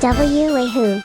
Wahoo!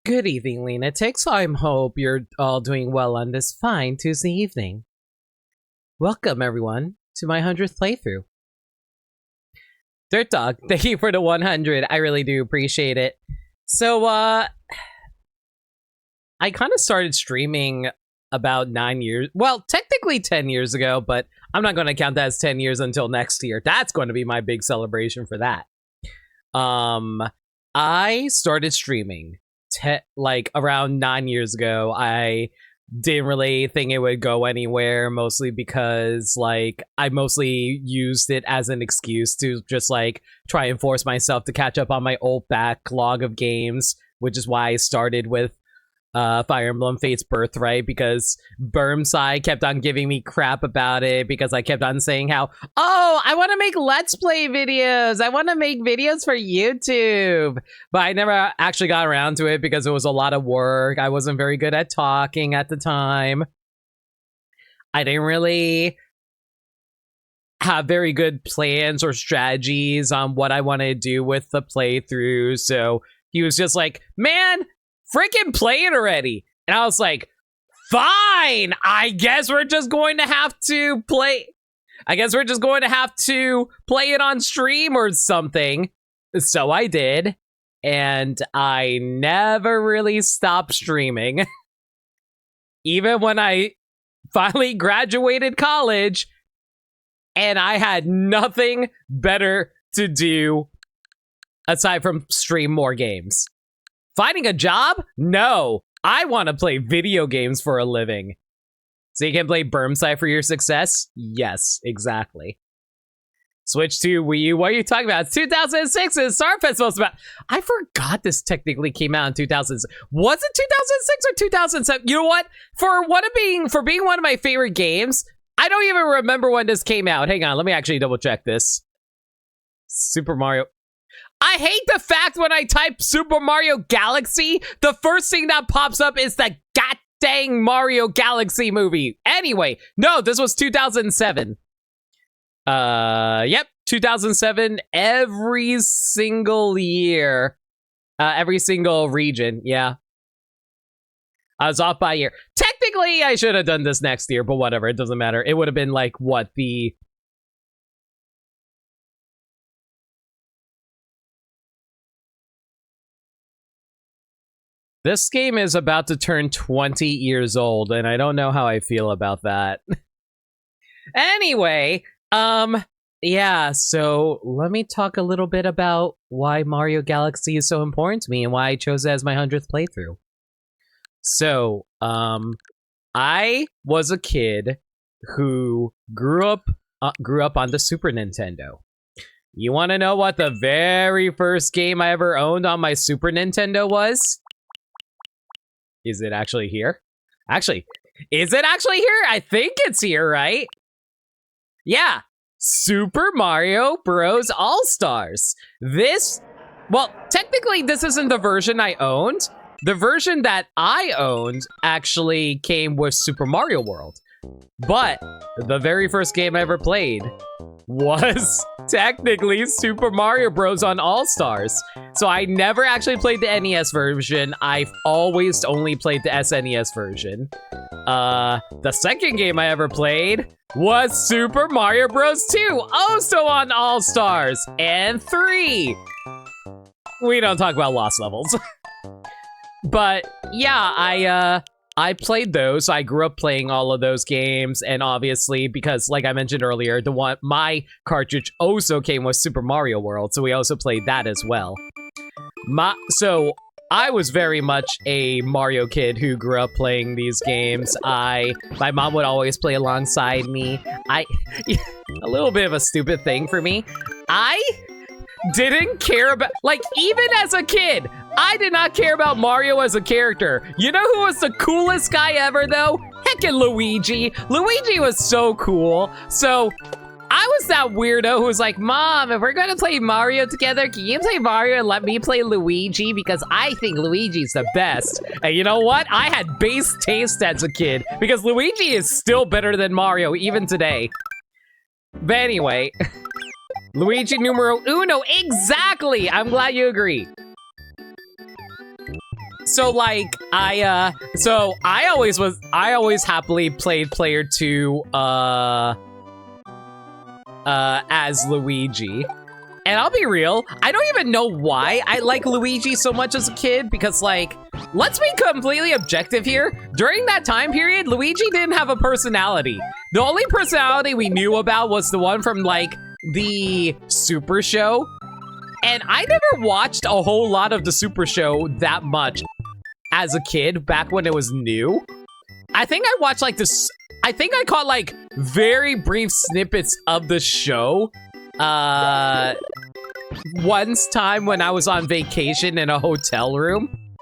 Good evening, Lunatics. I hope you're all doing well on this fine Tuesday evening. Welcome, everyone, to my 100th playthrough. Dirt Dog, thank you for the 100. I really do appreciate it. So, I kind of started streaming about 9 years, well, technically 10 years ago, but I'm not going to count that as 10 years until next year. That's going to be my big celebration for that. I started streaming like around 9 years ago. I didn't really think it would go anywhere, mostly because like I mostly used it as an excuse to just like try and force myself to catch up on my old backlog of games, which is why I started with Fire Emblem Fate's Birthright, because Bermside kept on giving me crap about it because I kept on saying how, oh, I want to make Let's Play videos. I want to make videos for YouTube. But I never actually got around to it because it was a lot of work. I wasn't very good at talking at the time. I didn't really have very good plans or strategies on what I wanted to do with the playthrough. So he was just like, man, freaking play it already. And I was like, fine, I guess we're just going to have to play. I guess we're just going to have to play it on stream or something. So I did. And I never really stopped streaming. Even when I finally graduated college and I had nothing better to do aside from stream more games. Finding a job? No. I want to play video games for a living. So you can play Bermside for your success? Yes, exactly. Switch to Wii U. What are you talking about? It's 2006 and Star Festival's about. I forgot this technically came out in 2006. Was it 2006 or 2007? You know what? For being one of my favorite games, I don't even remember when this came out. Hang on, let me actually double check this. Super Mario. I hate the fact when I type Super Mario Galaxy, the first thing that pops up is the god dang Mario Galaxy movie. Anyway, no, this was 2007. Yep, 2007, every single year. Every single region, yeah. I was off by a year. Technically, I should have done this next year, but whatever, it doesn't matter. It would have been like, what, the... This game is about to turn 20 years old, and I don't know how I feel about that. Anyway, yeah, so let me talk a little bit about why Mario Galaxy is so important to me and why I chose it as my 100th playthrough. So, I was a kid who grew up on the Super Nintendo. You want to know what the very first game I ever owned on my Super Nintendo was? Is it actually here? Actually, is it actually here? I think it's here, right? Yeah, Super Mario Bros. All-Stars. Well, technically, this isn't the version I owned. The version that I owned actually came with Super Mario World. But the very first game I ever played was technically Super Mario Bros. On All-Stars. So I never actually played the NES version. I've always only played the SNES version. The second game I ever played was Super Mario Bros. 2, also on All-Stars. And 3. We don't talk about Lost Levels. But yeah, I played those. I grew up playing all of those games, and obviously, because like I mentioned earlier, my cartridge also came with Super Mario World, so we also played that as well. So I was very much a Mario kid who grew up playing these games. My mom would always play alongside me. A little bit of a stupid thing for me. I didn't care about, like, even as a kid, I did not care about Mario as a character. You know who was the coolest guy ever, though? Heckin' Luigi. Luigi was so cool. So I was that weirdo who was like, Mom, if we're gonna play Mario together, can you play Mario and let me play Luigi? Because I think Luigi's the best. And you know what? I had base taste as a kid, because Luigi is still better than Mario, even today. But anyway, Luigi numero uno, exactly! I'm glad you agree. So like, I always happily played player 2, as Luigi. And I'll be real, I don't even know why I like Luigi so much as a kid, because like, let's be completely objective here. During that time period, Luigi didn't have a personality. The only personality we knew about was the one from like the Super Show. And I never watched a whole lot of the Super Show that much as a kid back when it was new. I think I watched like this, I think I caught like very brief snippets of the show once time when I was on vacation in a hotel room.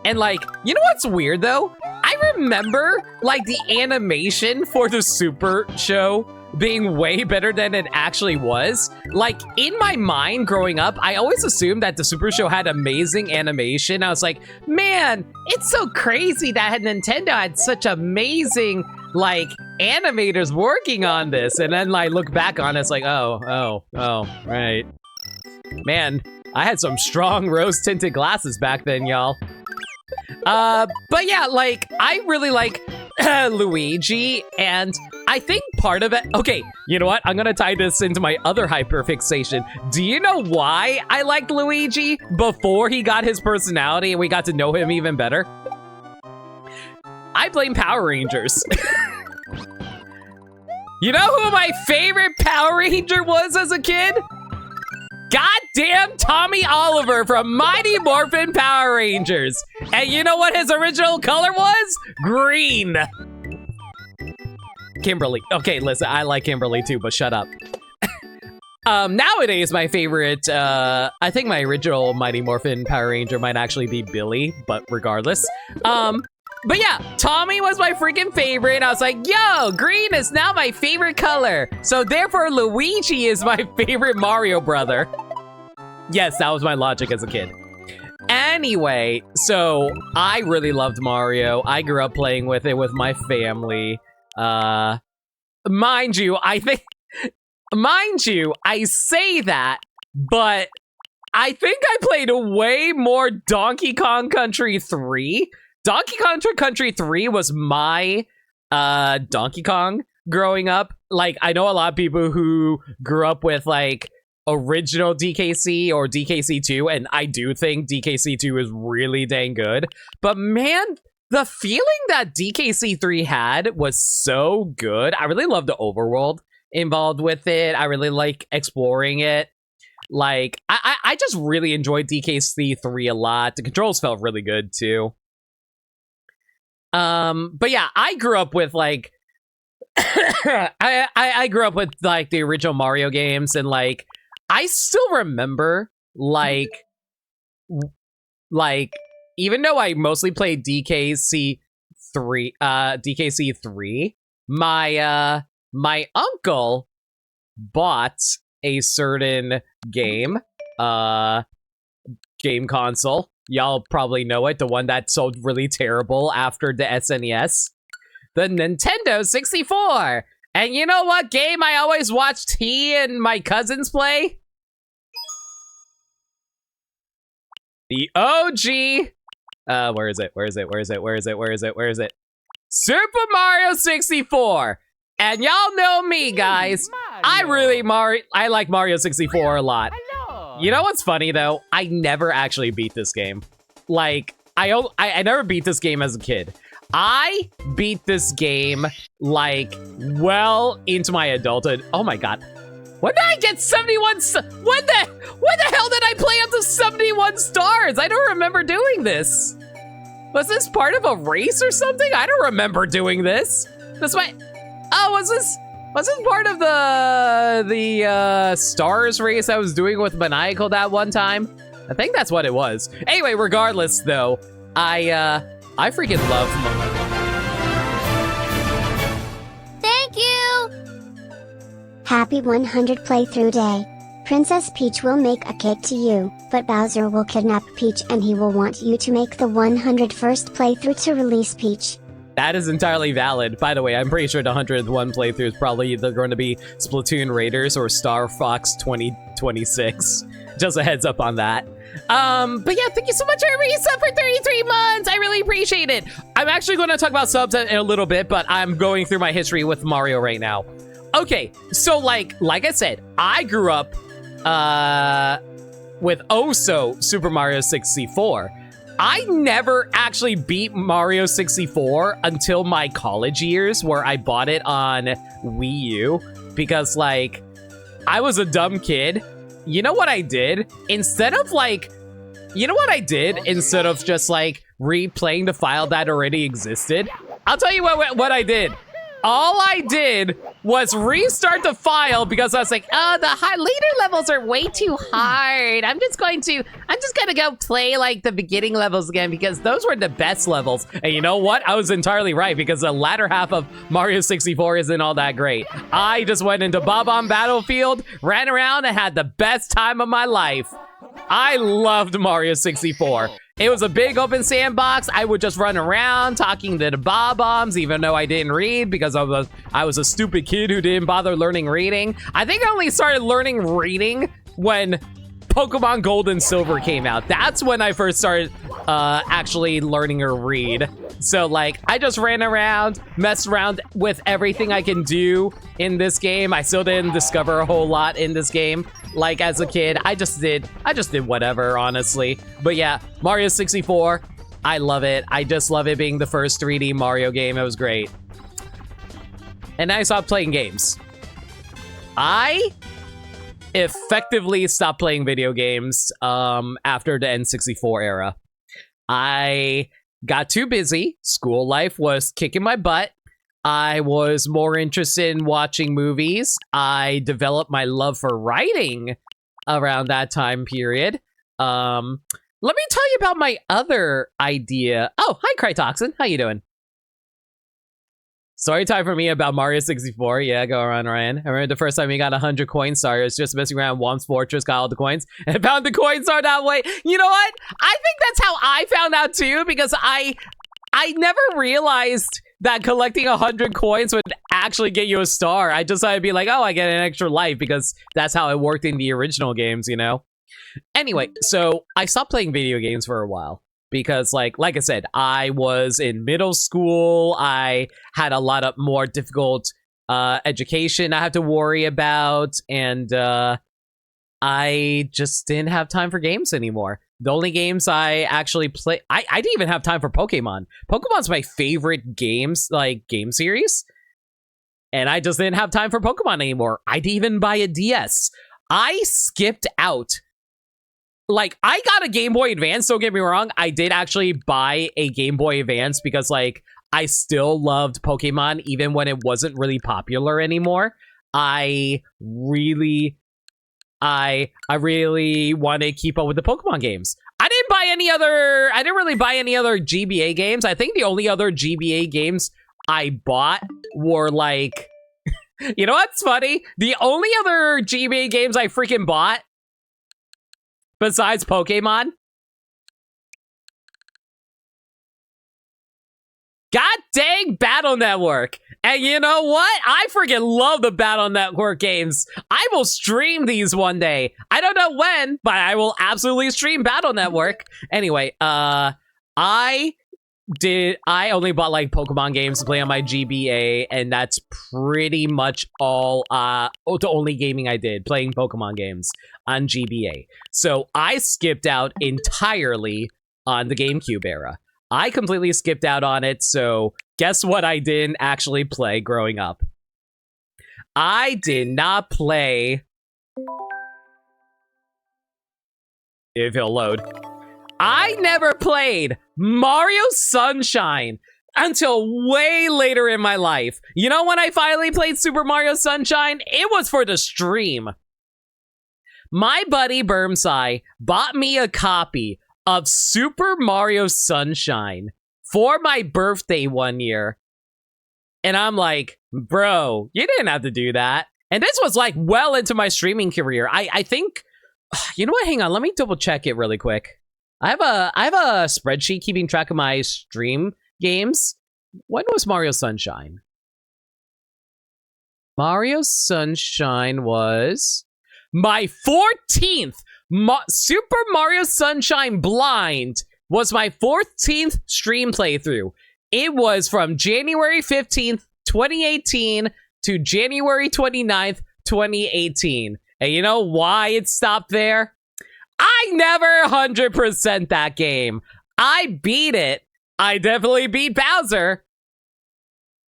And like, you know what's weird though? I remember like the animation for the Super Show being way better than it actually was. Like, in my mind growing up, I always assumed that the Super Show had amazing animation. I was like, man, it's so crazy that Nintendo had such amazing, like, animators working on this. And then I look back on it, it's like, oh, right. Man, I had some strong rose-tinted glasses back then, y'all. But yeah, like, I really like Luigi, and I think part of it... Okay, you know what? I'm gonna tie this into my other hyperfixation. Do you know why I liked Luigi before he got his personality and we got to know him even better? I blame Power Rangers. You know who my favorite Power Ranger was as a kid? Goddamn Tommy Oliver from Mighty Morphin Power Rangers. And you know what his original color was? Green. Kimberly. Okay, listen, I like Kimberly too, but shut up. Nowadays, my favorite, I think my original Mighty Morphin Power Ranger might actually be Billy, but regardless. But yeah, Tommy was my freaking favorite. I was like, yo, green is now my favorite color. So therefore, Luigi is my favorite Mario brother. Yes, that was my logic as a kid. Anyway, so I really loved Mario. I grew up playing with it with my family. Mind you, I say that, but I think I played way more Donkey Kong Country 3. Donkey Kong Country 3 was my Donkey Kong growing up. Like, I know a lot of people who grew up with like original DKC or DKC 2, and I do think DKC 2 is really dang good. But man, the feeling that DKC 3 had was so good. I really love the overworld involved with it. I really like exploring it. Like, I just really enjoyed DKC 3 a lot. The controls felt really good too. But yeah, I grew up with like I grew up with like the original Mario games, and like I still remember like even though I mostly played DKC3, my uncle bought a certain game console. Y'all probably know it, the one that sold really terrible after the SNES. The Nintendo 64. And you know what game I always watched he and my cousins play? The OG. Where is it? Super Mario 64. And y'all know me, guys. I like Mario 64 a lot. You know what's funny though? I never actually beat this game. Like, I never beat this game as a kid. I beat this game like well into my adulthood. Oh my god. When did I get 71? When the hell did I play up to 71 stars? I don't remember doing this. Was this part of a race or something? I don't remember doing this. Was this part of the stars race I was doing with Maniacal that one time? I think that's what it was. Anyway, regardless though, I freaking love Thank you! Happy 100 playthrough day. Princess Peach will make a cake to you, but Bowser will kidnap Peach and he will want you to make the 101st playthrough to release Peach. That is entirely valid. By the way, I'm pretty sure the 101 playthrough is probably either going to be Splatoon Raiders or Star Fox 2026. Just a heads up on that. But yeah, thank you so much for resub for 33 months. I really appreciate it. I'm actually going to talk about subs in a little bit, but I'm going through my history with Mario right now. Okay, so like I said, I grew up with Super Mario 64. I never actually beat Mario 64 until my college years, where I bought it on Wii U, because like I was a dumb kid. You know what I did? Instead of just like replaying the file that already existed, I'll tell you what I did. All I did was restart the file because I was like, oh, the later levels are way too hard. I'm just gonna go play like the beginning levels again because those were the best levels. And you know what? I was entirely right, because the latter half of Mario 64 isn't all that great. I just went into Bob-omb Battlefield, ran around, and had the best time of my life. I loved Mario 64. It was a big open sandbox. I would just run around talking to the Bob-ombs, even though I didn't read because I was a stupid kid who didn't bother learning reading. I think I only started learning reading when Pokemon Gold and Silver came out. That's when I first started actually learning to read. So like, I just ran around, messed around with everything I can do in this game. I still didn't discover a whole lot in this game. Like as a kid, I just did whatever, honestly. But yeah, Mario 64, I love it. I just love it being the first 3D Mario game. It was great. And I stopped playing games. I effectively stopped playing video games after the N64 era. I got too busy. School life was kicking my butt. I was more interested in watching movies. I developed my love for writing around that time period. Let me tell you about my other idea. Oh, hi, Crytoxin. How you doing? Story time for me about Mario 64. Yeah, go on, Ryan. I remember the first time we got 100 coin stars, just messing around Whomp's Fortress, got all the coins, and found the coin star that way. You know what? I think that's how I found out too, because I never realized that collecting 100 coins would actually get you a star. I just thought I'd be like, oh, I get an extra life, because that's how it worked in the original games, you know? Anyway, so I stopped playing video games for a while. Because like I said, I was in middle school. I had a lot of more difficult education I had to worry about, and I just didn't have time for games anymore. The only games I actually play, I didn't even have time for Pokemon. Pokemon's my favorite game series, and I just didn't have time for Pokemon anymore. I didn't even buy a DS. I skipped out. Like, I got a Game Boy Advance, don't get me wrong. I did actually buy a Game Boy Advance because, like, I still loved Pokemon even when it wasn't really popular anymore. I really want to keep up with the Pokemon games. I didn't really buy any other GBA games. I think the only other GBA games I bought were like, you know what's funny? The only other GBA games I freaking bought besides Pokemon, god dang Battle Network. And you know what? I freaking love the Battle Network games. I will stream these one day. I don't know when, but I will absolutely stream Battle Network. Anyway, I only bought like Pokemon games to play on my GBA, and that's pretty much all the only gaming I did, playing Pokemon games on GBA. So I skipped out entirely on the GameCube era. I completely skipped out on it, so guess what I didn't actually play growing up? I did not play... If it'll load. I never played Mario Sunshine until way later in my life. You know when I finally played Super Mario Sunshine? It was for the stream. My buddy Bermsai bought me a copy of Super Mario Sunshine for my birthday one year. And I'm like, bro, you didn't have to do that. And this was like well into my streaming career. I think, you know what? Hang on, let me double check it really quick. I have a spreadsheet keeping track of my stream games. When was Mario Sunshine? Mario Sunshine was my 14th. Super Mario Sunshine Blind was my 14th stream playthrough. It was from January 15th, 2018 to January 29th, 2018. And you know why it stopped there? I never 100% that game. I beat it. I definitely beat Bowser.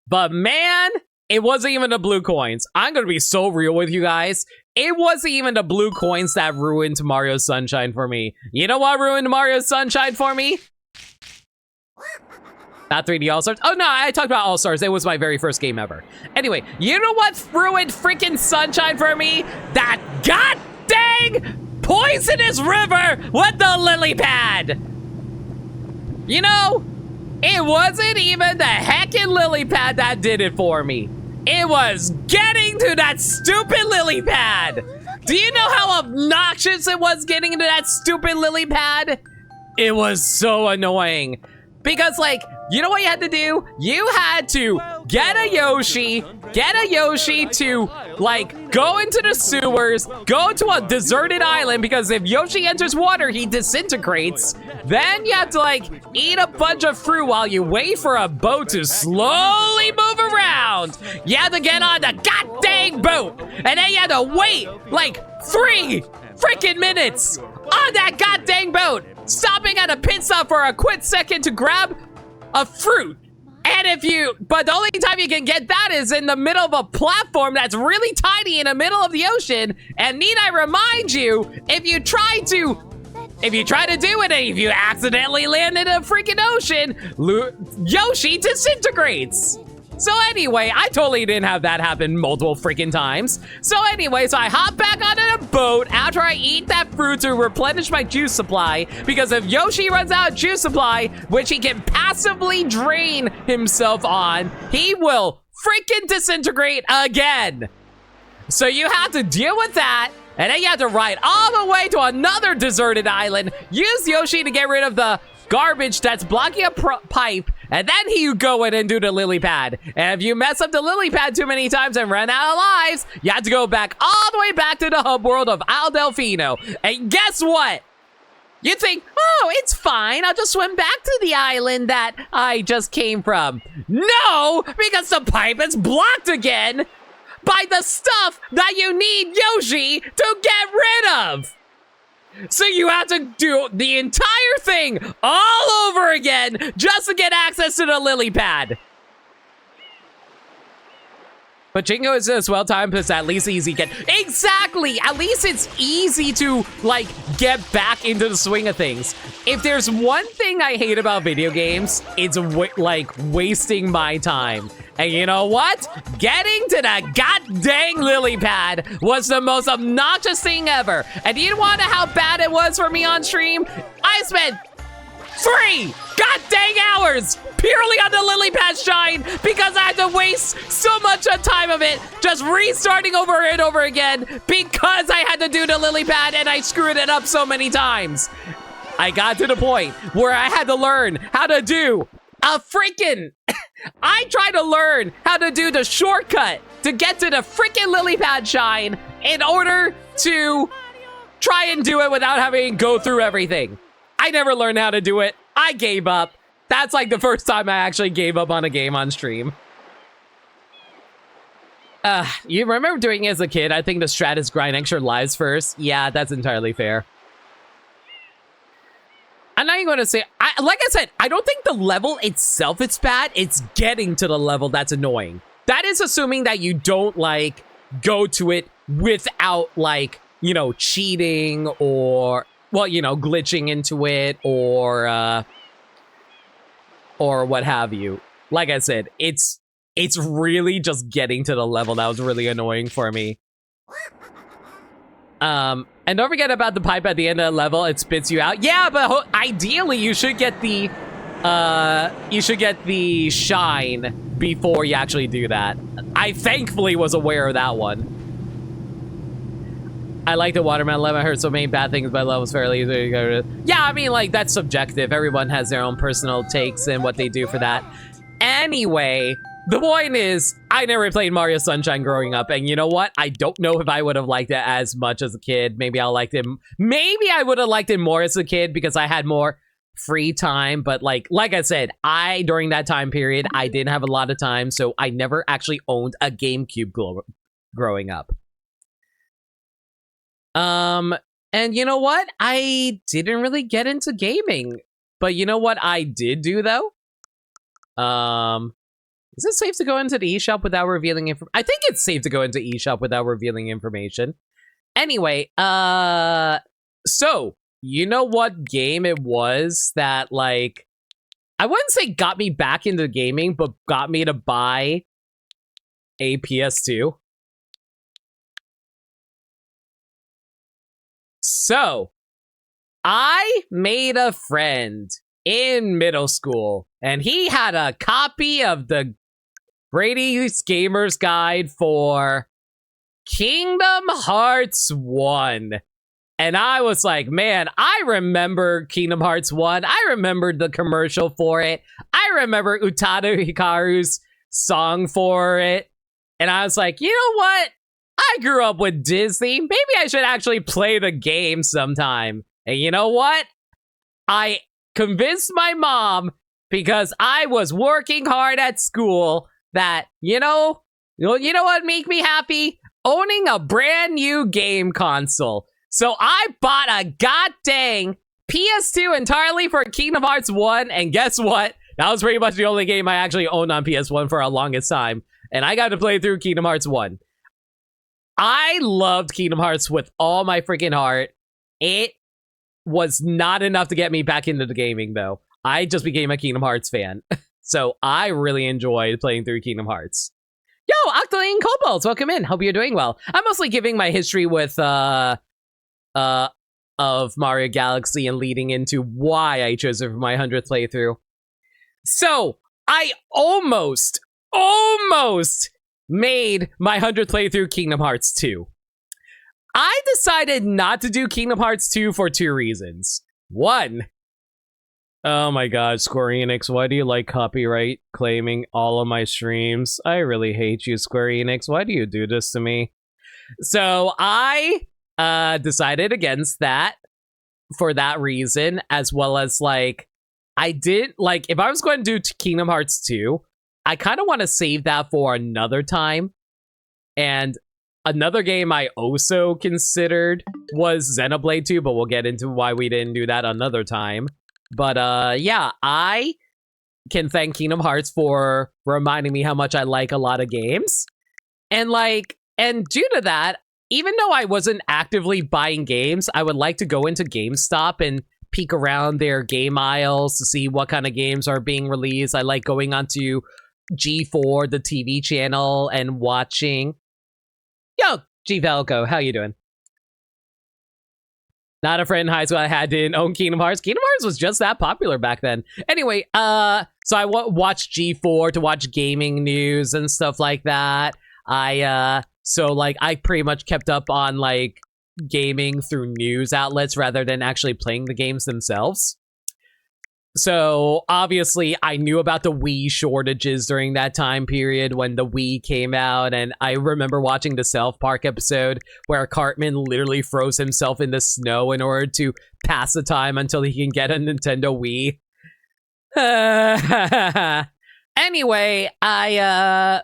But man, it wasn't even the blue coins. I'm gonna be so real with you guys. It wasn't even the blue coins that ruined Mario Sunshine for me. You know what ruined Mario Sunshine for me? Not 3D All-Stars. Oh no, I talked about All-Stars. It was my very first game ever. Anyway, you know what ruined freaking Sunshine for me? That god dang poisonous river with the lily pad. You know, it wasn't even the heckin' lily pad that did it for me. It was getting to that stupid lily pad. Do you know how obnoxious it was getting into that stupid lily pad? It was so annoying. Because, like, you know what you had to do? You had to get a Yoshi to, like, go into the sewers, go to a deserted island, because if Yoshi enters water, he disintegrates. Then you have to, like, eat a bunch of fruit while you wait for a boat to slowly move around. You have to get on the god dang boat, and then you have to wait, like, 3 freaking minutes on that god dang boat, stopping at a pit stop for a quick second to grab a fruit. And but the only time you can get that is in the middle of a platform that's really tiny in the middle of the ocean. And need I remind you, if you try to do it and if you accidentally land in a freaking ocean, Yoshi disintegrates. So anyway, I totally didn't have that happen multiple freaking times. So anyway, so I hop back onto the boat after I eat that fruit to replenish my juice supply, because if Yoshi runs out of juice supply, which he can passively drain himself on, he will freaking disintegrate again. So you have to deal with that, and then you have to ride all the way to another deserted island, use Yoshi to get rid of the garbage that's blocking a pipe, and then you go in and do the lily pad. And if you mess up the lily pad too many times and run out of lives, you have to go back all the way back to the hub world of Al Delfino. And guess what? You think, oh, it's fine. I'll just swim back to the island that I just came from. No, because the pipe is blocked again by the stuff that you need Yoshi to get rid of. So you have to do the entire thing all over again just to get access to the lily pad. But Jingo is as well timed, but it's at least easy to get. Exactly! At least it's easy to, like, get back into the swing of things. If there's one thing I hate about video games, it's, like, wasting my time. And you know what? Getting to that god dang lily pad was the most obnoxious thing ever. And you want to know how bad it was for me on stream? I spent 3 god dang hours purely on the lily pad shine because I had to waste so much time of it just restarting over and over again because I had to do the lily pad and I screwed it up so many times. I got to the point where I had to learn how to do a freaking... I tried to learn how to do the shortcut to get to the freaking lily pad shine in order to try and do it without having to go through everything. I never learned how to do it. I gave up. That's like the first time I actually gave up on a game on stream. You remember doing it as a kid? I think the strat is grind extra lives first. Yeah, that's entirely fair. I'm not even going to say... like I said, I don't think the level itself is bad. It's getting to the level that's annoying. That is assuming that you don't, like, go to it without, like, you know, cheating or... well, you know, glitching into it or what have you. Like I said, it's really just getting to the level that was really annoying for me. And don't forget about the pipe at the end of the level. It spits you out. Yeah, but ideally you should get the shine before you actually do that. I thankfully was aware of that one. I like the watermelon level. I heard so many bad things, but level's fairly easy. Yeah, I mean, like, that's subjective. Everyone has their own personal takes and what they do for that. Anyway, the point is, I never played Mario Sunshine growing up, and you know what? I don't know if I would have liked it as much as a kid. Maybe I liked it. Maybe I would have liked it more as a kid because I had more free time. But like I said, during that time period, I didn't have a lot of time, so I never actually owned a GameCube growing up. And you know what? I didn't really get into gaming. But you know what I did do, though? Is it safe to go into the eShop without revealing information? I think it's safe to go into eShop without revealing information. Anyway, so, you know what game it was that, like, I wouldn't say got me back into gaming, but got me to buy a PS2? So, I made a friend in middle school, and he had a copy of the Brady's Gamer's Guide for Kingdom Hearts 1. And I was like, man, I remember Kingdom Hearts 1. I remembered the commercial for it. I remember Utada Hikaru's song for it. And I was like, you know what? I grew up with Disney. Maybe I should actually play the game sometime. And you know what? I convinced my mom, because I was working hard at school, that, you know what make me happy? Owning a brand new game console. So I bought a goddamn PS2 entirely for Kingdom Hearts 1, and guess what? That was pretty much the only game I actually owned on PS1 for the longest time. And I got to play through Kingdom Hearts 1. I loved Kingdom Hearts with all my freaking heart. It was not enough to get me back into the gaming, though. I just became a Kingdom Hearts fan. So I really enjoyed playing through Kingdom Hearts. Yo, Octoling Kobolds, welcome in. Hope you're doing well. I'm mostly giving my history with, of Mario Galaxy and leading into why I chose it for my 100th playthrough. So, I almost made my 100th playthrough Kingdom Hearts 2. I decided not to do Kingdom Hearts 2 for 2 reasons. One, oh my god, Square Enix, why do you like copyright claiming all of my streams? I really hate you, Square Enix. Why do you do this to me? So I decided against that for that reason, as well as, like, I did, like, if I was going to do Kingdom Hearts 2, I kind of want to save that for another time. And another game I also considered was Xenoblade 2, but we'll get into why we didn't do that another time. But yeah, I can thank Kingdom Hearts for reminding me how much I like a lot of games. And due to that, even though I wasn't actively buying games, I would like to go into GameStop and peek around their game aisles to see what kind of games are being released. I like going onto G4, the TV channel, and watching. Yo, G Velco, how you doing? Not a friend in high school I had didn't own Kingdom Hearts. Kingdom Hearts was just that popular back then. Anyway, so I watched G4 to watch gaming news and stuff like that. I pretty much kept up on like gaming through news outlets rather than actually playing the games themselves. So obviously I knew about the Wii shortages during that time period when the Wii came out, and I remember watching the South Park episode where Cartman literally froze himself in the snow in order to pass the time until he can get a Nintendo Wii. Anyway, I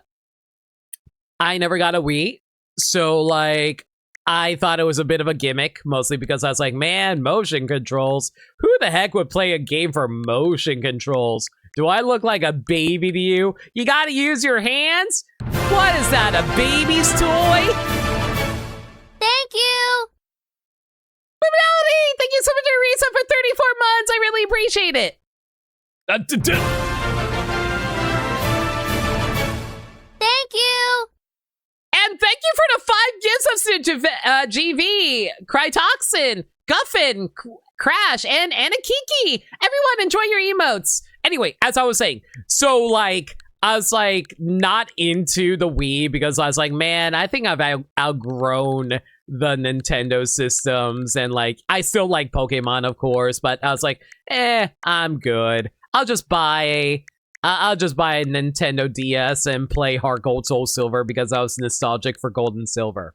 never got a Wii, so like I thought it was a bit of a gimmick, mostly because I was like, man, motion controls. Who the heck would play a game for motion controls? Do I look like a baby to you? You gotta use your hands? What is that, a baby's toy? Thank you! Melody, thank you so much for resub for 34 months. I really appreciate it. Thank you! And thank you for the 5 gifts of GV, Crytoxin, Guffin, Crash, and Anakiki. Everyone, enjoy your emotes. Anyway, as I was saying, so like, I was like not into the Wii because I was like, man, I think I've outgrown the Nintendo systems, and like, I still like Pokemon, of course, but I was like, I'm good. I'll just buy a Nintendo DS and play Heart Gold Soul Silver because I was nostalgic for Gold and Silver.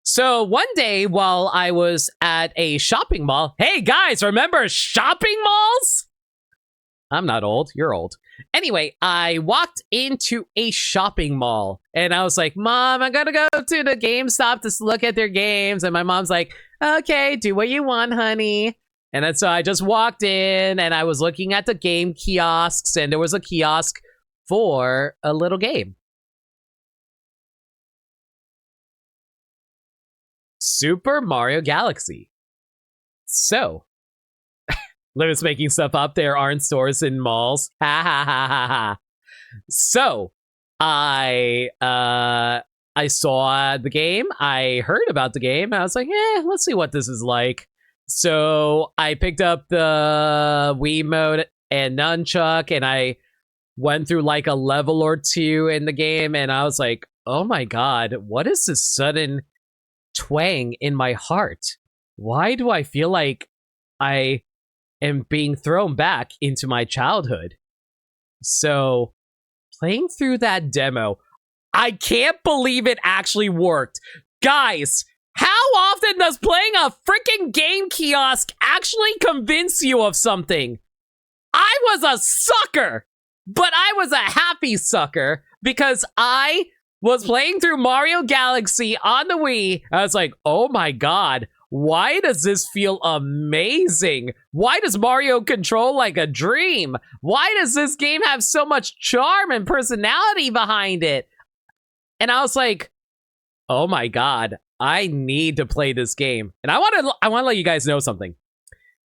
So one day while I was at a shopping mall, hey guys, remember shopping malls? I'm not old, you're old. Anyway, I walked into a shopping mall and I was like, Mom, I gotta go to the GameStop to look at their games. And my mom's like, okay, do what you want, honey. And then so I just walked in and I was looking at the game kiosks, and there was a kiosk for a little game. Super Mario Galaxy. So, Limit's making stuff up. There aren't stores in malls. Ha ha ha ha ha. So, I saw the game. I heard about the game. I was like, let's see what this is like. So I picked up the Wiimote and Nunchuck, and I went through like a level or two in the game, and I was like, oh my god, what is this sudden twang in my heart? Why do I feel like I am being thrown back into my childhood? So playing through that demo, I can't believe it actually worked. Guys, how often does playing a freaking game kiosk actually convince you of something? I was a sucker, but I was a happy sucker because I was playing through Mario Galaxy on the Wii. I was like, oh my god, why does this feel amazing? Why does Mario control like a dream? Why does this game have so much charm and personality behind it? And I was like, oh my god, I need to play this game. And I want to let you guys know something.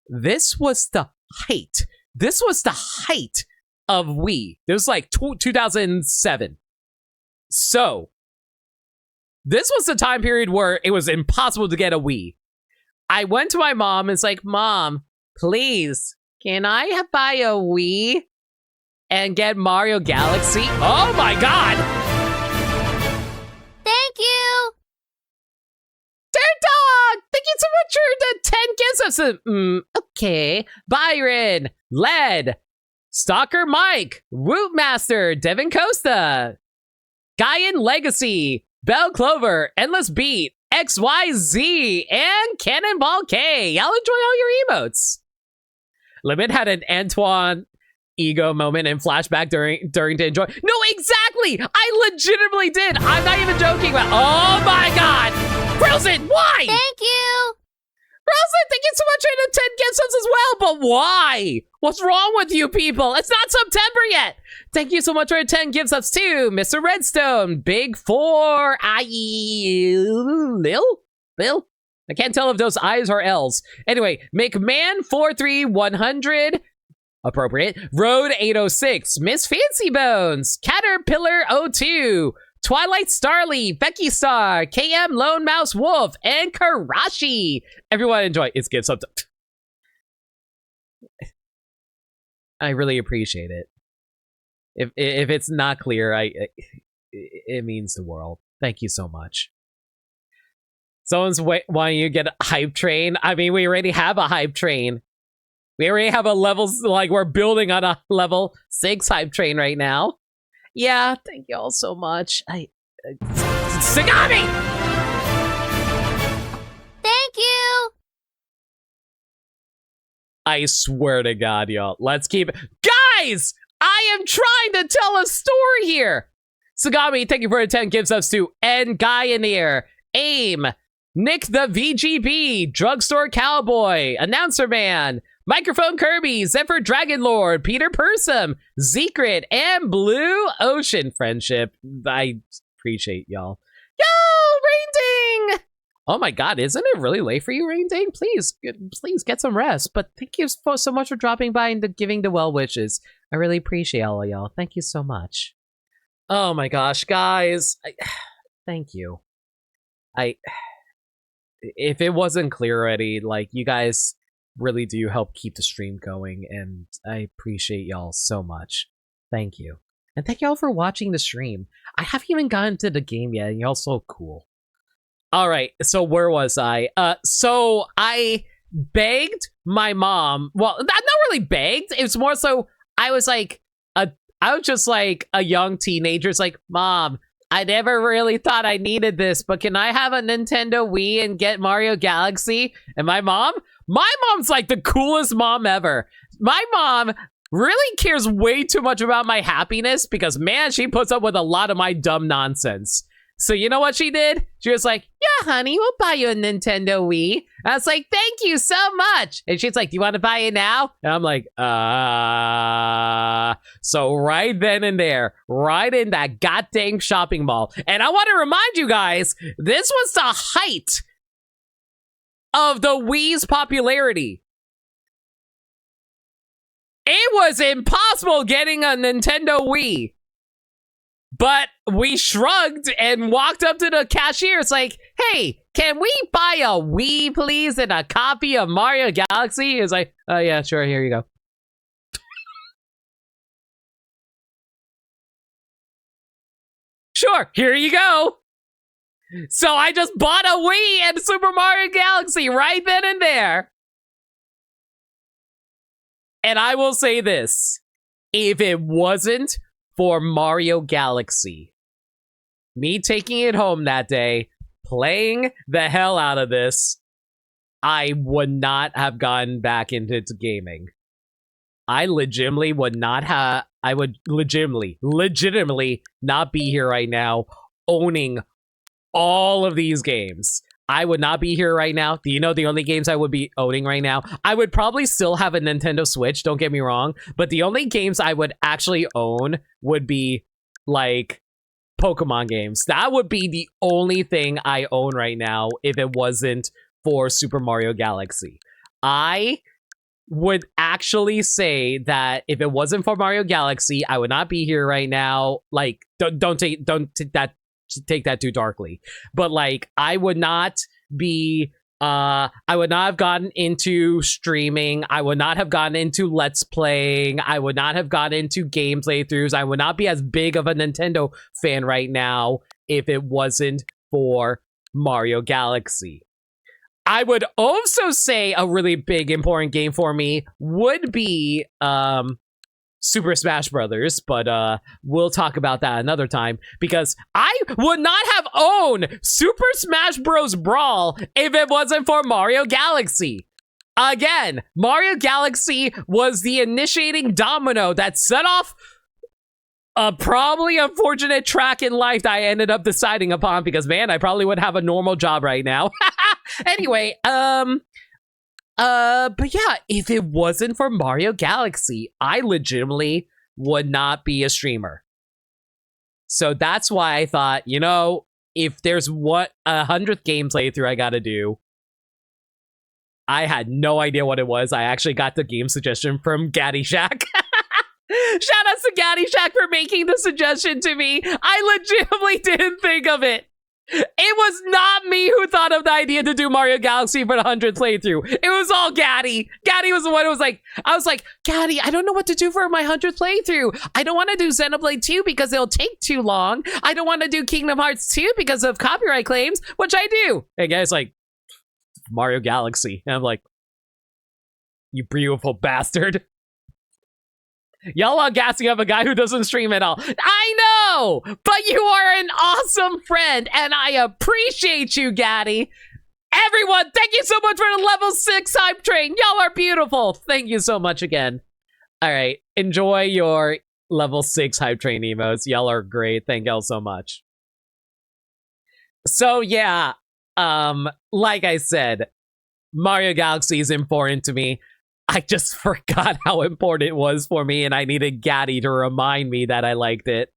This was the height. This was the height of Wii. It was like 2007. So, this was the time period where it was impossible to get a Wii. I went to my mom and it's like, Mom, please, can I buy a Wii and get Mario Galaxy? Oh my god! Thank you! Dog! Thank you so much for the 10 gifts. Okay. Byron, Led, Stalker Mike, Wootmaster, Devin Costa, Gaian Legacy, Bell Clover, Endless Beat, XYZ, and Cannonball K. Y'all enjoy all your emotes. Limit had an Antoine ego moment and flashback during to enjoy. No, exactly! I legitimately did! I'm not even joking about. Oh my god! Frozen, why? Thank you! Rosa, thank you so much for the 10 gift subs as well, but why? What's wrong with you people? It's not September yet. Thank you so much for the 10 gift subs too, Mr. Redstone, Big 4, Lil? I can't tell if those I's are L's. Anyway, McMahon43100, appropriate. Road 806, Miss Fancy Bones, Caterpillar02, Twilight Starly, Becky Star, KM Lone Mouse Wolf, and Karashi. Everyone enjoy. It's gives up. I really appreciate it. If it's not clear, it means the world. Thank you so much. Someone's wanting you to get a hype train. I mean, we already have a hype train. We already have a level, like we're building on a level 6 hype train right now. Yeah, thank you all so much. Sagami! Thank you. I swear to God, y'all. Let's keep it. Guys! I am trying to tell a story here! Sagami, thank you for the 10 gift subs to N Guyaneer, AIM, Nick the VGB, Drugstore Cowboy, Announcer Man, Microphone Kirby, Zephyr Dragonlord, Peter Persum, Zekrit, and Blue Ocean Friendship. I appreciate y'all. Yo, Rainding! Oh my God, isn't it really late for you, Rainding? Please get some rest. But thank you so much for dropping by and giving the well wishes. I really appreciate all of y'all. Thank you so much. Oh my gosh, guys. Thank you. If it wasn't clear already, like, you guys really do help keep the stream going, and I appreciate y'all so much. Thank you. And thank y'all for watching the stream. I haven't even gotten to the game yet, and y'all so cool. Alright, so where was I? So I begged my mom, well, not really begged, it was more so, I was just like a young teenager. It's like, Mom, I never really thought I needed this, but can I have a Nintendo Wii and get Mario Galaxy? And my mom's like the coolest mom ever. My mom really cares way too much about my happiness because, man, she puts up with a lot of my dumb nonsense. So you know what she did? She was like, yeah, honey, we'll buy you a Nintendo Wii. I was like, thank you so much. And she's like, do you want to buy it now? And I'm like, So right then and there, right in that goddamn shopping mall. And I want to remind you guys, this was the height of the Wii's popularity. It was impossible getting a Nintendo Wii. But we shrugged and walked up to the cashier. It's like, hey, can we buy a Wii, please, and a copy of Mario Galaxy? He was like, oh, yeah, sure, here you go. Sure, here you go. So I just bought a Wii and Super Mario Galaxy right then and there. And I will say this. If it wasn't for Mario Galaxy, me taking it home that day, playing the hell out of this, I would not have gotten back into gaming. I legitimately would not have, I would legitimately not be here right now owning all of these games. I would not be here right now. Do you know the only games I would be owning right now? I would probably still have a Nintendo Switch, don't get me wrong, but the only games I would actually own would be, like, Pokemon games. That would be the only thing I own right now if it wasn't for Super Mario Galaxy. I would actually say that if it wasn't for Mario Galaxy, I would not be here right now. Like, don't take that too darkly, but like, I would not be I would not have gotten into streaming. I would not have gotten into Let's Playing. I would not have gotten into game playthroughs. I would not be as big of a Nintendo fan right now if it wasn't for Mario Galaxy. I would also say a really big important game for me would be Super Smash Brothers, but we'll talk about that another time, because I would not have owned Super Smash Bros. Brawl if it wasn't for Mario Galaxy. Again, Mario Galaxy was the initiating domino that set off a probably unfortunate track in life that I ended up deciding upon, because, man, I probably would have a normal job right now. Anyway, But yeah, if it wasn't for Mario Galaxy, I legitimately would not be a streamer. So that's why I thought, you know, if there's what 100th game playthrough I gotta do, I had no idea what it was. I actually got the game suggestion from Gaddy Shack. Shout out to Gaddy Shack for making the suggestion to me. I legitimately didn't think of it. It was not me who thought of the idea to do Mario Galaxy for the 100th playthrough. It was all Gaddy. Gaddy was the one who was like, I was like, Gaddy, I don't know what to do for my 100th playthrough. I don't want to do Xenoblade 2 because it'll take too long. I don't want to do Kingdom Hearts 2 because of copyright claims, which I do. And Gaddy's like, Mario Galaxy. And I'm like, you beautiful bastard. Y'all are gassing up a guy who doesn't stream at all. I know, but you are an awesome friend, and I appreciate you, Gaddy. Everyone, thank you so much for the level 6 hype train. Y'all are beautiful. Thank you so much again. All right, enjoy your level 6 hype train emotes. Y'all are great. Thank y'all so much. So yeah, like I said, Mario Galaxy is important to me. I just forgot how important it was for me, and I needed Gaddy to remind me that I liked it.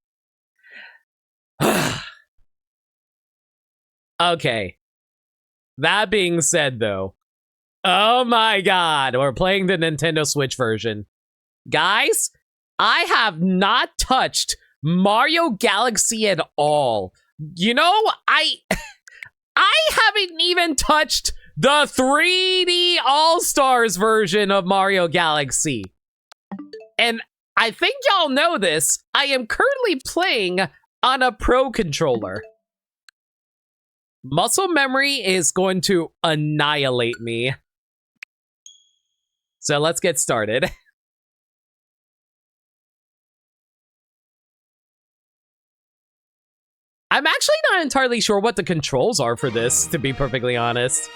Okay. That being said, though, oh my god, we're playing the Nintendo Switch version. Guys, I have not touched Mario Galaxy at all. You know, I haven't even touched the 3D All-Stars version of Mario Galaxy. And I think y'all know this, I am currently playing on a Pro controller. Muscle memory is going to annihilate me. So let's get started. I'm actually not entirely sure what the controls are for this, to be perfectly honest.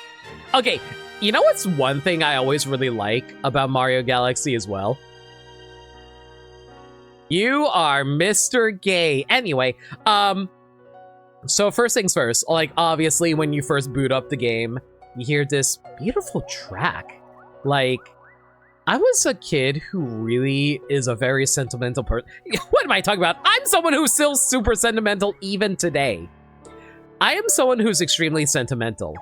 Okay, you know what's one thing I always really like about Mario Galaxy as well? You are Mr. Gay. Anyway, so first things first, like, obviously when you first boot up the game, you hear this beautiful track. Like, I was a kid who really is a very sentimental person. What am I talking about? I'm someone who's still super sentimental even today. I am someone who's extremely sentimental.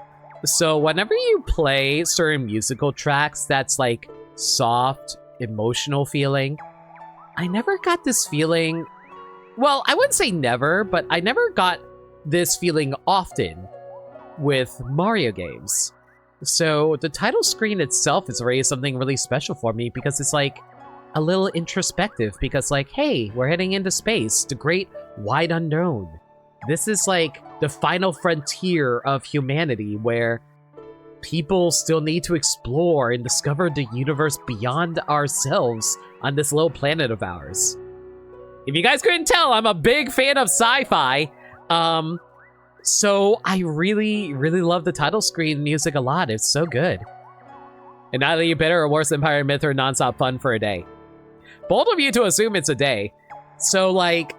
So whenever you play certain musical tracks that's like soft, emotional feeling, I never got this feeling, well, I wouldn't say never, but I never got this feeling often with Mario games. So the title screen itself is already something really special for me because it's like a little introspective because like, hey, we're heading into space, the great wide unknown. This is like the final frontier of humanity where people still need to explore and discover the universe beyond ourselves on this little planet of ours. If you guys couldn't tell, I'm a big fan of sci-fi. So I really, really love the title screen music a lot. It's so good. And not any better or worse than Pirate Myth or nonstop fun for a day. Bold of you to assume it's a day. So like,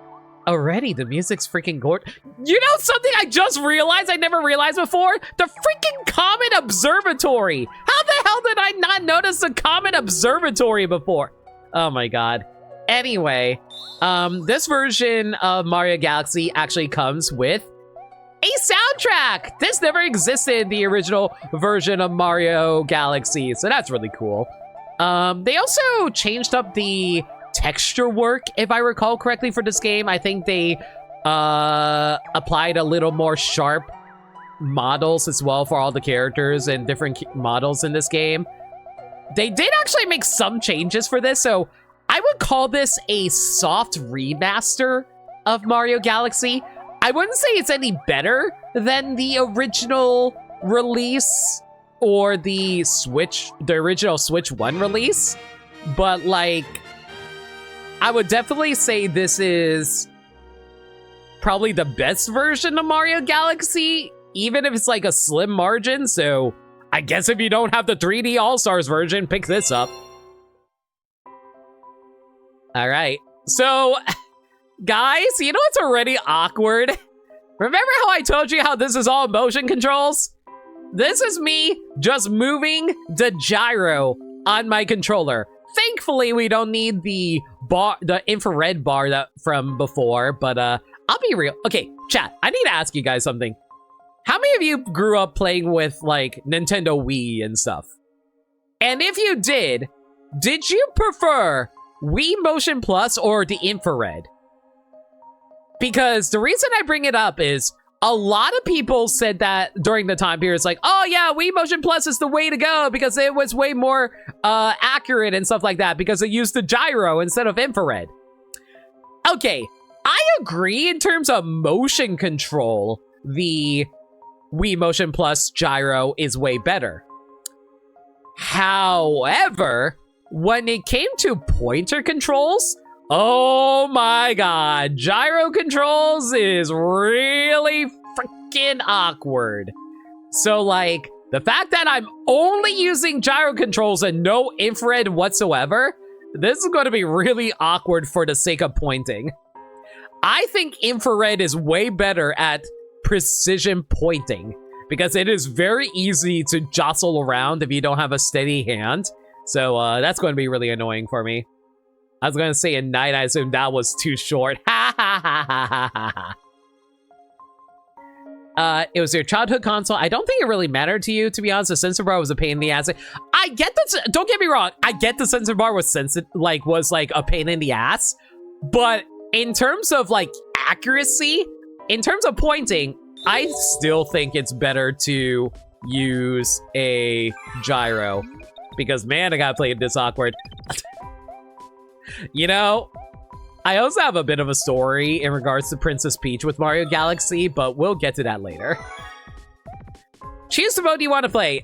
already the music's freaking gorgeous. You know something I just realized I never realized before? The freaking Comet Observatory. How the hell did I not notice the Comet Observatory before? Oh my god. Anyway, this version of Mario Galaxy actually comes with a soundtrack! This never existed in the original version of Mario Galaxy, so that's really cool. They also changed up the texture work, if I recall correctly, for this game. I think they applied a little more sharp models as well for all the characters and different models in this game. They did actually make some changes for this, so I would call this a soft remaster of Mario Galaxy. I wouldn't say it's any better than the original release or the original Switch 1 release, but like, I would definitely say this is probably the best version of Mario Galaxy, even if it's like a slim margin, so I guess if you don't have the 3D All-Stars version, pick this up. All right, so guys, you know what's already awkward? Remember how I told you how this is all motion controls? This is me just moving the gyro on my controller. Thankfully, we don't need the infrared bar that from before, but I'll be real. Okay, chat, I need to ask you guys something. How many of you grew up playing with, like, Nintendo Wii and stuff? And if you did you prefer Wii Motion Plus or the infrared? Because the reason I bring it up is a lot of people said that during the time period. It's like, oh yeah, Wii Motion Plus is the way to go because it was way more accurate and stuff like that because it used the gyro instead of infrared. Okay, I agree in terms of motion control, the Wii Motion Plus gyro is way better. However, when it came to pointer controls, oh my god, gyro controls is really freaking awkward. So, like, the fact that I'm only using gyro controls and no infrared whatsoever, this is going to be really awkward for the sake of pointing. I think infrared is way better at precision pointing because it is very easy to jostle around if you don't have a steady hand. So that's going to be really annoying for me. I was going to say at night, I assumed that was too short. Ha ha ha ha ha ha. It was your childhood console. I don't think it really mattered to you, to be honest. The sensor bar was a pain in the ass. I get the, don't get me wrong. I get the sensor bar was was like a pain in the ass. But in terms of like accuracy, in terms of pointing, I still think it's better to use a gyro. Because, man, I gotta play it this awkward. You know, I also have a bit of a story in regards to Princess Peach with Mario Galaxy, but we'll get to that later. Choose the mode you want to play.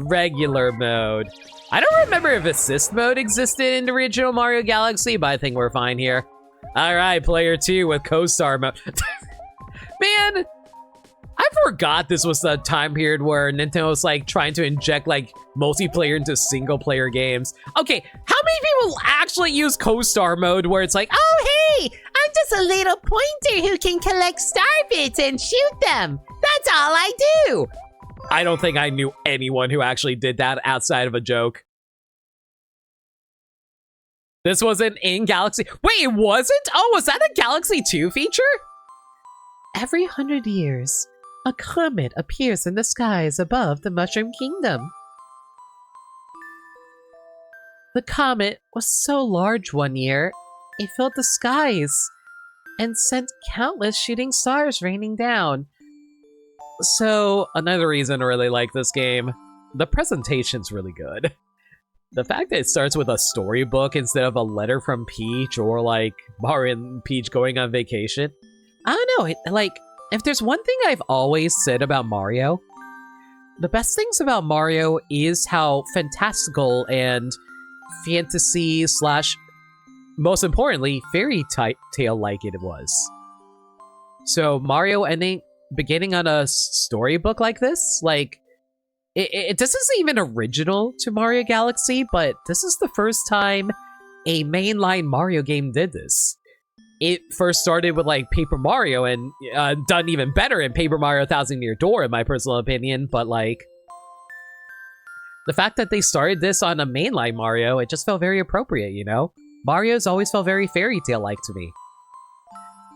Regular mode. I don't remember if assist mode existed in the original Mario Galaxy, but I think we're fine here. All right, player 2 with co-star mode. Man, I forgot this was the time period where Nintendo was like trying to inject like multiplayer into single player games. Okay, how many people actually use co-star mode where it's like, oh hey, I'm just a little pointer who can collect star bits and shoot them. That's all I do. I don't think I knew anyone who actually did that outside of a joke. This wasn't in Galaxy. Wait, it wasn't? Oh, was that a Galaxy 2 feature? Every 100 years, a comet appears in the skies above the Mushroom Kingdom. The comet was so large one year, it filled the skies and sent countless shooting stars raining down. So, another reason I really like this game, the presentation's really good. The fact that it starts with a storybook instead of a letter from Peach or like Mario and Peach going on vacation. I don't know, if there's one thing I've always said about Mario, the best things about Mario is how fantastical and fantasy / most importantly, fairy tale-like it was. So Mario beginning on a storybook like this, like, this isn't even original to Mario Galaxy, but this is the first time a mainline Mario game did this. It first started with like Paper Mario and done even better in Paper Mario Thousand Year Door in my personal opinion, but like the fact that they started this on a mainline Mario, it just felt very appropriate, you know? Mario's always felt very fairy tale-like to me.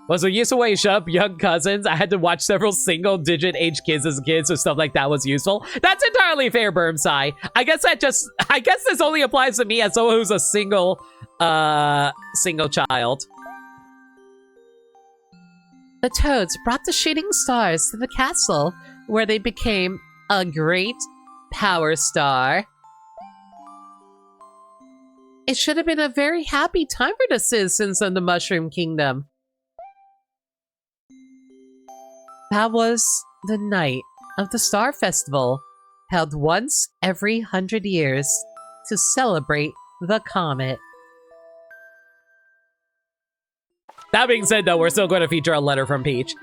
Was a useful way to shut up young cousins. I had to watch several single-digit age kids as a kid, so stuff like that was useful. That's entirely fair, Bermsai. I guess this only applies to me as someone who's a single child. The Toads brought the shooting stars to the castle, where they became a great power star. It should have been a very happy time for the citizens of the Mushroom Kingdom. That was the night of the Star Festival, held once every 100 years to celebrate the comet. That being said, though, we're still going to feature a letter from Peach.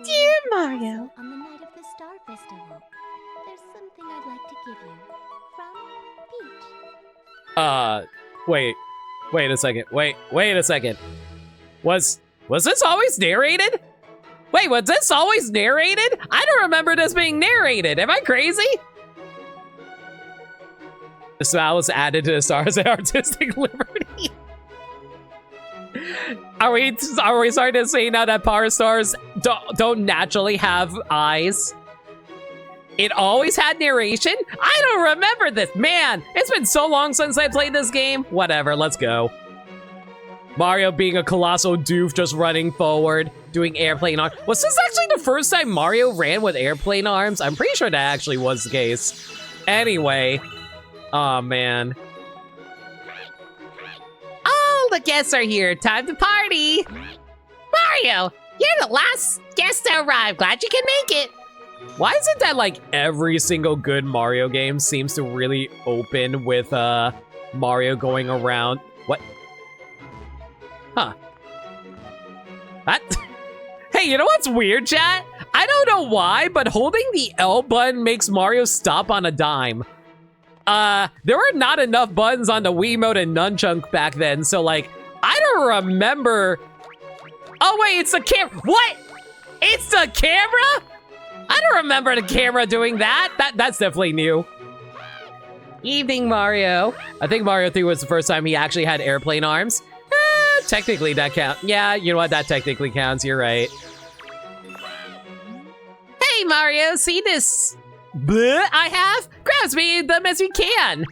Dear Mario, On the night of the Star Festival, there's something I'd like to give you. From Peach. Wait a second. Wait a second. Was this always narrated? Wait, was this always narrated? I don't remember this being narrated. Am I crazy? The smile was added to the stars at artistic liberty. Are we starting to say now that Power Stars don't naturally have eyes? It always had narration? I don't remember this. Man, it's been so long since I played this game. Whatever, let's go. Mario being a colossal doof, just running forward, doing airplane arms. Was this actually the first time Mario ran with airplane arms? I'm pretty sure that actually was the case. Anyway. Oh, man. All the guests are here. Time to party. Mario, you're the last guest to arrive. Glad you can make it. Why is it that, like, every single good Mario game seems to really open with, Mario going around? What? Huh. That? Hey, you know what's weird, chat? I don't know why, but holding the L button makes Mario stop on a dime. There were not enough buttons on the Wiimote and Nunchuk back then, so, like, I don't remember. Oh, wait, it's the camera. What? It's the camera? I don't remember the camera doing that. That's definitely new. Evening, Mario. I think Mario 3 was the first time he actually had airplane arms. Technically, that counts. Yeah, you know what? That technically counts. You're right. Hey, Mario, see this bleh I have? Grab as many of them as you can.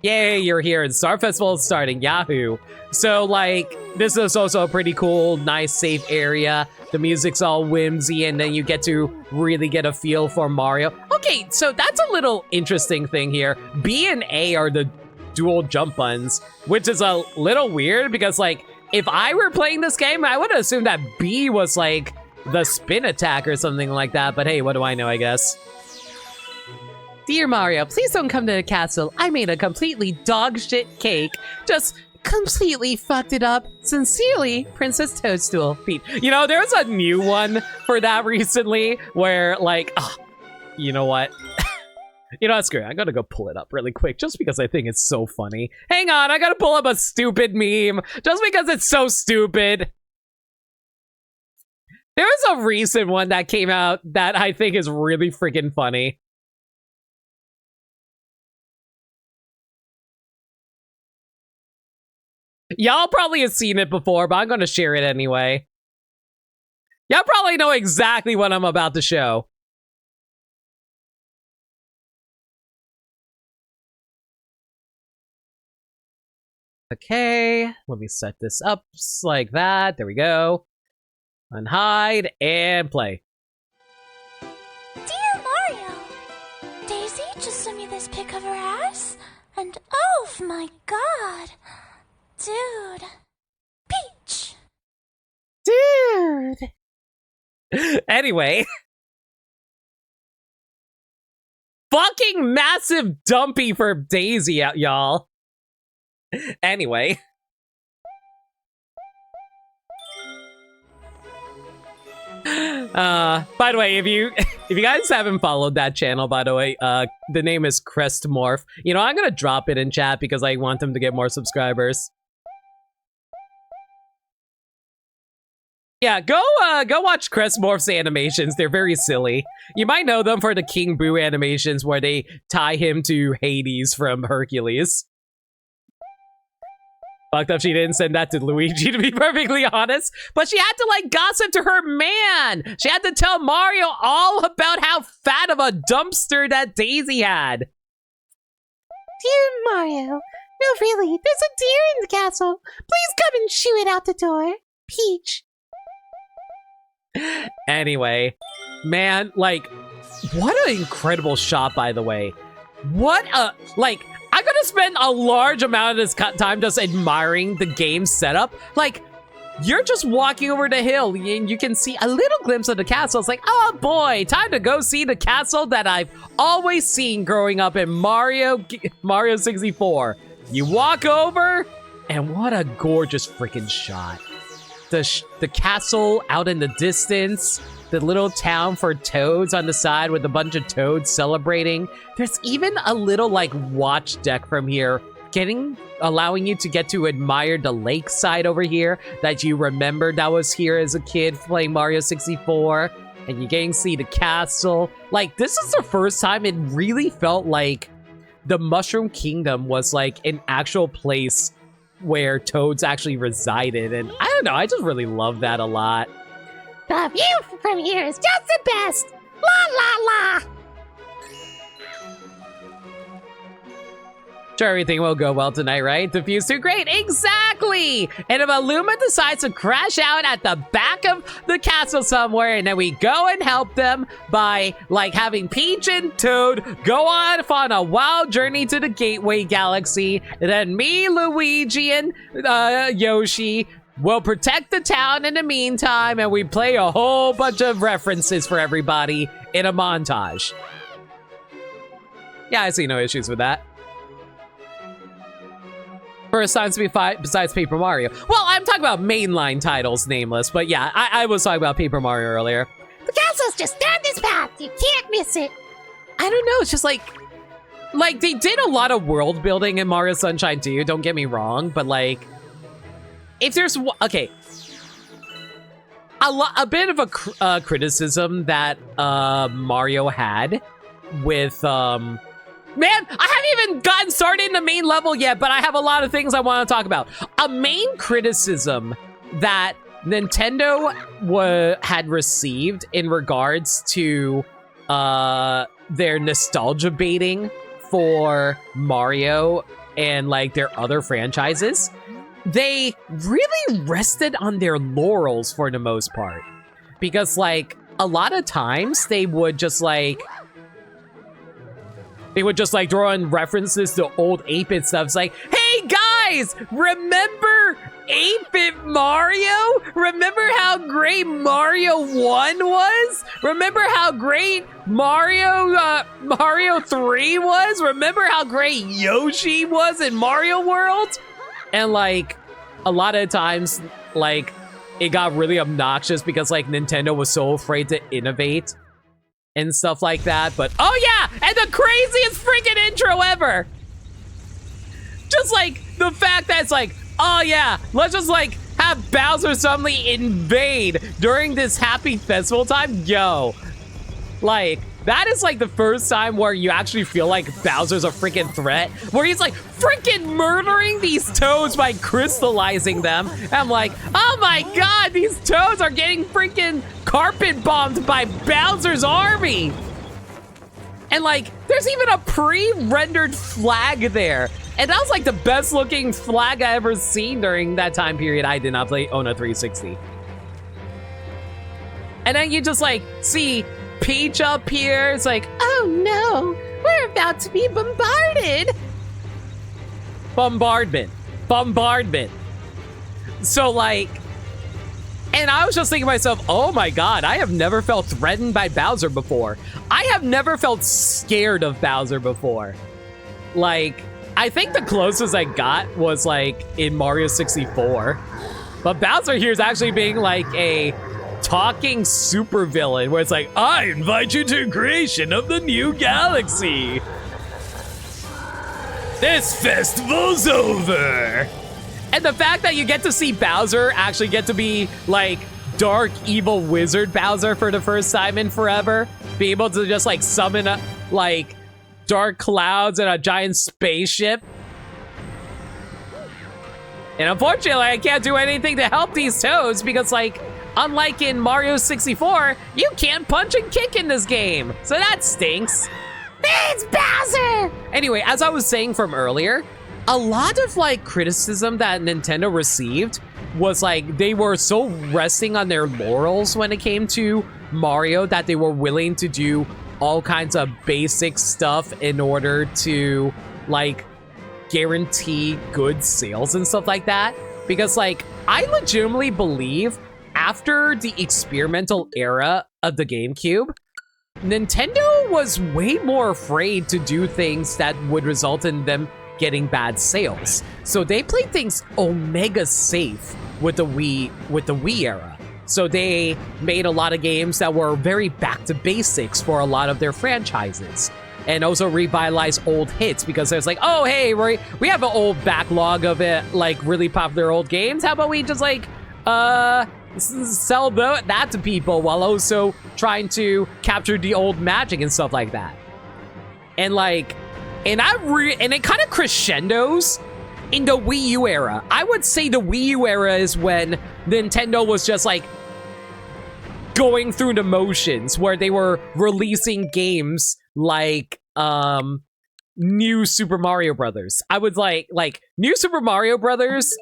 Yay, you're here, and Star Festival is starting. Yahoo! So, like, this is also a pretty cool, nice, safe area. The music's all whimsy, and then you get to really get a feel for Mario. Okay, so that's a little interesting thing here. B and A are the dual jump buttons, which is a little weird because, like, if I were playing this game, I would assume that B was, like, the spin attack or something like that. But hey, what do I know, I guess? Dear Mario, please don't come to the castle. I made a completely dog shit cake. Just completely fucked it up. Sincerely, Princess Toadstool. Pete. You know, there's a new one for that recently where, like, oh, you know what? You know, that's great. I'm gonna go pull it up really quick just because I think it's so funny. Hang on, I gotta pull up a stupid meme just because it's so stupid. There's a recent one that came out that I think is really freaking funny. Y'all probably have seen it before, but I'm gonna share it anyway. Y'all probably know exactly what I'm about to show. Okay, let me set this up like that. There we go. Unhide and play. Dear Mario, Daisy just sent me this pic of her ass, and oh my god, dude, Peach. Dude. Anyway. Fucking massive dumpy for Daisy out, y'all. Anyway. By the way, if you guys haven't followed that channel, by the way, the name is Crestmorph. You know, I'm gonna drop it in chat because I want them to get more subscribers. Yeah, go watch Crestmorph's animations. They're very silly. You might know them for the King Boo animations where they tie him to Hades from Hercules. Fucked up she didn't send that to Luigi, to be perfectly honest. But she had to, like, gossip to her man. She had to tell Mario all about how fat of a dumpster that Daisy had. Dear Mario, no really, there's a deer in the castle. Please come and shoo it out the door. Peach. Anyway, man, like, what an incredible shot, by the way. What a, like, I'm gonna spend a large amount of this time just admiring the game setup. Like, you're just walking over the hill and you can see a little glimpse of the castle. It's like, oh boy, time to go see the castle that I've always seen growing up in Mario 64. You walk over, and what a gorgeous freaking shot. The castle out in the distance, the little town for toads on the side with a bunch of toads celebrating. There's even a little, like, watch deck from here, getting allowing you to get to admire the lakeside over here that you remembered that was here as a kid playing Mario 64, and you're getting to see the castle. Like, this is the first time it really felt like the Mushroom Kingdom was like an actual place where Toads actually resided, and I don't know, I just really love that a lot. The view from here is just the best! La la la! Sure, everything will go well tonight, right? The view's too great. Exactly! And if Illuma decides to crash out at the back of the castle somewhere, and then we go and help them by, like, having Peach and Toad go off on a wild journey to the Gateway Galaxy, and then me, Luigi, and Yoshi will protect the town in the meantime, and we play a whole bunch of references for everybody in a montage. Yeah, I see no issues with that. First time to be besides Paper Mario. Well, I'm talking about mainline titles, nameless, but yeah, I was talking about Paper Mario earlier. The castle's just down this path. You can't miss it. I don't know, it's just like they did a lot of world building in Mario Sunshine 2, don't get me wrong, but like, if there's, okay, a bit of a criticism that Mario had with, man, I haven't even gotten started in the main level yet, but I have a lot of things I want to talk about. A main criticism that Nintendo had received in regards to their nostalgia baiting for Mario and like their other franchises, they really rested on their laurels for the most part. Because like a lot of times they would just like throw in references to old 8-bit stuff. It's like, hey guys, remember 8-bit Mario? Remember how great Mario 1 was? Remember how great Mario 3 was? Remember how great Yoshi was in Mario World? And like, a lot of times, like, it got really obnoxious because like Nintendo was so afraid to innovate and stuff like that, but oh yeah, and the craziest freaking intro ever! Just like, the fact that it's like, oh yeah, let's just like have Bowser suddenly invade during this happy festival time, yo. Like, that is like the first time where you actually feel like Bowser's a freaking threat, where he's like freaking murdering these Toads by crystallizing them. And I'm like, oh my god, these Toads are getting freaking carpet bombed by Bowser's army. And like, there's even a pre-rendered flag there. And that was like the best looking flag I ever seen during that time period. I did not own a 360. And then you just like see Peach up here. It's like, oh no, we're about to be bombarded. Bombardment. So like, and I was just thinking to myself, oh my god, I have never felt threatened by Bowser before. I have never felt scared of Bowser before. Like, I think the closest I got was like in Mario 64. But Bowser here is actually being like a talking supervillain where it's like, I invite you to creation of the new galaxy. This festival's over. And the fact that you get to see Bowser actually get to be like dark evil wizard Bowser for the first time in forever, be able to just like summon a, like dark clouds and a giant spaceship. And unfortunately, I can't do anything to help these Toads because like, unlike in Mario 64, you can't punch and kick in this game. So that stinks. It's Bowser! Anyway, as I was saying from earlier, a lot of like criticism that Nintendo received was like they were so resting on their laurels when it came to Mario that they were willing to do all kinds of basic stuff in order to like guarantee good sales and stuff like that. Because like, I legitimately believe after the experimental era of the GameCube, Nintendo was way more afraid to do things that would result in them getting bad sales. So they played things omega safe with the Wii era. So they made a lot of games that were very back to basics for a lot of their franchises. and also revitalize old hits, because there's like, oh, hey, we have an old backlog of it, like really popular old games. How about we just like, sell that to people while also trying to capture the old magic and stuff like that. And like, and it kind of crescendos in the Wii U era. I would say the Wii U era is when Nintendo was just like going through the motions, where they were releasing games like New Super Mario Brothers. I would like New Super Mario Brothers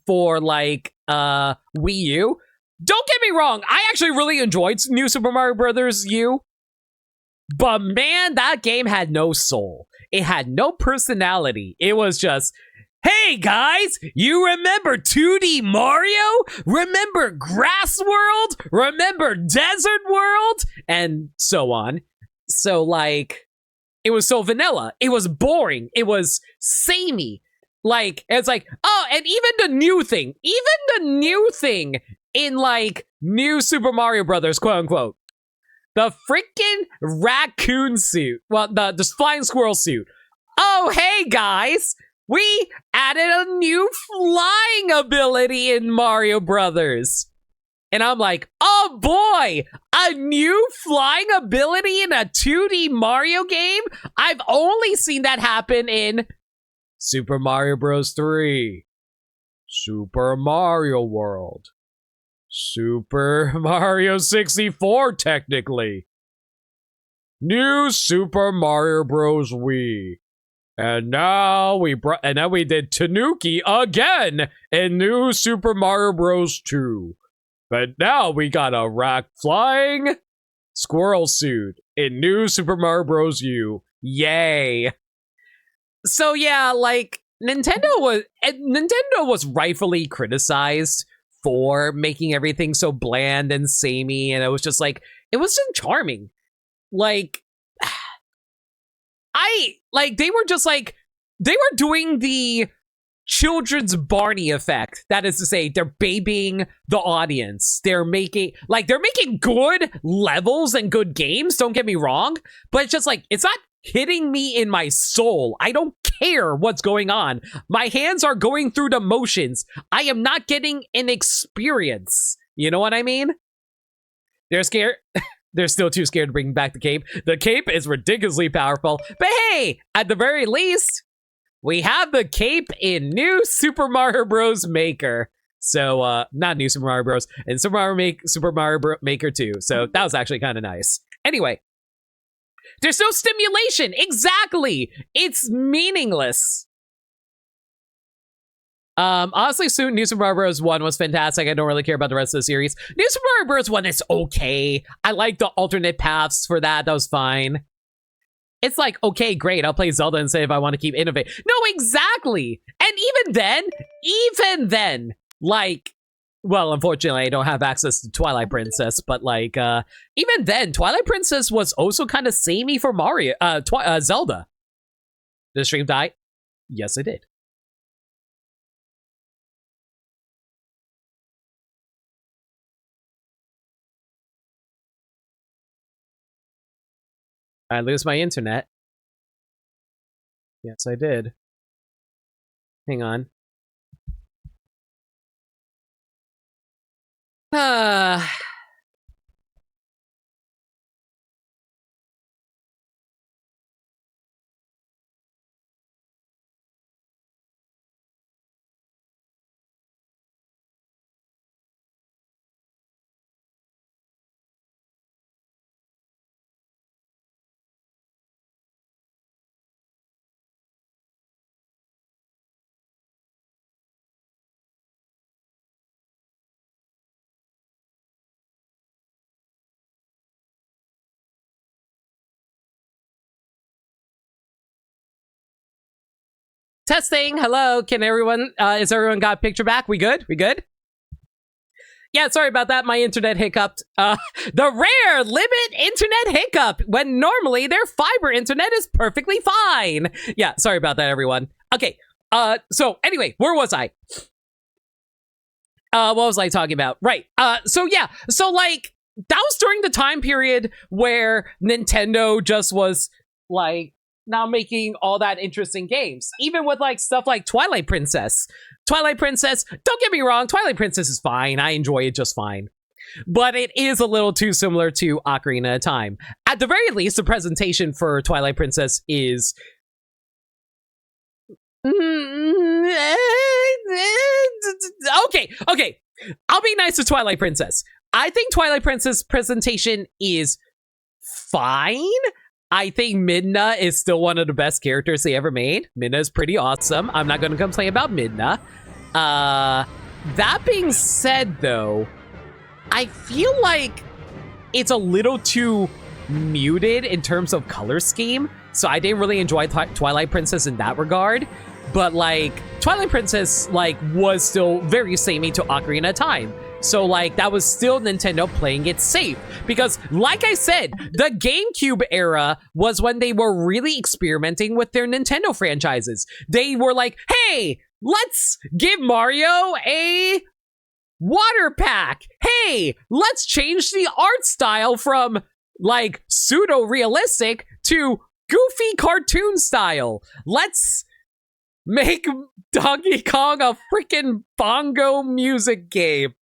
for like Wii U. Don't get me wrong, I actually really enjoyed New Super Mario Brothers U, but man, that game had no soul. It had no personality. It was just, hey guys, you remember 2D Mario? Remember Grass World? Remember Desert World? And so on. So like, it was so vanilla. It was boring. It was samey. Like, it's like, oh, and even the new thing in like New Super Mario Brothers, quote unquote, the freaking raccoon suit. Well, the flying squirrel suit. Oh, hey guys, we added a new flying ability in Mario Brothers. And I'm like, oh boy, a new flying ability in a 2D Mario game? I've only seen that happen in Super Mario Bros. 3, Super Mario World, Super Mario 64, technically, New Super Mario Bros. Wii. And now we did Tanuki again in New Super Mario Bros. 2. But now we got a flying squirrel suit in New Super Mario Bros. U. Yay. So yeah, like Nintendo was rightfully criticized for making everything so bland and samey, and it was just like, it wasn't charming. Like, they were doing the children's Barney effect. That is to say, they're babying the audience. They're making good levels and good games, don't get me wrong, but it's just like, it's not hitting me in my soul. I don't care what's going on. My hands are going through the motions. I am not getting an experience. You know what I mean? They're scared. They're still too scared to bring back the cape. The cape is ridiculously powerful. But hey, at the very least, we have the cape in New Super Mario Bros. Maker. So, not New Super Mario Bros. And Super Mario Maker 2. So that was actually kind of nice. Anyway. There's no stimulation. Exactly. It's meaningless. Honestly, soon New Super Mario Bros. 1 was fantastic. I don't really care about the rest of the series. New Super Mario Bros. 1 is okay. I like the alternate paths for that. That was fine. It's like, okay, great. I'll play Zelda and say if I want to keep innovating. No, exactly. And even then, like, well, unfortunately, I don't have access to Twilight Princess, but like, even then, Twilight Princess was also kind of samey for Mario, Zelda. Did the stream die? Yes, it did. I lose my internet. Yes, I did. Hang on. Testing. Hello. Can everyone, is everyone got picture back? We good? We good? Yeah, sorry about that. My internet hiccuped. The rare limit internet hiccup when normally their fiber internet is perfectly fine. Yeah, sorry about that, everyone. Okay. So anyway, where was I? What was I talking about? Right. So yeah. So like, that was during the time period where Nintendo just was like not making all that interesting games. Even with like stuff like Twilight Princess. Twilight Princess, don't get me wrong, Twilight Princess is fine. I enjoy it just fine. But it is a little too similar to Ocarina of Time. At the very least, the presentation for Twilight Princess is okay. I'll be nice to Twilight Princess. I think Twilight Princess presentation is fine. I think Midna is still one of the best characters they ever made. Midna is pretty awesome. I'm not going to complain about Midna. That being said, though, I feel like it's a little too muted in terms of color scheme. So I didn't really enjoy Twilight Princess in that regard. But, like, Twilight Princess, like, was still very samey to Ocarina of Time. So, like, that was still Nintendo playing it safe. Because, like I said, the GameCube era was when they were really experimenting with their Nintendo franchises. They were like, hey, let's give Mario a water pack. Hey, let's change the art style from, like, pseudo-realistic to goofy cartoon style. Let's make Donkey Kong a freaking bongo music game.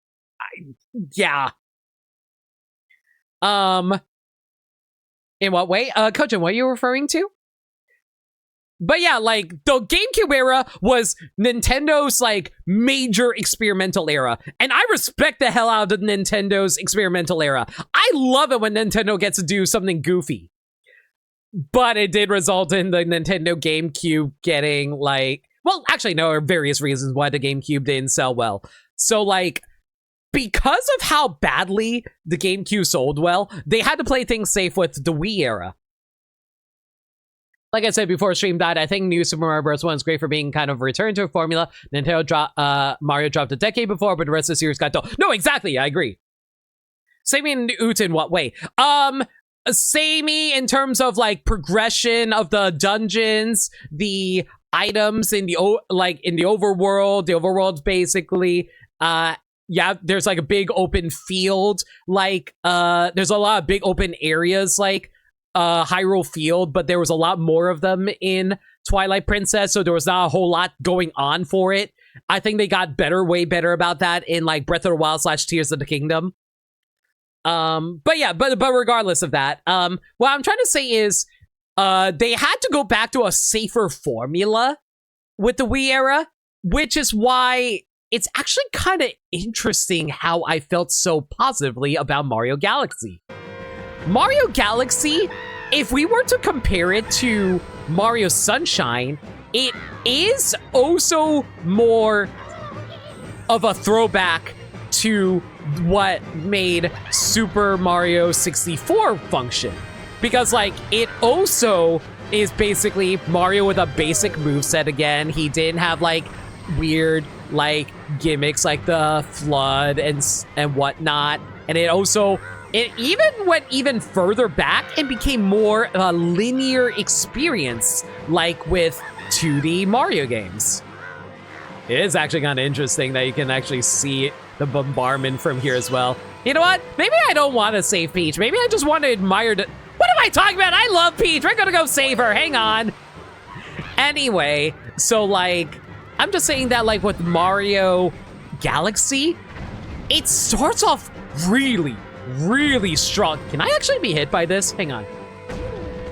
Yeah. In what way? Kojin, what are you referring to? But yeah, like, the GameCube era was Nintendo's, like, major experimental era. And I respect the hell out of Nintendo's experimental era. I love it when Nintendo gets to do something goofy. But it did result in the Nintendo GameCube getting, like... Well, actually, no, there are various reasons why the GameCube didn't sell well. So, like, because of how badly the GameCube sold well, they had to play things safe with the Wii era. Like I said before stream died, I think New Super Mario Bros. 1 is great for being kind of a return to a formula. Mario dropped a decade before, but the rest of the series got dull. No, exactly, I agree. Samey in what way? Samey in terms of, like, progression of the dungeons, the items in the overworld. The overworld's basically, yeah, there's like a big open field. Like, there's a lot of big open areas, like Hyrule Field, but there was a lot more of them in Twilight Princess, so there was not a whole lot going on for it. I think they got way better about that in like Breath of the Wild / Tears of the Kingdom. But yeah, but regardless of that, what I'm trying to say is, they had to go back to a safer formula with the Wii era, which is why it's actually kind of interesting how I felt so positively about Mario Galaxy. Mario Galaxy, if we were to compare it to Mario Sunshine, it is also more of a throwback to what made Super Mario 64 function. Because, like, it also is basically Mario with a basic moveset again. He didn't have, like, weird, like, gimmicks like the flood and whatnot. And it also... It even went even further back and became more of a linear experience, like with 2D Mario games. It is actually kind of interesting that you can actually see the bombardment from here as well. You know what? Maybe I don't want to save Peach. Maybe I just want to admire the... What am I talking about? I love Peach. We're gonna go save her. Hang on. Anyway, so, like, I'm just saying that, like, with Mario Galaxy, it starts off really strong. Can I actually be hit by this? Hang on.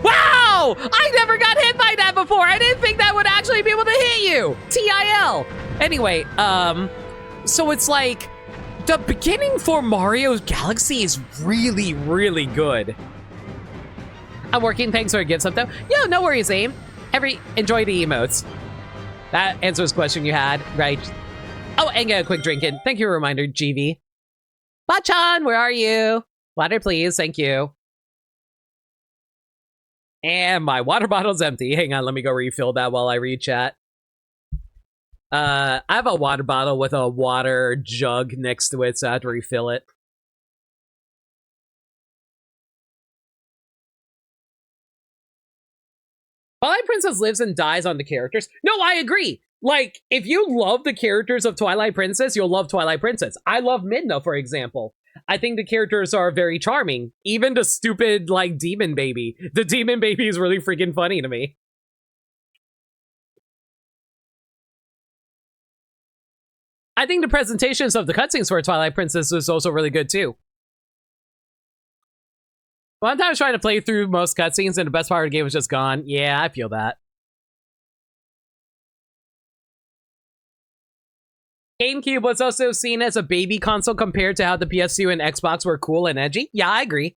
Wow! I never got hit by that before. I didn't think that would actually be able to hit you. TIL. Anyway, so it's like the beginning for Mario Galaxy is really good. I'm working. Thanks for a gift though. Yo, no worries, Aim. Enjoy the emotes. That answers the question you had, right? Oh, and get a quick drink in. Thank you for a reminder, GV. Bachan, where are you? Water, please. Thank you. And my water bottle's empty. Hang on, let me go refill that while I read chat. I have a water bottle with a water jug next to it, so I have to refill it. Twilight Princess lives and dies on the characters. No, I agree. Like, if you love the characters of Twilight Princess, you'll love Twilight Princess. I love Midna, for example. I think the characters are very charming. Even the stupid, like, demon baby. The demon baby is really freaking funny to me. I think the presentations of the cutscenes for Twilight Princess was also really good, too. One time I was trying to play through most cutscenes and the best part of the game was just gone. Yeah, I feel that. GameCube was also seen as a baby console compared to how the PS2 and Xbox were cool and edgy. Yeah, I agree.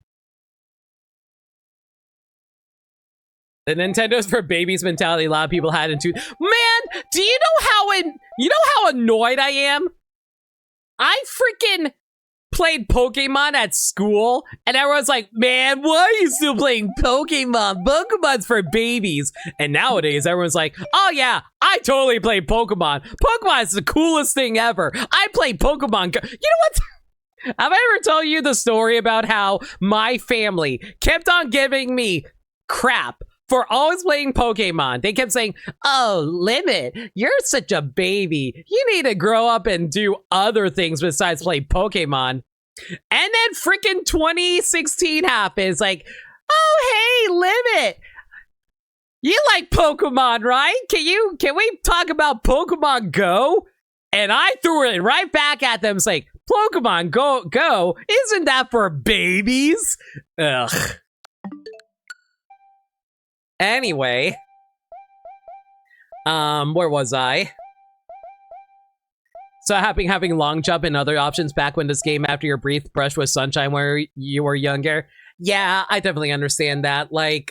The Nintendo's for babies mentality a lot of people had into. Man, do you know how annoyed I am? I freaking played Pokemon at school, and everyone's like, man, why are you still playing Pokemon? Pokemon's for babies. And nowadays, everyone's like, oh yeah, I totally play Pokemon. Pokemon is the coolest thing ever. I play Pokemon Go. You know what? Have I ever told you the story about how my family kept on giving me crap for always playing Pokemon? They kept saying, oh, Limit, you're such a baby. You need to grow up and do other things besides play Pokemon. And then freaking 2016 happens. Like, oh, hey, Limit, you like Pokemon, right? Can we talk about Pokemon Go? And I threw it right back at them. It's like, Pokemon Go? Isn't that for babies? Ugh. Anyway, where was I? So having long jump and other options back when this game after your brief brush with sunshine where you were younger. Yeah, I definitely understand that. Like,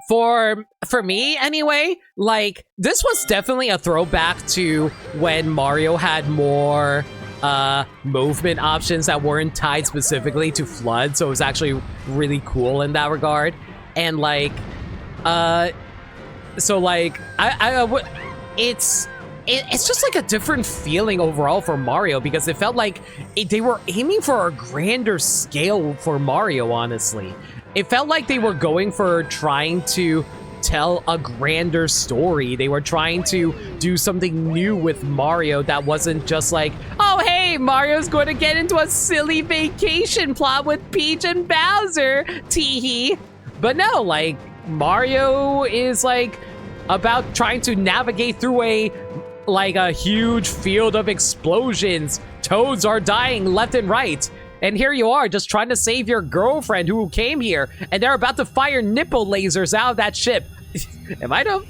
for me anyway, like, this was definitely a throwback to when Mario had more movement options that weren't tied specifically to FLUDD, so it was actually really cool in that regard. And like, so like, it's just like a different feeling overall for Mario, because it felt like they were aiming for a grander scale for Mario, honestly. It felt like they were going for trying to tell a grander story. They were trying to do something new with Mario that wasn't just like, oh hey, Mario's going to get into a silly vacation plot with Peach and Bowser, teehee. But no, like, Mario is like about trying to navigate through a huge field of explosions. Toads are dying left and right. And here you are, just trying to save your girlfriend who came here, and they're about to fire nipple lasers out of that ship. Am I dumb?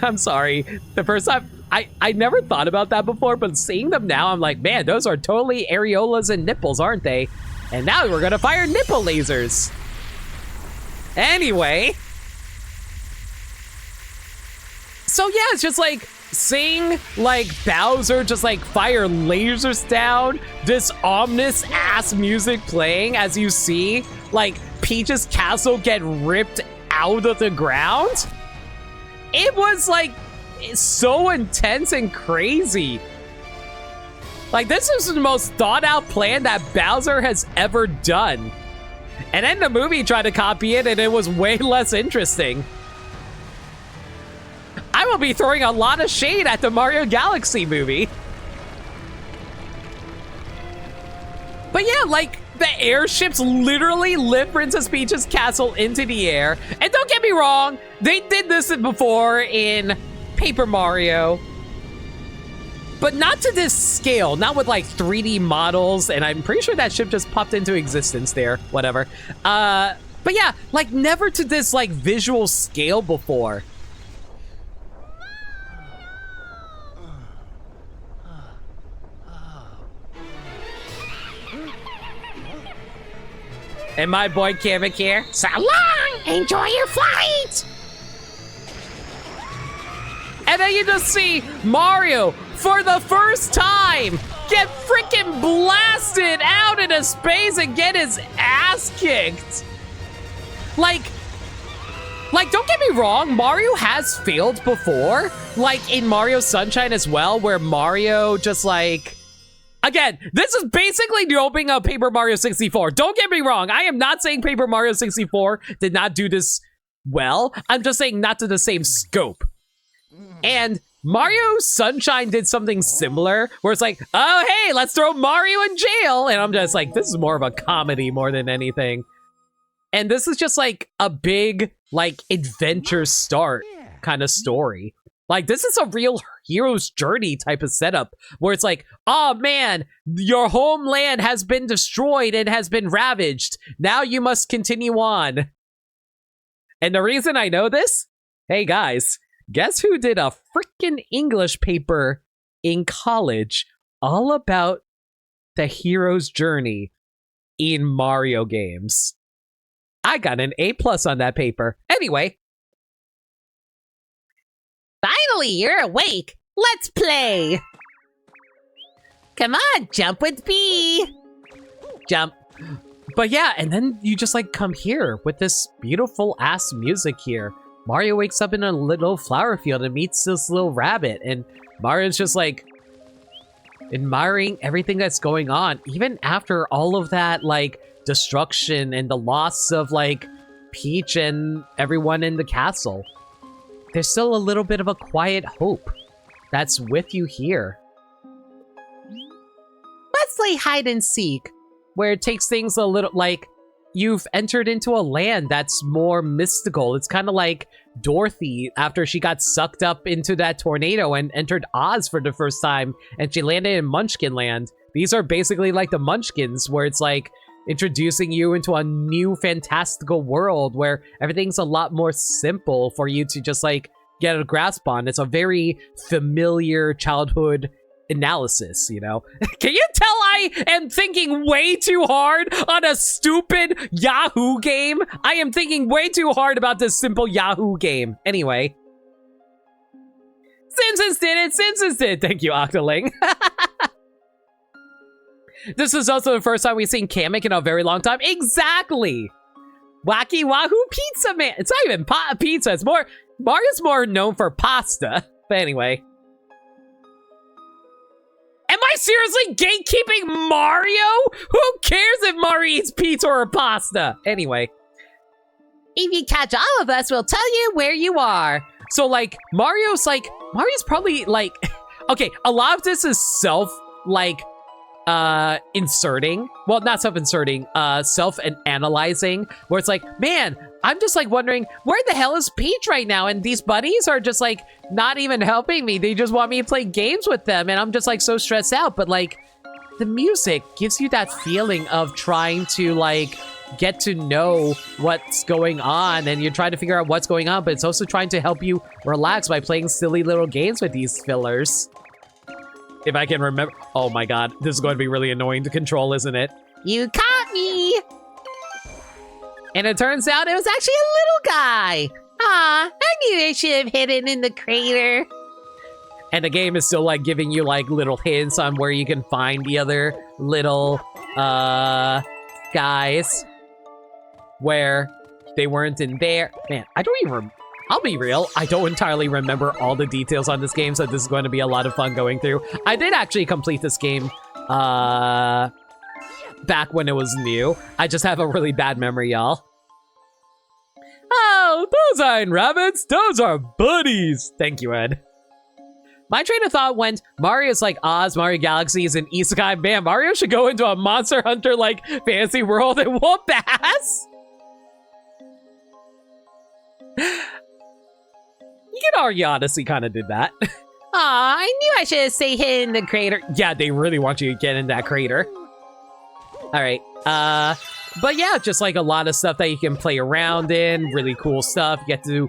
I'm sorry. The first time, I never thought about that before, but seeing them now, I'm like, man, those are totally areolas and nipples, aren't they? And now we're gonna fire nipple lasers. Anyway. So yeah, it's just like, seeing like Bowser just like fire lasers down, this ominous ass music playing as you see like Peach's castle get ripped out of the ground. It was like so intense and crazy. Like, this is the most thought out plan that Bowser has ever done. And then the movie tried to copy it and it was way less interesting. I will be throwing a lot of shade at the Mario Galaxy movie. But yeah, like, the airships literally lift Princess Peach's castle into the air. And don't get me wrong, they did this before in Paper Mario. But not to this scale, not with like 3D models, and I'm pretty sure that ship just popped into existence there, whatever. But yeah, like never to this like visual scale before. And my boy Kamek here. So long! Enjoy your flight! And then you just see Mario, for the first time, get freaking blasted out into space and get his ass kicked. Like, don't get me wrong, Mario has failed before. Like, in Mario Sunshine as well, where Mario just like... Again, this is basically the opening of Paper Mario 64. Don't get me wrong. I am not saying Paper Mario 64 did not do this well. I'm just saying not to the same scope. And Mario Sunshine did something similar where it's like, oh, hey, let's throw Mario in jail. And I'm just like, this is more of a comedy more than anything. And this is just like a big, like, adventure start kind of story. Like, this is a real hero's journey type of setup where it's like, oh man, your homeland has been destroyed and has been ravaged. Now you must continue on. And the reason I know this, hey guys, guess who did a freaking English paper in college all about the hero's journey in Mario games? I got an A+ on that paper. Anyway. Finally, you're awake. Let's play. Come on, jump with me. Jump. But yeah, and then you just like come here with this beautiful ass music here. Mario wakes up in a little flower field and meets this little rabbit, and Mario's just like admiring everything that's going on, even after all of that like destruction and the loss of like Peach and everyone in the castle. There's still a little bit of a quiet hope that's with you here. Let's play hide and seek, where it takes things a little like you've entered into a land that's more mystical. It's kind of like Dorothy after she got sucked up into that tornado and entered Oz for the first time and she landed in Munchkin Land. These are basically like the Munchkins, where it's like introducing you into a new fantastical world where everything's a lot more simple for you to just like get a grasp on. It's a very familiar childhood analysis, you know? Can you tell I am thinking way too hard on a stupid Yahoo game? I am thinking way too hard about this simple Yahoo game. Anyway. Simpsons did it! Simpsons did it! Thank you, Octoling. This is also the first time we've seen Kamek in a very long time. Exactly! Wacky Wahoo Pizza Man! It's not even pizza, it's more... Mario's more known for pasta. But anyway. Am I seriously gatekeeping Mario? Who cares if Mario eats pizza or pasta? Anyway. if you catch all of us, we'll tell you where you are. So, like, Mario's probably, like... Okay, a lot of this is inserting. Well, not self-inserting, self-analyzing, where it's like, man, I'm just, like, wondering, where the hell is Peach right now? And these buddies are just, like, not even helping me. They just want me to play games with them, and I'm just, like, so stressed out. But, like, the music gives you that feeling of trying to, like, get to know what's going on, and you're trying to figure out what's going on, but it's also trying to help you relax by playing silly little games with these fillers. If I can remember. Oh my god, this is going to be really annoying to control, isn't it? You caught me! And it turns out it was actually a little guy. Aw, I knew I should have hidden in the crater. And the game is still, like, giving you, like, little hints on where you can find the other little, guys. Where they weren't in there. Man, I don't even... I'll be real, I don't entirely remember all the details on this game, so this is going to be a lot of fun going through. I did actually complete this game, back when it was new. I just have a really bad memory, y'all. Oh, those aren't rabbits, those are buddies! Thank you, Ed. My train of thought went, Mario's like Oz, Mario Galaxy is an isekai. Man, Mario should go into a Monster Hunter, like, fantasy world and whoop ass! You can argue Odyssey kind of did that. Aw, I knew I should have stayed hidden in the crater. Yeah, they really want you to get in that crater. Alright, but yeah, just like a lot of stuff that you can play around in, really cool stuff. You get to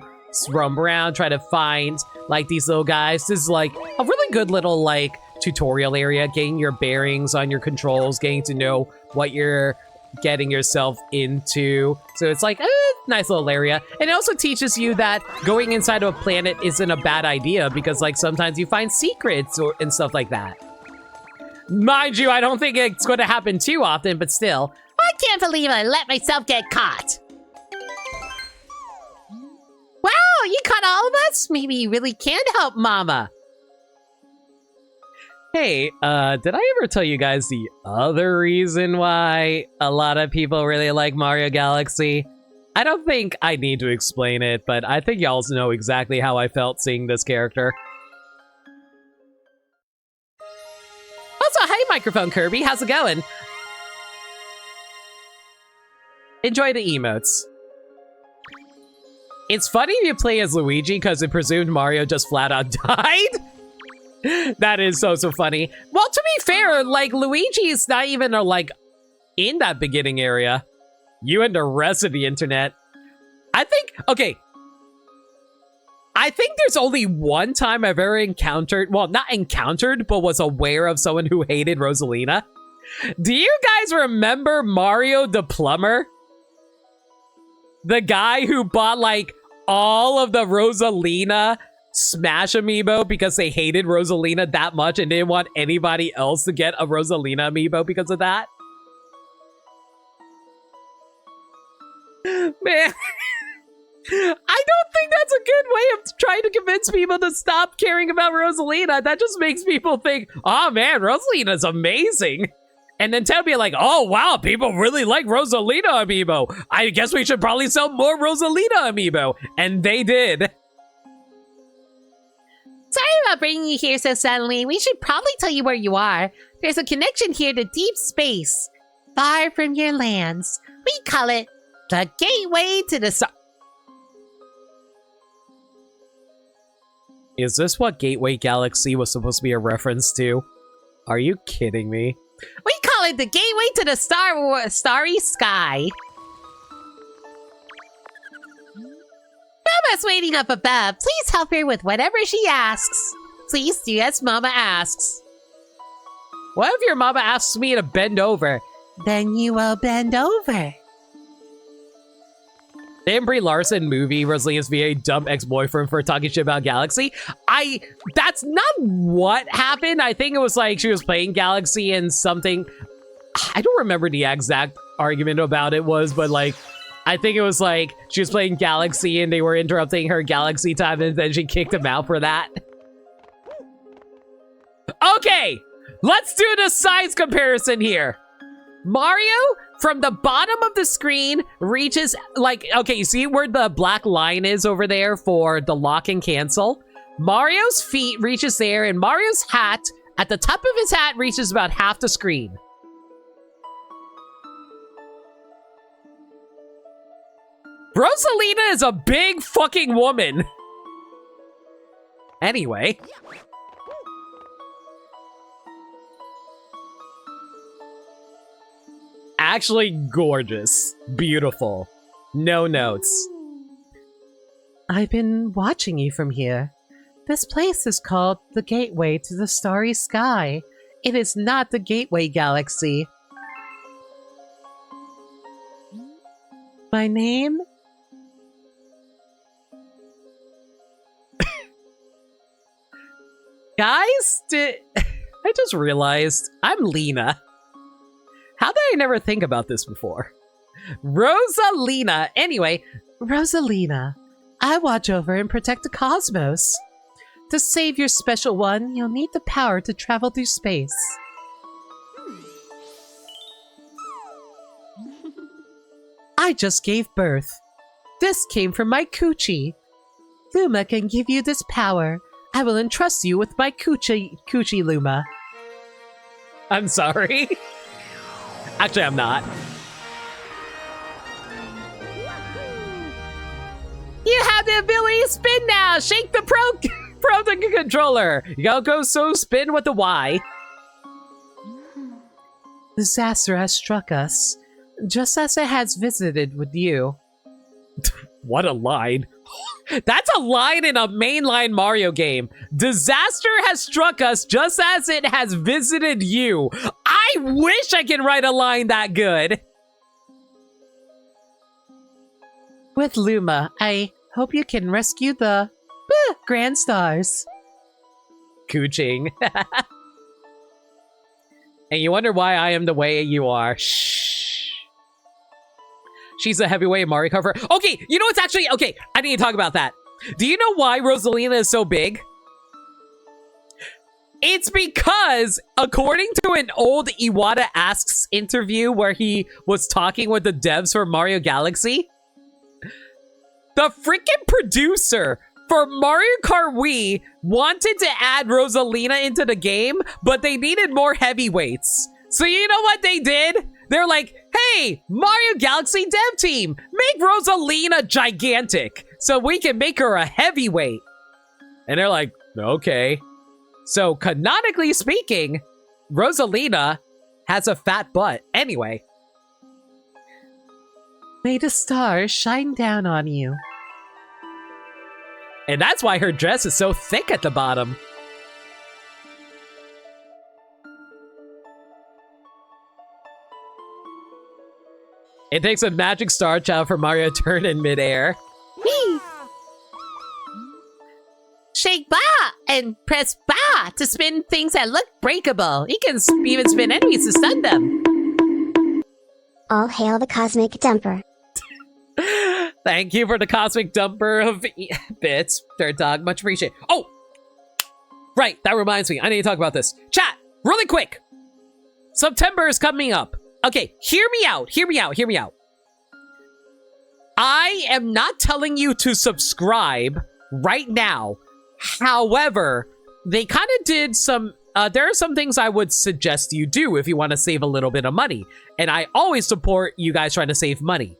roam around, try to find, like, these little guys. This is, like, a really good little, like, tutorial area, getting your bearings on your controls, getting to know what you're getting yourself into. So it's like a nice little area. And it also teaches you that going inside of a planet isn't a bad idea, because, like, sometimes you find secrets and stuff like that. Mind you, I don't think it's going to happen too often, but still. I can't believe I let myself get caught. Wow, you caught all of us? Maybe you really can help Mama. Hey, did I ever tell you guys the other reason why a lot of people really like Mario Galaxy? I don't think I need to explain it, but I think y'all know exactly how I felt seeing this character. microphone, Kirby. How's it going? Enjoy the emotes. It's funny if you play as Luigi because it presumed Mario just flat out died. That is so funny. Well, to be fair, like, Luigi is not even, like, in that beginning area. You and the rest of the internet. I think there's only one time I've ever encountered, well, not encountered, but was aware of someone who hated Rosalina. Do you guys remember Mario the Plumber? The guy who bought, like, all of the Rosalina Smash Amiibo because they hated Rosalina that much and didn't want anybody else to get a Rosalina Amiibo because of that? Man, I don't think that's a good way of trying to convince people to stop caring about Rosalina. That just makes people think, oh man, Rosalina's amazing. And then tell me like, oh wow, people really like Rosalina Amiibo. I guess we should probably sell more Rosalina Amiibo. And they did. Sorry about bringing you here so suddenly. We should probably tell you where you are. There's a connection here to deep space, far from your lands. We call it the gateway to the star. Is this what Gateway Galaxy was supposed to be a reference to? Are you kidding me? We call it the gateway to the starry sky. Mama's waiting up above. Please help her with whatever she asks. Please do as Mama asks. What if your mama asks me to bend over? Then you will bend over. Didn't Brie Larson movie Rosalina's VA dumb ex-boyfriend for talking shit about Galaxy? That's not what happened. I think it was like she was playing Galaxy and something. I don't remember the exact argument about it was, but like, I think it was like she was playing Galaxy and they were interrupting her Galaxy time and then she kicked him out for that. Okay, let's do the size comparison here. Mario, from the bottom of the screen, reaches, like, okay, you see where the black line is over there for the lock and cancel? Mario's feet reaches there, and Mario's hat, at the top of his hat, reaches about half the screen. Rosalina is a big fucking woman. Anyway. Actually gorgeous. Beautiful. No notes. I've been watching you from here. This place is called the Gateway to the Starry Sky. It is not the Gateway Galaxy. My name? Guys, I just realized I'm Lena. How did I never think about this before? Rosalina. Anyway, Rosalina, I watch over and protect the cosmos. To save your special one, you'll need the power to travel through space. I just gave birth. This came from my coochie. Luma can give you this power. I will entrust you with my coochie Luma. I'm sorry. Actually, I'm not. You have the ability to spin now! Shake the Pro controller! You gotta go so spin with the Y. Disaster has struck us, just as it has visited with you. What a line. That's a line in a mainline Mario game. Disaster has struck us just as it has visited you. I wish I could write a line that good. With Luma, I hope you can rescue the Grand Stars. Cooching. And you wonder why I am the way you are. Shh. She's a heavyweight Mario cover. Okay, you know what's actually... Okay, I need to talk about that. Do you know why Rosalina is so big? It's because, according to an old Iwata Asks interview where he was talking with the devs for Mario Galaxy, the freaking producer for Mario Kart Wii wanted to add Rosalina into the game, but they needed more heavyweights. So you know what they did? They're like, hey, Mario Galaxy dev team, make Rosalina gigantic so we can make her a heavyweight. And they're like, okay. So canonically speaking, Rosalina has a fat butt. Anyway. May the stars shine down on you. And that's why her dress is so thick at the bottom. It takes a magic star child for Mario to turn in midair. Whee! Shake ba and press ba to spin things that look breakable. You can even spin enemies to stun them. All hail the cosmic dumper. Thank you for the cosmic dumper of bits, Dirt Dog. Much appreciated. Oh! Right, that reminds me. I need to talk about this. Chat, really quick. September is coming up. Okay, hear me out. I am not telling you to subscribe right now. However, they kind of did some... there are some things I would suggest you do if you want to save a little bit of money. And I always support you guys trying to save money.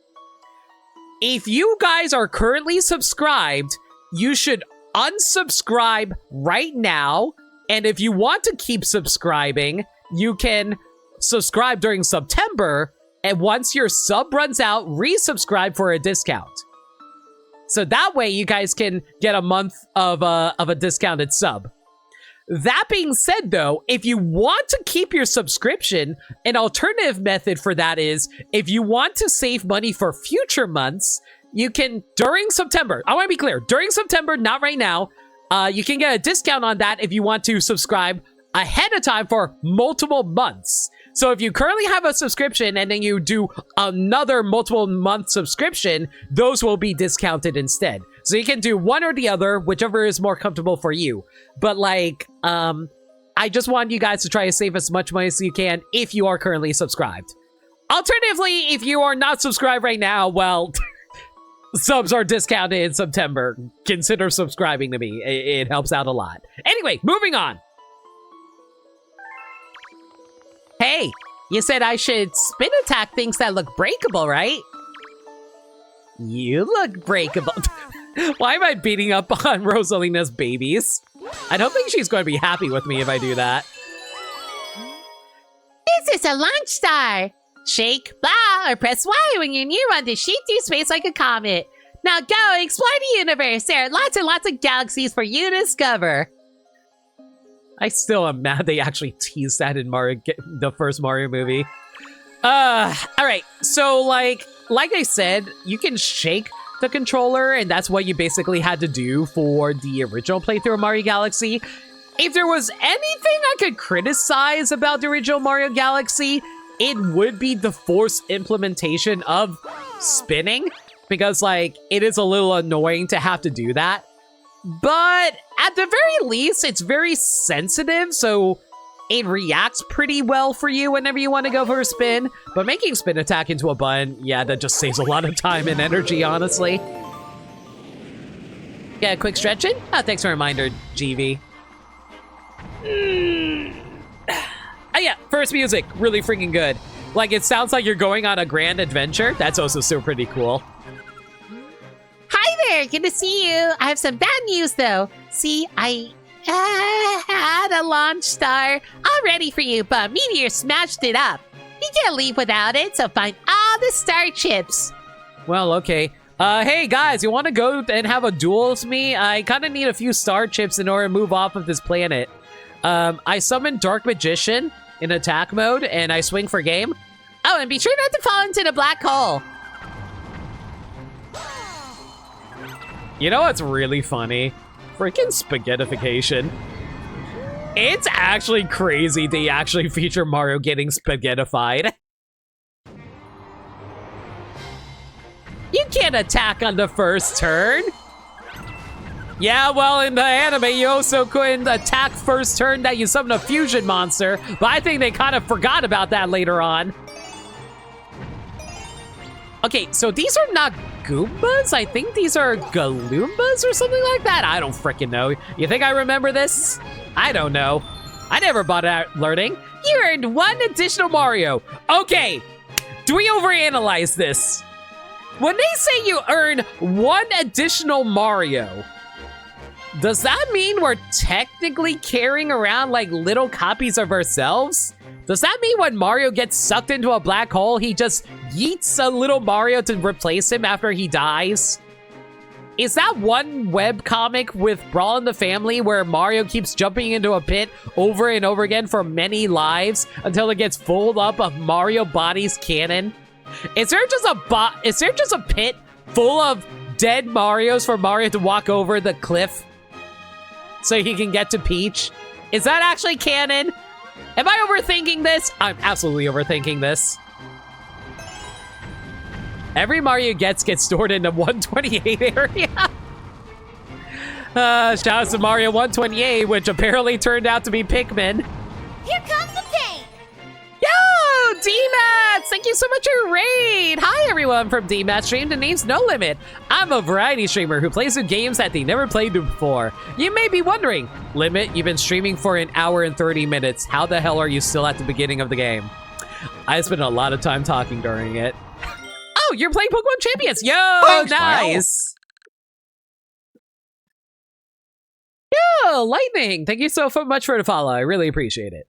If you guys are currently subscribed, you should unsubscribe right now. And if you want to keep subscribing, you can subscribe during September. And once your sub runs out, resubscribe for a discount. So that way you guys can get a month of a discounted sub. That being said, though, if you want to keep your subscription, an alternative method for that is, if you want to save money for future months, you can, during September, I want to be clear, during September, not right now, you can get a discount on that if you want to subscribe ahead of time for multiple months. So if you currently have a subscription and then you do another multiple month subscription, those will be discounted instead. So you can do one or the other, whichever is more comfortable for you. But like, I just want you guys to try to save as much money as you can if you are currently subscribed. Alternatively, if you are not subscribed right now, well, subs are discounted in September. Consider subscribing to me. It helps out a lot. Anyway, moving on. Hey, you said I should spin attack things that look breakable, right? You look breakable. Why am I beating up on Rosalina's babies? I don't think she's going to be happy with me if I do that. This is a launch star. Shake, blah, or press Y when you're near one to shoot through space like a comet. Now go and explore the universe. There are lots and lots of galaxies for you to discover. I still am mad they actually teased that in the first Mario movie. Alright, so like I said, you can shake the controller, and that's what you basically had to do for the original playthrough of Mario Galaxy. If there was anything I could criticize about the original Mario Galaxy, it would be the forced implementation of spinning, because like, it is a little annoying to have to do that. But at the very least, it's very sensitive, so it reacts pretty well for you whenever you want to go for a spin. But making spin attack into a button, yeah, that just saves a lot of time and energy, honestly. Yeah, a quick stretching? Oh, thanks for a reminder, GV. Oh yeah, first music, really freaking good. Like, it sounds like you're going on a grand adventure. That's also still pretty cool. Hi there, good to see you. I have some bad news though. See, I had a launch star all ready for you, but Meteor smashed it up. You can't leave without it, so find all the star chips. Well, okay. Hey guys, you want to go and have a duel with me? I kind of need a few star chips in order to move off of this planet. I summon Dark Magician in attack mode, and I swing for game. Oh, and be sure not to fall into the black hole. You know what's really funny? Freaking spaghettification. It's actually crazy they actually feature Mario getting spaghettified. You can't attack on the first turn. Yeah, well, in the anime, you also couldn't attack first turn that you summon a fusion monster, but I think they kind of forgot about that later on. Okay, so these are not Goombas? I think these are Galoombas or something like that. I don't freaking know. You think I remember this? I don't know. I never bothered out learning. You earned 1 additional Mario. Okay, do we overanalyze this? When they say you earn 1 additional Mario, does that mean we're technically carrying around like little copies of ourselves? Does that mean when Mario gets sucked into a black hole, he just yeets a little Mario to replace him after he dies? Is that one webcomic with Brawl in the Family where Mario keeps jumping into a pit over and over again for many lives until it gets full up of Mario bodies canon? Is there just a pit full of dead Marios for Mario to walk over the cliff so he can get to Peach? Is that actually canon? Am I overthinking this? I'm absolutely overthinking this. Every Mario gets stored in the 128 area. Shout out to Mario 128, which apparently turned out to be Pikmin. Here comes the tank! Yo, D-Mats! Thank you so much for your raid! Hi, everyone from D-Mats Stream. The name's No Limit. I'm a variety streamer who plays with games that they never played before. You may be wondering, Limit, you've been streaming for 1 hour and 30 minutes. How the hell are you still at the beginning of the game? I spent a lot of time talking during it. Oh, you're playing Pokemon Champions! Yo, Thanks, nice! Yo, Lightning! Thank you so much for the follow. I really appreciate it.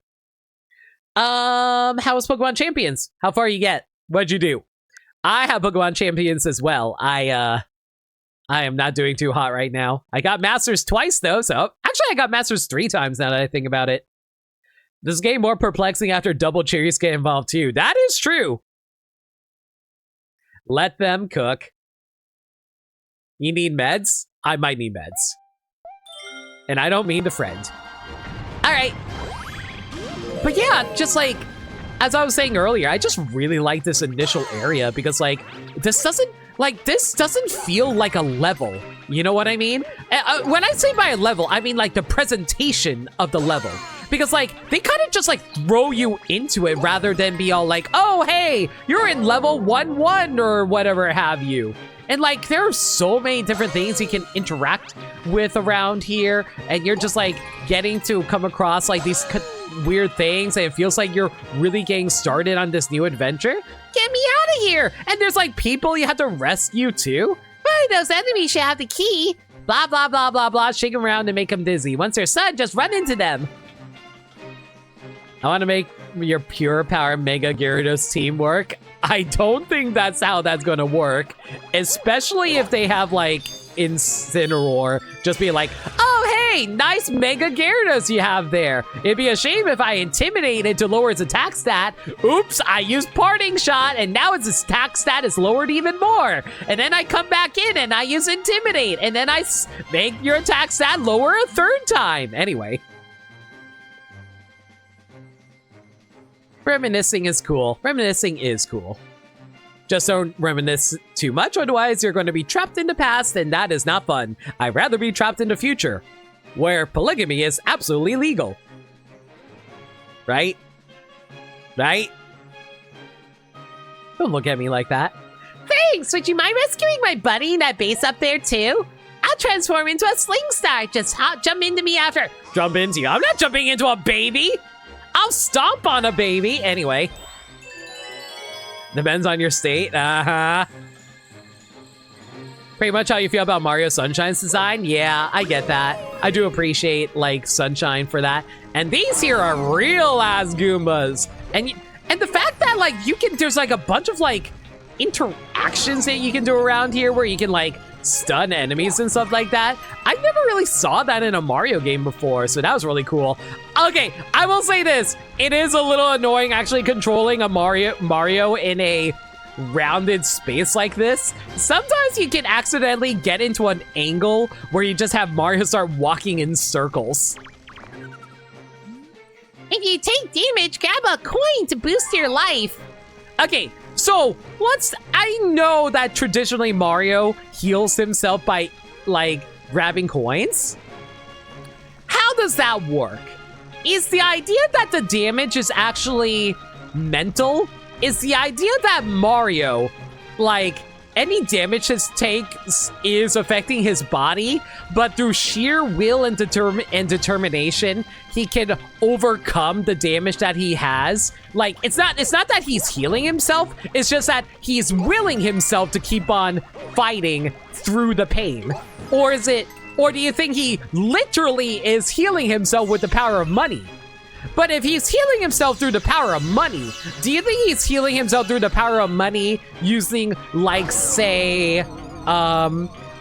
How was Pokemon Champions? How far you get? What'd you do? I have Pokemon Champions as well. I am not doing too hot right now. I got Masters twice though, so actually I got Masters 3 times now that I think about it. This game more perplexing after double cherries get involved too. That is true. Let them cook. You need meds? I might need meds. And I don't mean to friend. All right. But yeah, just like, as I was saying earlier, I just really like this initial area because like, this doesn't feel like a level. You know what I mean? When I say by a level, I mean like the presentation of the level. Because like, they kind of just like throw you into it rather than be all like, oh, hey, you're in level 1-1 or whatever have you. And like, there are so many different things you can interact with around here. And you're just like getting to come across like these weird things. And it feels like you're really getting started on this new adventure. Get me out of here. And there's like people you have to rescue too. Hey, those enemies should have the key. Blah, blah, blah, blah, blah. Shake them around and make them dizzy. Once they're stunned, just run into them. I want to make your Pure Power Mega Gyarados team work. I don't think that's how that's going to work. Especially if they have, like, Incineroar just be like, oh, hey, nice Mega Gyarados you have there. It'd be a shame if I intimidate it to lower its attack stat. Oops, I used Parting Shot, and now its attack stat is lowered even more. And then I come back in, and I use Intimidate, and then I make your attack stat lower a 3rd time. Anyway. Reminiscing is cool. Reminiscing is cool. Just don't reminisce too much, otherwise you're going to be trapped in the past, and that is not fun. I'd rather be trapped in the future, where polygamy is absolutely legal. Right? Right? Don't look at me like that. Thanks! Would you mind rescuing my buddy in that base up there too? I'll transform into a sling star. Just jump into me after. Jump into you? I'm not jumping into a baby! I'll stomp on a baby! Anyway. Depends on your state. Pretty much how you feel about Mario Sunshine's design? Yeah, I get that. I do appreciate, like, Sunshine for that. And these here are real-ass Goombas. And the fact that, like, there's, like, a bunch of, like, interactions that you can do around here where you can, like, stun enemies and stuff like that. I never really saw that in a Mario game before, so that was really cool. Okay, I will say this. It is a little annoying actually controlling a Mario in a rounded space like this. Sometimes you can accidentally get into an angle where you just have Mario start walking in circles. If you take damage, grab a coin to boost your life. Okay, so I know that traditionally Mario heals himself by, like, grabbing coins. How does that work? Is the idea that the damage is actually mental? Is the idea that Mario, like, any damage his takes is affecting his body, but through sheer will and determination, he can overcome the damage that he has. Like, it's not that he's healing himself, it's just that he's willing himself to keep on fighting through the pain. Or do you think he literally is healing himself with the power of money? But if he's healing himself through the power of money, do you think he's healing himself through the power of money using, like, say,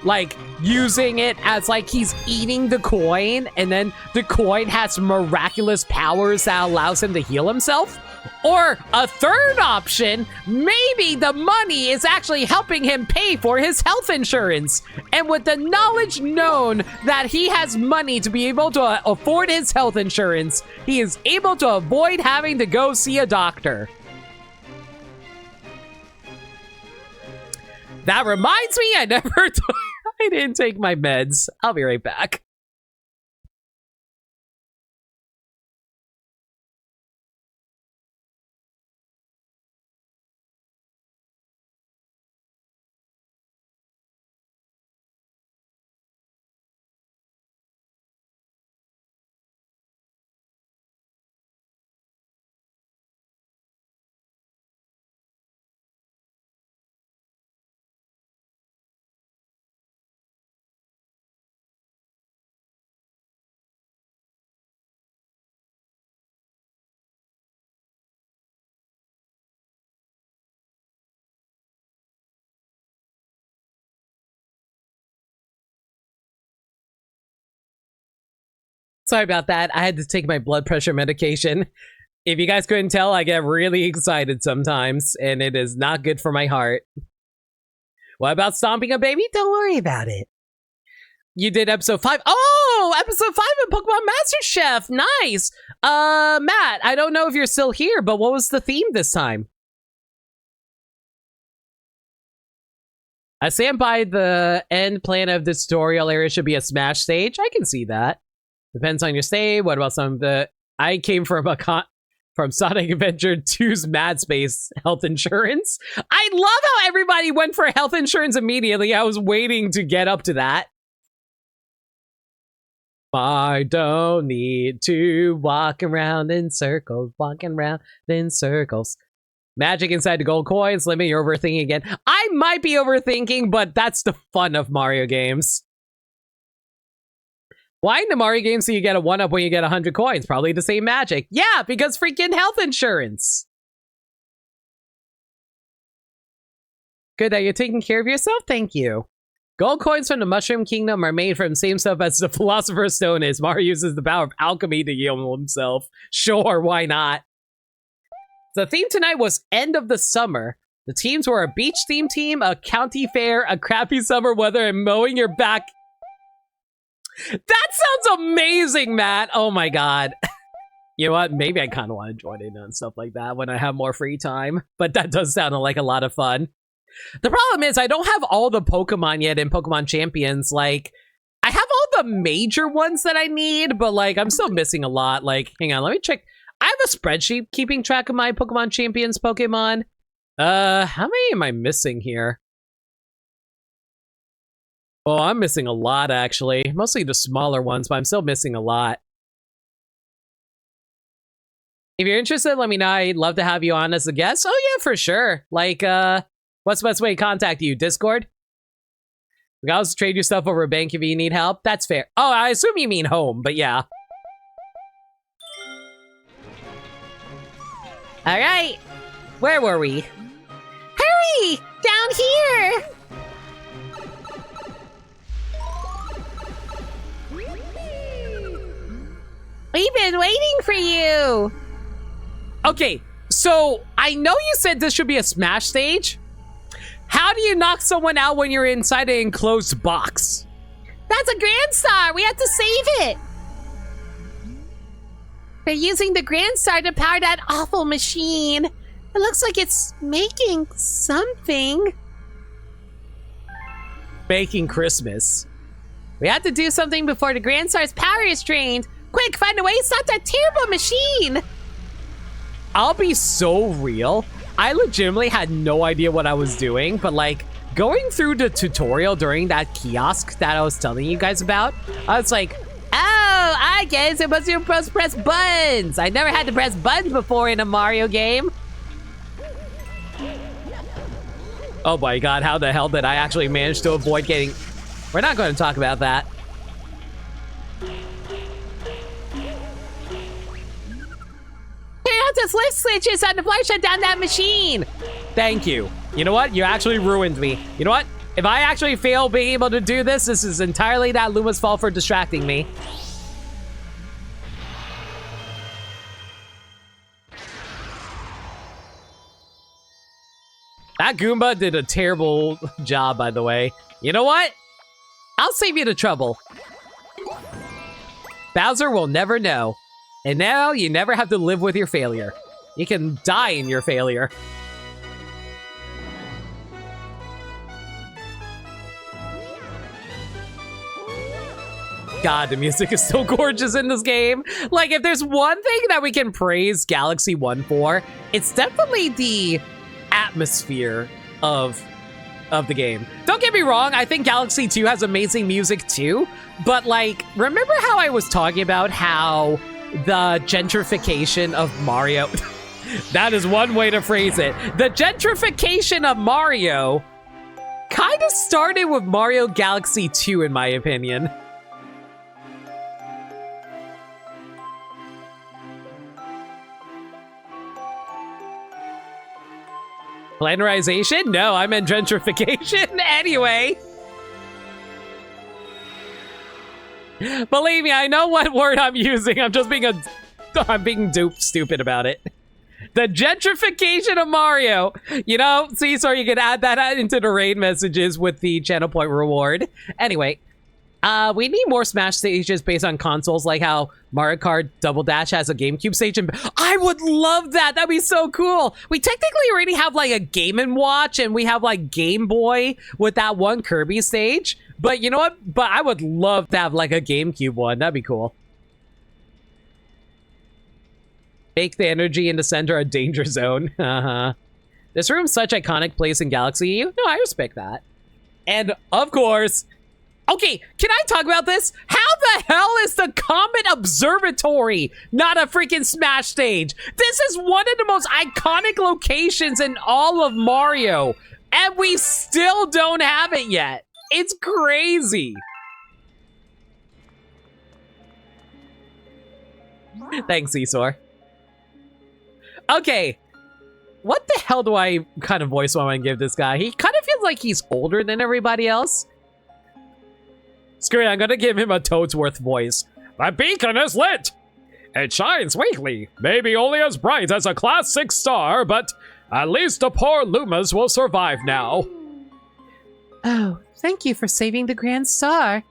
like, using it as, like, he's eating the coin, and then the coin has miraculous powers that allows him to heal himself? Or a third option, maybe the money is actually helping him pay for his health insurance. And with the knowledge known that he has money to be able to afford his health insurance, he is able to avoid having to go see a doctor. That reminds me, I didn't take my meds. I'll be right back. Sorry about that. I had to take my blood pressure medication. If you guys couldn't tell, I get really excited sometimes, and it is not good for my heart. What about stomping a baby? Don't worry about it. You did episode 5. Oh, episode 5 of Pokemon Master Chef. Nice. Matt, I don't know if you're still here, but what was the theme this time? I stand by the end plan of this tutorial area should be a smash stage. I can see that. Depends on your stay. What about some of the... I came from from Sonic Adventure 2's Mad Space health insurance. I love how everybody went for health insurance immediately. I was waiting to get up to that. I don't need to walk around in circles, walking around in circles. Magic inside the gold coins. Limit your overthinking again. I might be overthinking, but that's the fun of Mario games. Why in the Mario games do you get a 1-up when you get 100 coins? Probably the same magic. Yeah, because freaking health insurance. Good that you're taking care of yourself. Thank you. Gold coins from the Mushroom Kingdom are made from the same stuff as the Philosopher's Stone is. Mario uses the power of alchemy to heal himself. Sure, why not? The theme tonight was End of the Summer. The teams were a beach-themed team, a county fair, a crappy summer weather, and mowing your back... That sounds amazing, Matt. Oh my god. You know what? Maybe I kind of want to join in on stuff like that when I have more free time. But that does sound like a lot of fun. The problem is I don't have all the Pokemon yet in Pokemon Champions. Like, I have all the major ones that I need, but like, I'm still missing a lot. Like, hang on, let me check. I have a spreadsheet keeping track of my Pokemon Champions Pokemon. How many am I missing here? Oh, I'm missing a lot, actually. Mostly the smaller ones, but I'm still missing a lot. If you're interested, let me know. I'd love to have you on as a guest. Oh, yeah, for sure. Like, what's the best way to contact you? Discord? We can also trade your stuff over a bank if you need help. That's fair. Oh, I assume you mean home, but yeah. All right. Where were we? Hurry! Down here! We've been waiting for you! Okay, so I know you said this should be a smash stage. How do you knock someone out when you're inside an enclosed box? That's a Grand Star! We have to save it! They're using the Grand Star to power that awful machine. It looks like it's making something. Baking Christmas. We have to do something before the Grand Star's power is drained. Quick, find a way to stop that terrible machine! I'll be so real. I legitimately had no idea what I was doing, but like, going through the tutorial during that kiosk that I was telling you guys about, I was like, oh, I guess it was supposed to press buttons. I never had to press buttons before in a Mario game. Oh my god, how the hell did I actually manage to avoid getting... We're not going to talk about that. Turn out the lift switches on the floor, shut down that machine. Thank you. You know what? You actually ruined me. You know what? If I actually fail being able to do this, this is entirely that Luma's fault for distracting me. That Goomba did a terrible job, by the way. You know what? I'll save you the trouble. Bowser will never know. And now you never have to live with your failure. You can die in your failure. God, the music is so gorgeous in this game. Like, if there's one thing that we can praise Galaxy 1 for, it's definitely the atmosphere of the game. Don't get me wrong, I think Galaxy 2 has amazing music too, but like, remember how I was talking about how the gentrification of Mario... That is one way to phrase it. The gentrification of Mario kind of started with Mario Galaxy 2, in my opinion. Planarization? No, I meant gentrification. Anyway. Believe me, I know what word I'm using. I'm just being stupid about it. The gentrification of Mario. You know, Caesar, you can add that into the raid messages with the channel point reward. Anyway, we need more Smash stages based on consoles, like how Mario Kart Double Dash has a GameCube stage. And I would love that. That'd be so cool. We technically already have like a Game & Watch, and we have like Game Boy with that one Kirby stage. But you know what? But I would love to have like a GameCube one. That'd be cool. Make the energy in the center a danger zone. This room's such iconic place in Galaxy. No, I respect that. And of course... Okay, can I talk about this? How the hell is the Comet Observatory not a freaking Smash stage? This is one of the most iconic locations in all of Mario, and we still don't have it yet. It's crazy. Thanks, Esor. Okay, what the hell do I kind of voice want to give this guy? He kind of feels like he's older than everybody else. Screw it, I'm gonna give him a Toadsworth voice. The beacon is lit! It shines weakly, maybe only as bright as a Class 6 star, but at least the poor Lumas will survive now. Oh, thank you for saving the Grand Star.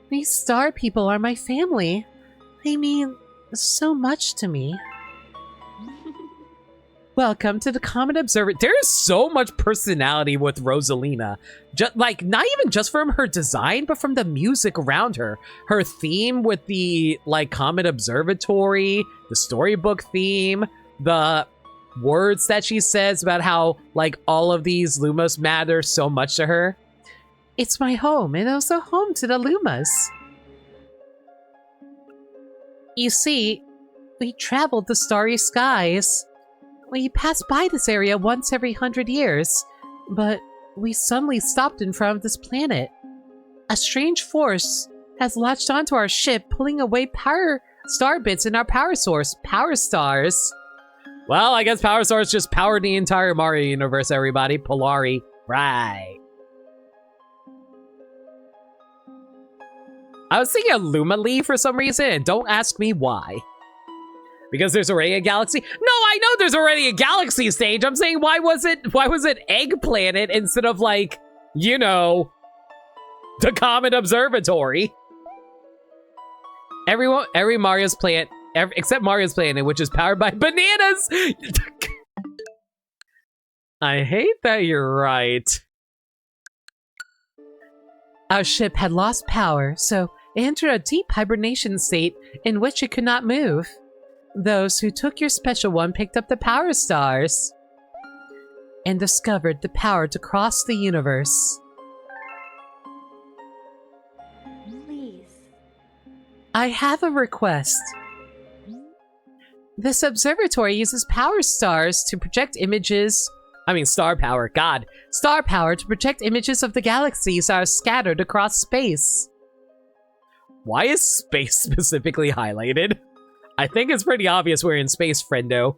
These star people are my family. They mean so much to me. Welcome to the Comet Observatory. There is so much personality with Rosalina. Like, not even just from her design, but from the music around her. Her theme with the, like, Comet Observatory, the storybook theme, the words that she says about how, like, all of these Lumas matter so much to her. It's my home, and also home to the Lumas. You see, we traveled the starry skies. We pass by this area once every 100 years, but we suddenly stopped in front of this planet. A strange force has latched onto our ship, pulling away power star bits in our power source, Power Stars. Well, I guess Power Stars just powered the entire Mario universe, everybody. Polari. Right. I was thinking of Luma Lee for some reason, and don't ask me why. Because there's already a galaxy? No, I know there's already a galaxy stage. I'm saying, why was it Egg Planet instead of, like, you know, the Comet Observatory? Every Mario's planet, except Mario's planet, which is powered by bananas. I hate that you're right. Our ship had lost power, so it entered a deep hibernation state in which it could not move. Those who took your special one picked up the Power Stars. and discovered the power to cross the universe. Please. I have a request. This observatory uses power stars to project images. Star power, God. Star power to project images of the galaxies that are scattered across space. Why is space specifically highlighted? I think it's pretty obvious we're in space, friendo.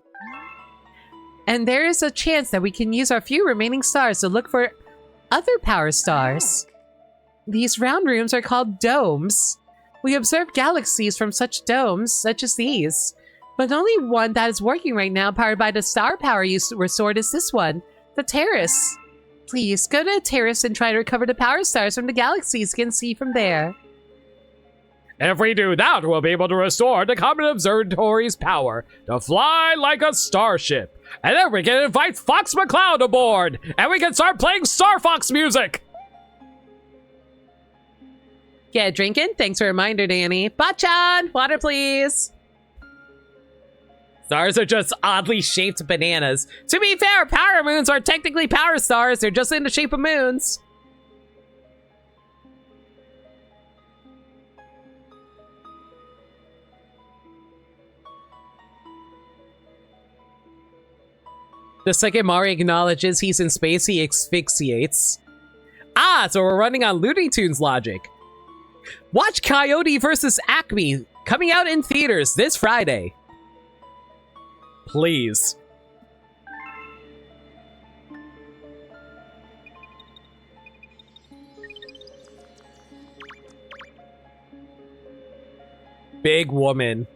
And there is a chance that we can use our few remaining stars to look for other power stars. These round rooms are called domes. We observe galaxies from such domes, such as these. But only one that is working right now, powered by the star power you restored, is this one, the terrace. Please, go to the terrace and try to recover the power stars from the galaxies you can see from there. If we do that, we'll be able to restore the Comet Observatory's power to fly like a starship. And then we can invite Fox McCloud aboard, and we can start playing Star Fox music. Get drinking? Thanks for a reminder, Danny. Bachan! Water, please! Stars are just oddly shaped bananas. To be fair, power moons are technically power stars. They're just in the shape of moons. The second Mario acknowledges he's in space, he asphyxiates. Ah, so we're running on Looney Tunes logic. Watch Coyote vs. Acme, coming out in theaters this Friday. Please. Big woman.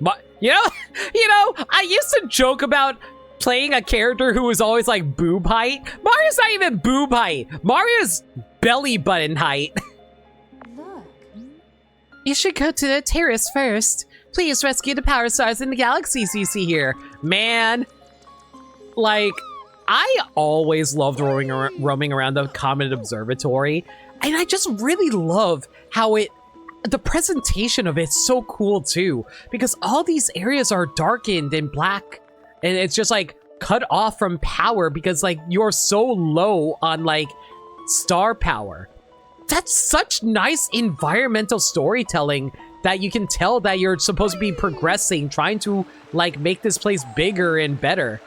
But, you know, I used to joke about playing a character who was always like boob height. Mario's not even boob height. Mario's belly button height. Look. You should go to the terrace first. Please rescue the power stars in the galaxies you see here. Man, like, I always loved roaming around the Comet Observatory, and I just really love how the presentation of it's so cool too, because all these areas are darkened and black, and it's just like cut off from power because like you're so low on like star power. That's such nice environmental storytelling that you can tell that you're supposed to be progressing, trying to like make this place bigger and better.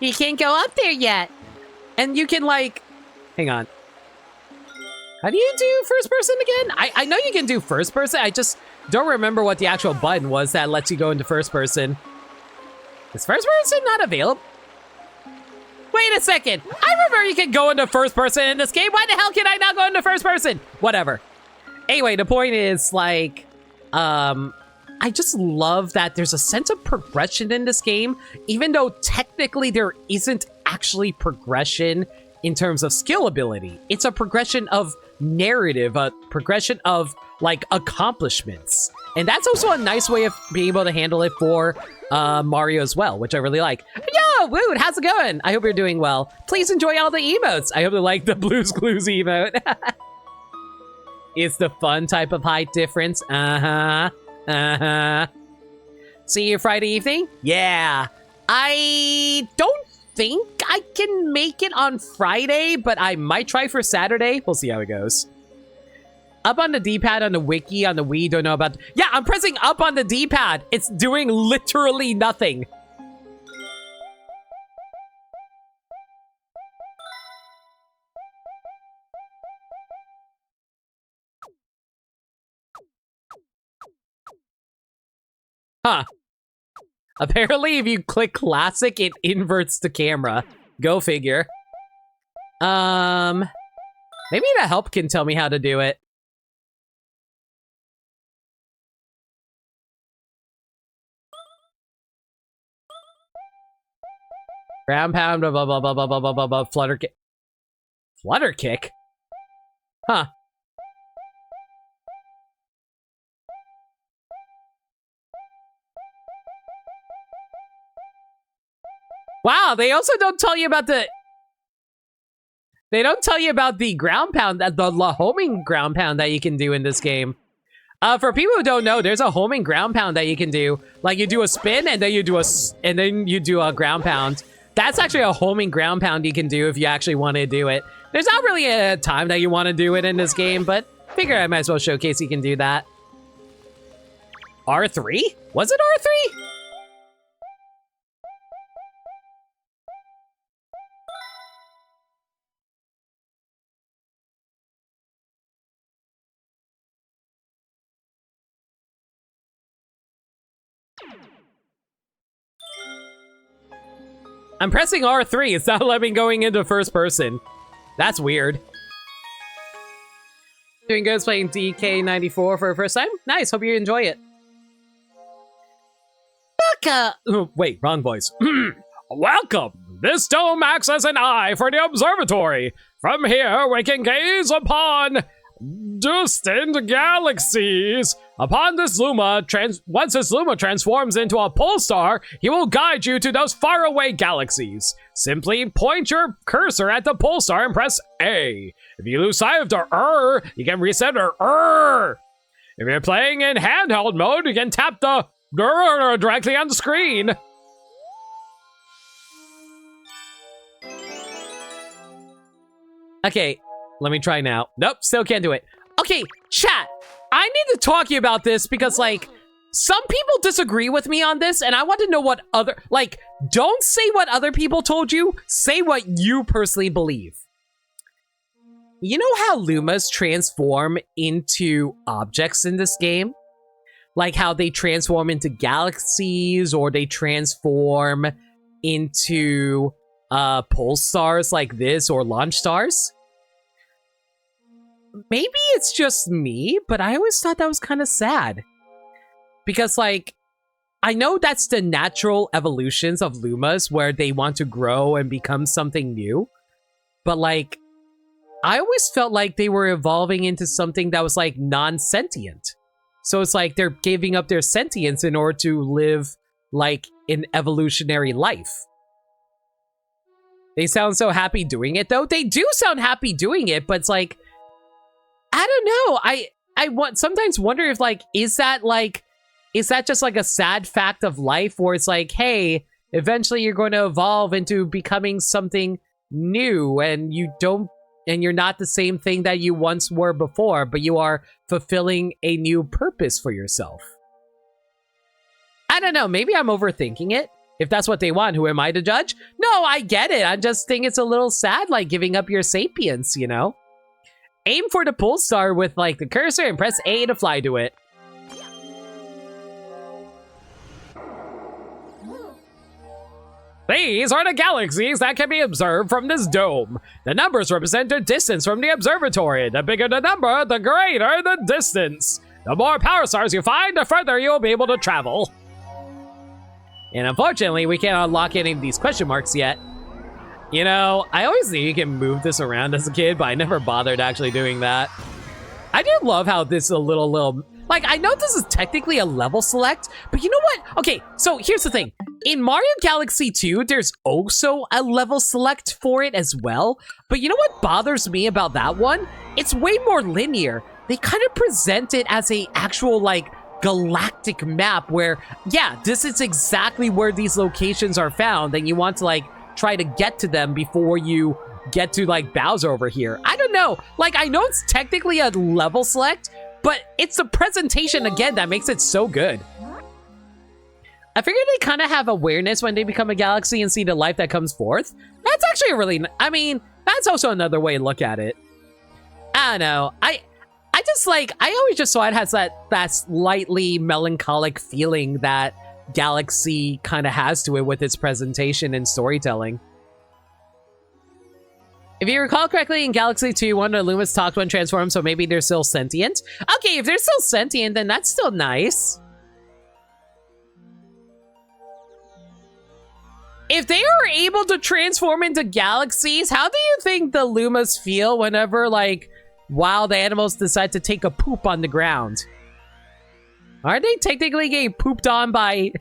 You can't go up there yet. And you can like, hang on. How do you do first person again? I know you can do first person. I just don't remember what the actual button was that lets you go into first person. Is first person not available? Wait a second. I remember you can go into first person in this game. Why the hell can I not go into first person? Whatever. Anyway, the point is, like, I just love that there's a sense of progression in this game, even though technically there isn't actually progression in terms of skill ability. It's a progression of narrative, a progression of, like, accomplishments. And that's also a nice way of being able to handle it for Mario as well, which I really like. Yo, Woot, how's it going? I hope you're doing well. Please enjoy all the emotes. I hope you like the Blues Clues emote. It's the fun type of height difference. Uh-huh. Uh-huh. See you Friday evening? Yeah. I don't think I can make it on Friday, but I might try for Saturday. We'll see how it goes. Up on the D-pad on the wiki on the Wii, don't know about... Yeah, I'm pressing up on the D-pad. It's doing literally nothing. Huh. Apparently, if you click classic, it inverts the camera. Go figure. Maybe the help can tell me how to do it. Ground pound, blah, blah, blah, blah, blah, blah, blah, blah, blah, flutter kick. Flutter kick? Huh. Wow, they also don't tell you about the... They don't tell you about the ground pound, the homing ground pound that you can do in this game. For people who don't know, there's a homing ground pound that you can do. Like, you do a spin, and then you do a ground pound. That's actually a homing ground pound you can do if you actually want to do it. There's not really a time that you want to do it in this game, but figure I might as well showcase you can do that. R3? Was it R3? I'm pressing R3. It's not letting me going into first person. That's weird. Doing good, playing DK94 for the first time. Nice, hope you enjoy it. Oh, wait, wrong voice. Welcome! This dome acts as an eye for the observatory. From here, we can gaze upon distant galaxies. Upon this once this Luma transforms into a pole star, he will guide you to those faraway galaxies. Simply point your cursor at the pole star and press A. If you lose sight of the you can reset the If you're playing in handheld mode, you can tap the directly on the screen. Okay, let me try now. Nope, still can't do it. Okay, chat. I need to talk to you about this because, like, some people disagree with me on this, and I want to know what other, like, don't say what other people told you, say what you personally believe. You know how Lumas transform into objects in this game? Like how they transform into galaxies, or they transform into pole stars like this, or launch stars? Maybe it's just me, but I always thought that was kind of sad. Because, like, I know that's the natural evolutions of Lumas, where they want to grow and become something new. But, like, I always felt like they were evolving into something that was, like, non-sentient. So it's like they're giving up their sentience in order to live, like, an evolutionary life. They sound so happy doing it, though. They do sound happy doing it, but it's like, I don't know. I sometimes wonder if, like, is that just like a sad fact of life, where it's like, hey, eventually you're going to evolve into becoming something new, and you're not the same thing that you once were before, but you are fulfilling a new purpose for yourself. I don't know. Maybe I'm overthinking it. If that's what they want, who am I to judge? No, I get it. I just think it's a little sad, like giving up your sapience, you know? Aim for the pole star with, like, the cursor and press A to fly to it. These are the galaxies that can be observed from this dome. The numbers represent the distance from the observatory. The bigger the number, the greater the distance. The more power stars you find, the further you'll be able to travel. And unfortunately, we can't unlock any of these question marks yet. You know, I always knew you can move this around as a kid, but I never bothered actually doing that. I do love how this is a little... Like, I know this is technically a level select, but you know what? Okay, so here's the thing. In Mario Galaxy 2, there's also a level select for it as well. But you know what bothers me about that one? It's way more linear. They kind of present it as a actual, like, galactic map where, yeah, this is exactly where these locations are found, and you want to, like, try to get to them before you get to, like, Bowser over here. I don't know. Like, I know it's technically a level select, but it's the presentation, again, that makes it so good. I figured they kind of have awareness when they become a galaxy and see the life that comes forth. That's actually a really... I mean, that's also another way to look at it. I don't know. I just, like... I always just saw it has that slightly melancholic feeling that Galaxy kind of has to it with its presentation and storytelling. If you recall correctly, in Galaxy 2, one of the Lumas talked when transformed, so maybe they're still sentient. Okay, if they're still sentient, then that's still nice. If they are able to transform into galaxies, how do you think the Lumas feel whenever, like, wild animals decide to take a poop on the ground? Aren't they technically getting pooped on by...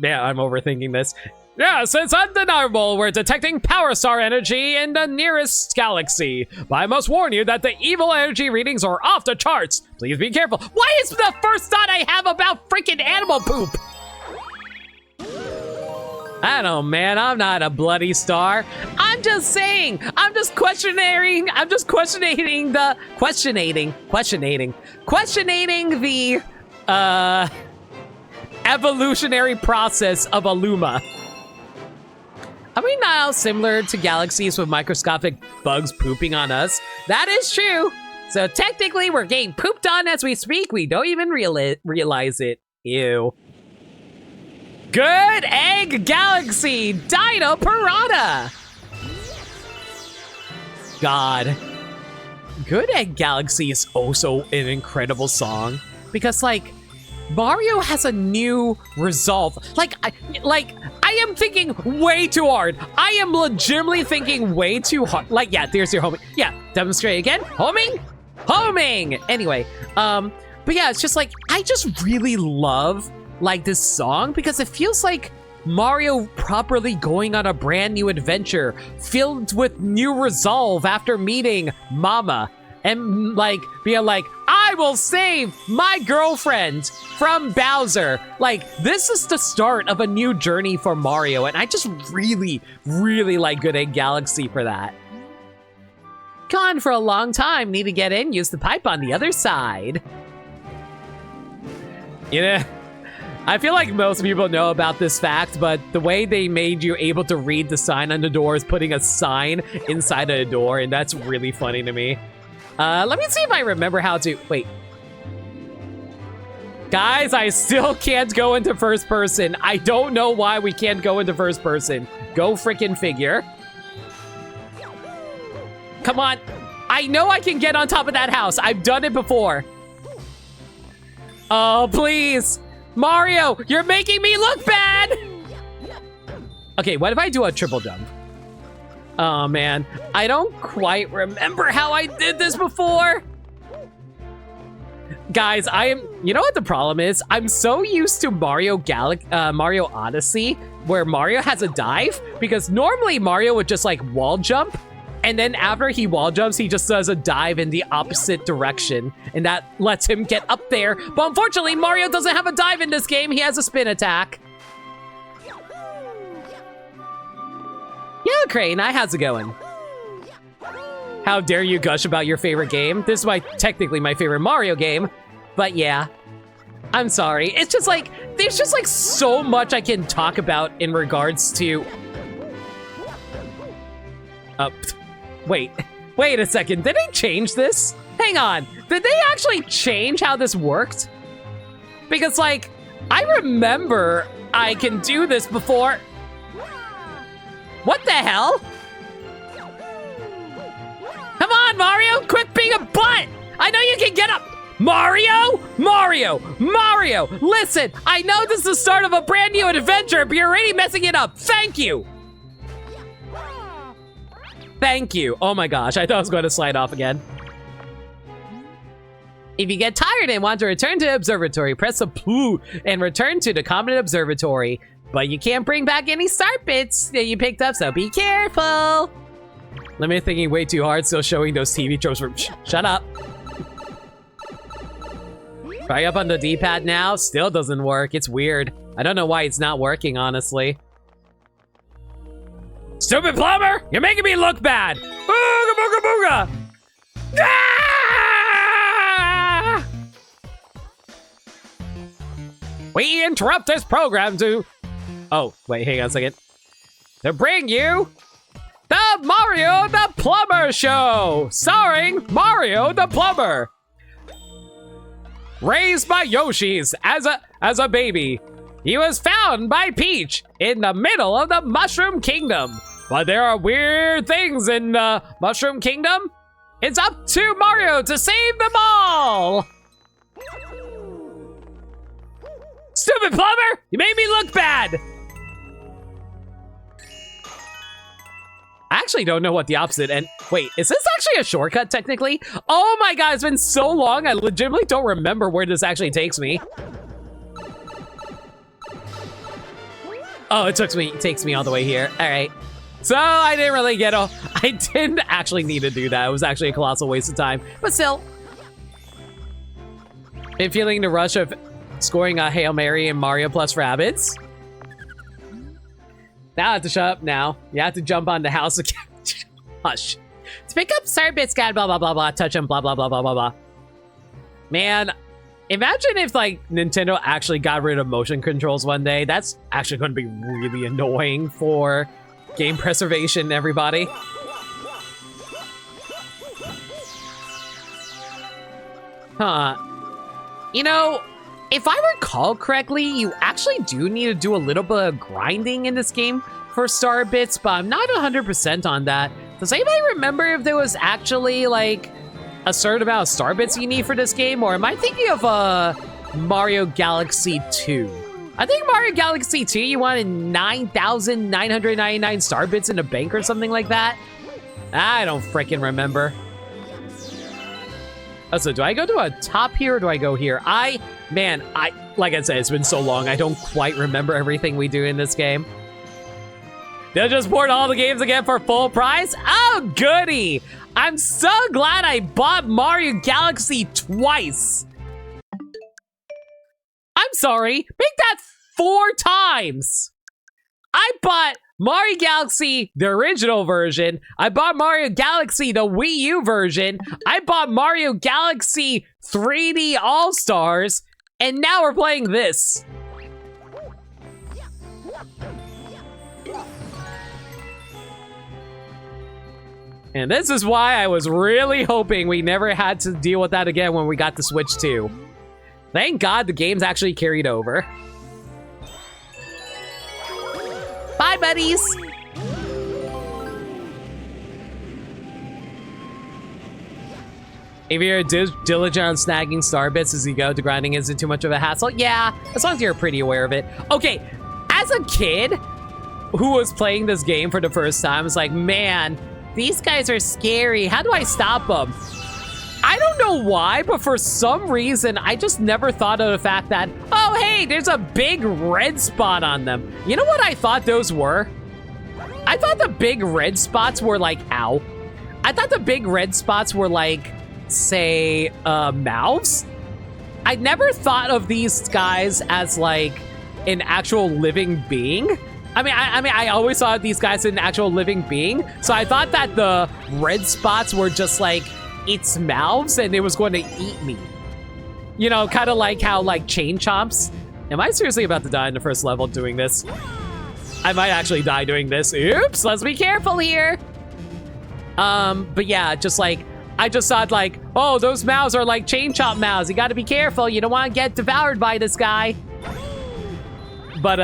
Yeah, I'm overthinking this. Yes, it's undeniable we're detecting power star energy in the nearest galaxy. But I must warn you that the evil energy readings are off the charts. Please be careful. Why is the first thought I have about freaking animal poop? I don't know, man. I'm not a bloody star. I'm just saying. I'm just questioning the evolutionary process of a Luma. Are we now similar to galaxies with microscopic bugs pooping on us? That is true. So technically, we're getting pooped on as we speak. We don't even realize it. Ew. Good Egg Galaxy, Dino Piranha. God. Good Egg Galaxy is also an incredible song because, like, Mario has a new resolve. I am thinking way too hard. I am legitimately thinking way too hard. Like, yeah, there's your homing. Yeah, demonstrate again. Homing? Homing! Anyway, but yeah, it's just like, I just really love, like, this song because it feels like Mario properly going on a brand new adventure filled with new resolve after meeting Mama. And, like, being like, I will save my girlfriend from Bowser. Like, this is the start of a new journey for Mario. And I just really, really like Good Egg Galaxy for that. Gone for a long time. Need to get in. Use the pipe on the other side. You know, I feel like most people know about this fact, but the way they made you able to read the sign on the door is putting a sign inside of a door. And that's really funny to me. Let me see if I remember how to... Wait. Guys, I still can't go into first person. I don't know why we can't go into first person. Go frickin' figure. Come on. I know I can get on top of that house. I've done it before. Oh, please. Mario, you're making me look bad. Okay, what if I do a triple jump? Oh, man. I don't quite remember how I did this before. Guys, you know what the problem is? I'm so used to Mario Odyssey, where Mario has a dive, because normally Mario would just, like, wall jump, and then after he wall jumps, he just does a dive in the opposite direction, and that lets him get up there. But unfortunately, Mario doesn't have a dive in this game. He has a spin attack. Yeah, Crane, how's it going? How dare you gush about your favorite game? This is technically my favorite Mario game, but yeah. I'm sorry. It's just like, there's just like so much I can talk about in regards to... Wait a second. Did they change this? Hang on. Did they actually change how this worked? Because, like, I remember I can do this before... What the hell? Come on, Mario! Quit being a butt! I know you can get up! Mario! Listen, I know this is the start of a brand new adventure, but you're already messing it up. Thank you! Thank you. Oh my gosh, I thought I was going to slide off again. If you get tired and want to return to Observatory, press the blue and return to the Common Observatory. But you can't bring back any start bits that you picked up, so be careful. Let me thinking way too hard, still showing those TV tropes from... Shut up. Try up on the D-pad now, still doesn't work. It's weird. I don't know why it's not working, honestly. Stupid plumber! You're making me look bad! Booga booga booga! Ah! We interrupt this program to... Oh, wait, hang on a second. To bring you the Mario the Plumber Show, starring Mario the Plumber. Raised by Yoshi's as a baby, he was found by Peach in the middle of the Mushroom Kingdom. But there are weird things in the Mushroom Kingdom. It's up to Mario to save them all. Stupid plumber! You made me look bad! I actually don't know what the opposite and wait, is this actually a shortcut technically? Oh my god, it's been so long, I legitimately don't remember where this actually takes me. Oh, it takes me all the way here. All right. So I didn't really I didn't actually need to do that. It was actually a colossal waste of time, but still. Been feeling the rush of scoring a Hail Mary in Mario plus Rabbids. Now I have to shut up now. You have to jump on the house again. Hush. To pick up Starbits, blah, blah, blah, blah, touch them, blah, blah, blah, blah, blah, blah. Man, imagine if, like, Nintendo actually got rid of motion controls one day. That's actually going to be really annoying for game preservation, everybody. Huh. You know, if I recall correctly, you actually do need to do a little bit of grinding in this game for star bits, but I'm not 100% on that. Does anybody remember if there was actually, like, a certain amount of star bits you need for this game? Or am I thinking of Mario Galaxy 2? I think Mario Galaxy 2, you wanted 9,999 star bits in the bank or something like that? I don't freaking remember. Oh, so do I go to a top here or do I go here? Like I said, it's been so long, I don't quite remember everything we do in this game. They'll just port all the games again for full price? Oh, goody! I'm so glad I bought Mario Galaxy twice. I'm sorry, make that 4 times. I bought Mario Galaxy, the original version. I bought Mario Galaxy, the Wii U version. I bought Mario Galaxy 3D All-Stars. And now we're playing this. And this is why I was really hoping we never had to deal with that again when we got the Switch 2. Thank God the game's actually carried over. Bye, buddies! If you're diligent on snagging star bits as you go, the grinding isn't too much of a hassle. Yeah, as long as you're pretty aware of it. Okay, as a kid who was playing this game for the first time, I was like, man, these guys are scary. How do I stop them? I don't know why, but for some reason, I just never thought of the fact that, oh, hey, there's a big red spot on them. You know what I thought those were? I thought the big red spots were like, ow. I thought the big red spots were like, say, mouths. I never thought of these guys as like an actual living being. I always thought of these guys as an actual living being. So I thought that the red spots were just like its mouths and it was going to eat me. You know, kind of like how like chain chomps. Am I seriously about to die in the first level doing this? I might actually die doing this. Oops, let's be careful here. But yeah, just like, I just thought like, oh, those mouths are like chain chomp mouths. You gotta be careful. You don't want to get devoured by this guy. But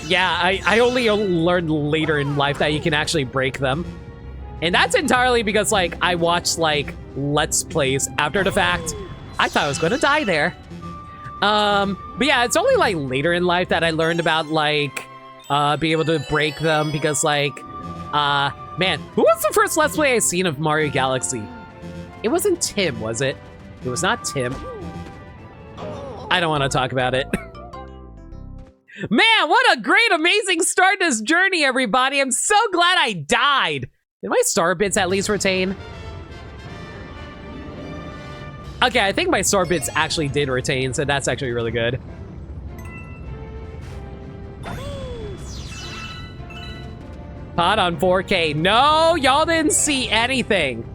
yeah, I only learned later in life that you can actually break them. And that's entirely because like I watched like Let's Plays after the fact. I thought I was gonna die there. But yeah, it's only like later in life that I learned about like being able to break them because like man, who was the first Let's Play I seen of Mario Galaxy? It wasn't Tim, was it? It was not Tim. I don't want to talk about it. Man, what a great, amazing start to this journey, everybody. I'm so glad I died. Did my star bits at least retain? Okay, I think my star bits actually did retain, so that's actually really good. Pod on 4K. No, y'all didn't see anything.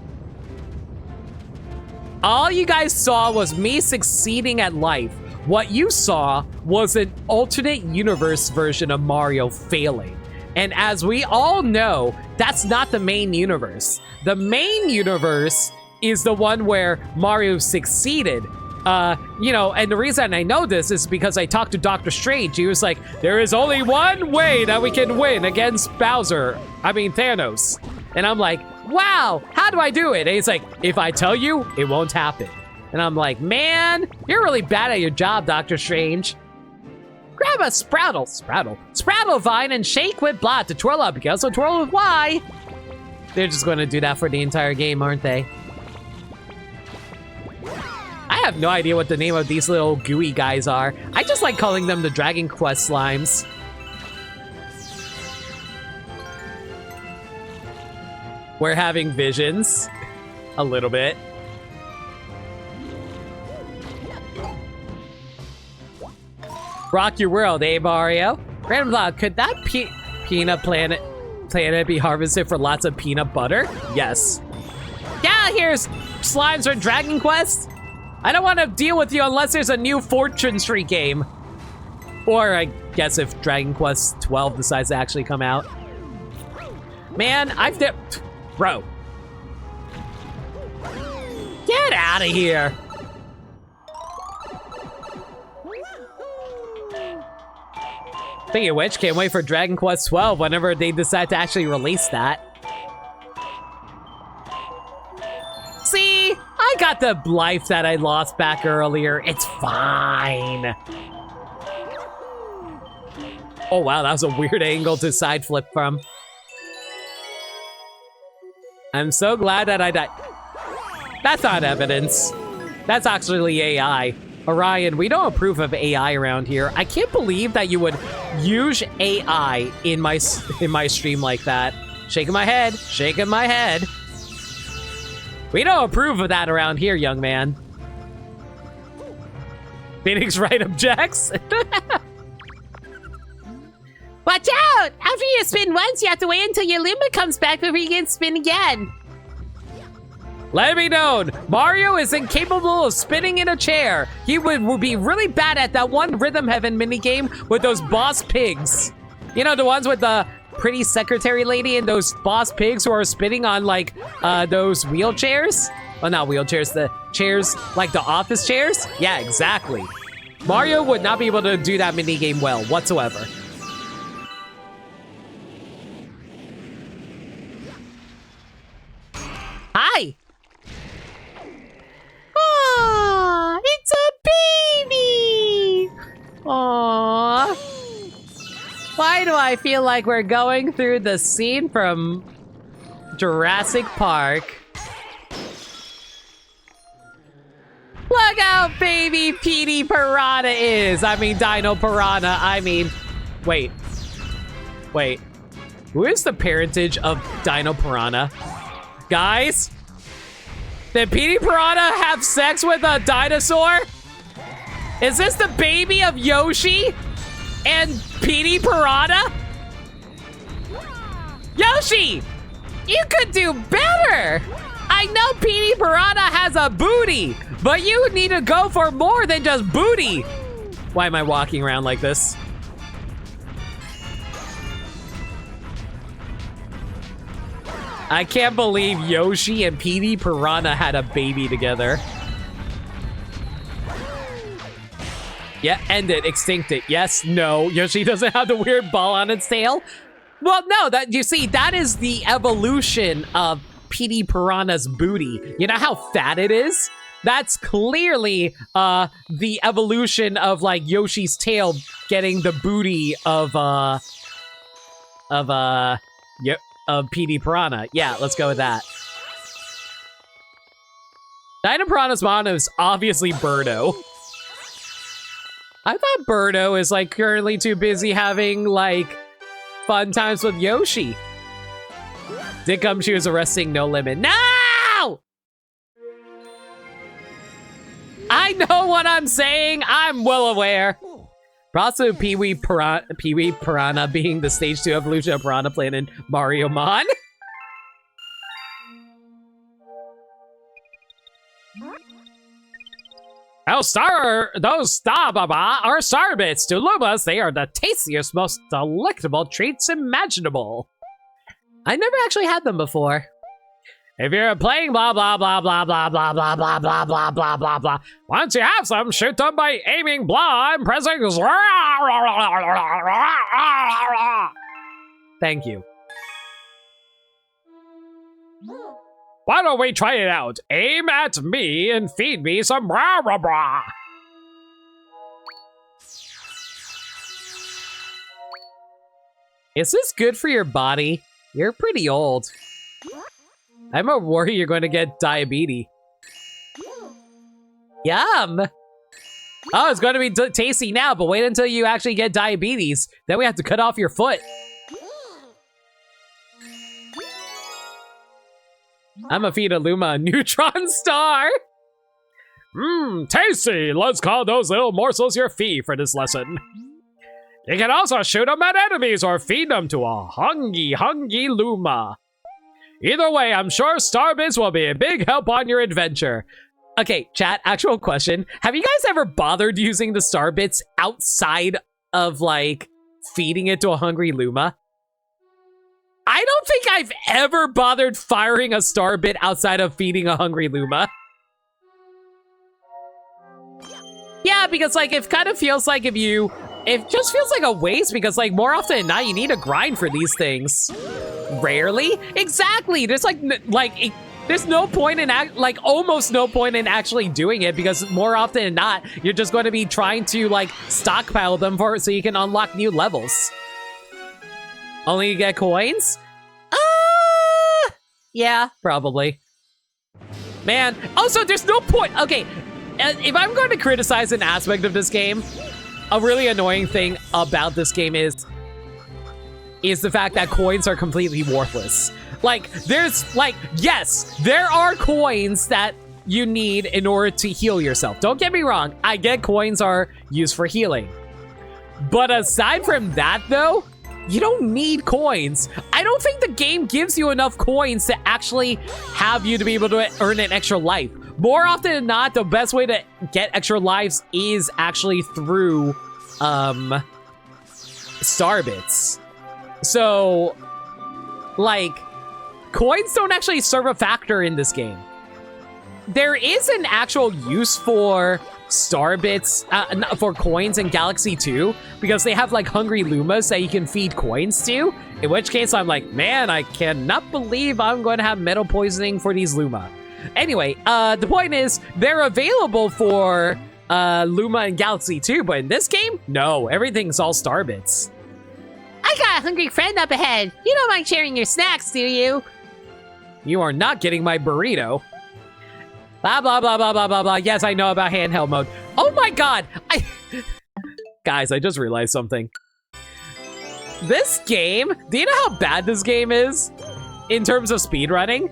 All you guys saw was me succeeding at life. What you saw was an alternate universe version of Mario failing. And as we all know, that's not the main universe. The main universe is the one where Mario succeeded. You know, and the reason I know this is because I talked to Dr. Strange. He was like, there is only one way that we can win against Thanos. And I'm like, wow, how do I do it? And he's like, if I tell you, it won't happen. And I'm like, man, you're really bad at your job, Dr. Strange. Grab a Sproutle vine and shake with blah to twirl up, because so twirl with Y. They're just going to do that for the entire game, aren't they? I have no idea what the name of these little gooey guys are. I just like calling them the Dragon Quest slimes. We're having visions. A little bit. Rock your world, eh, Mario? Random thought, could that Peanut planet be harvested for lots of peanut butter? Yes. Yeah, here's slimes for Dragon Quest. I don't want to deal with you unless there's a new Fortune Street game. Or I guess if Dragon Quest 12 decides to actually come out. Man, bro. Get out of here. Speaking of which, can't wait for Dragon Quest 12 whenever they decide to actually release that. See? I got the life that I lost back earlier. It's fine. Oh wow, that was a weird angle to side flip from. I'm so glad that I died. That's not evidence. That's actually AI. Orion, we don't approve of AI around here. I can't believe that you would use AI in my stream like that. Shaking my head, shaking my head. We don't approve of that around here, young man. Phoenix Wright objects. Watch out! After you spin once, you have to wait until your Luma comes back before you can spin again. Let it be known, Mario is incapable of spinning in a chair. He would be really bad at that one Rhythm Heaven minigame with those boss pigs. You know, the ones with the pretty secretary lady and those boss pigs who are spinning on, like, those wheelchairs? Well, not wheelchairs, the chairs, like the office chairs? Yeah, exactly. Mario would not be able to do that minigame well whatsoever. Hi! Aww, it's a baby! Aww. Why do I feel like we're going through the scene from Jurassic Park? Look how baby Petey Piranha is! I mean, Dino Piranha, Wait. Who is the parentage of Dino Piranha? Guys? Did Petey Piranha have sex with a dinosaur? Is this the baby of Yoshi and Petey Piranha? Yoshi! You could do better! I know Petey Piranha has a booty, but you need to go for more than just booty. Why am I walking around like this? I can't believe Yoshi and Petey Piranha had a baby together. Yeah, end it, extinct it. Yes, no, Yoshi doesn't have the weird ball on its tail. Well, no, that you see, that is the evolution of Petey Piranha's booty. You know how fat it is? That's clearly the evolution of like Yoshi's tail getting the booty of Petey Piranha. Yeah, let's go with that. Dino Piranha's mom is obviously Birdo. I thought Birdo is like currently too busy having like fun times with Yoshi. Did come she was arresting No Limit. No! I know what I'm saying. I'm well aware. Also, Pee-wee Piranha being the stage 2 evolution of Piranha playing in Mario Mon. Those star baba are star bits. To Lumas, they are the tastiest, most delectable treats imaginable. I never actually had them before. If you're playing blah blah blah blah blah blah blah blah blah blah blah blah blah, once you have some, shoot them by aiming blah and pressing. Thank you. Why don't we try it out? Aim at me and feed me some blah blah blah. Is this good for your body? You're pretty old. I'm a worry you're going to get diabetes. Yum! Oh, it's going to be tasty now, but wait until you actually get diabetes. Then we have to cut off your foot. I'm a feed a Luma a neutron star. Tasty! Let's call those little morsels your fee for this lesson. You can also shoot them at enemies or feed them to a hungry Luma. Either way, I'm sure Starbits will be a big help on your adventure. Okay, chat, actual question. Have you guys ever bothered using the Starbits outside of, like, feeding it to a hungry Luma? I don't think I've ever bothered firing a Starbit outside of feeding a hungry Luma. Yeah, because, like, it kind of feels like it just feels like a waste because, like, more often than not, you need to grind for these things. Rarely? Exactly! There's, there's no point in, almost no point in actually doing it because more often than not, you're just going to be trying to, like, stockpile them so you can unlock new levels. Only you get coins? Yeah, probably. Man, also, there's no point. Okay, if I'm going to criticize an aspect of this game, a really annoying thing about this game is the fact that coins are completely worthless. Like, yes, there are coins that you need in order to heal yourself. Don't get me wrong, I get coins are used for healing. But aside from that, though, you don't need coins. I don't think the game gives you enough coins to actually have you to be able to earn an extra life. More often than not, the best way to get extra lives is actually through, Starbits. So, like, coins don't actually serve a factor in this game. There is an actual use for Starbits, for coins in Galaxy 2, because they have, like, hungry Lumas that you can feed coins to, in which case I'm like, man, I cannot believe I'm going to have metal poisoning for these Luma. Anyway, the point is, they're available for Luma in Galaxy 2, but in this game, no, everything's all Starbits. I got a hungry friend up ahead. You don't mind sharing your snacks, do you? You are not getting my burrito. Blah, blah, blah, blah, blah, blah, blah. Yes, I know about handheld mode. Oh my god! Guys, I just realized something. This game, do you know how bad this game is in terms of speedrunning?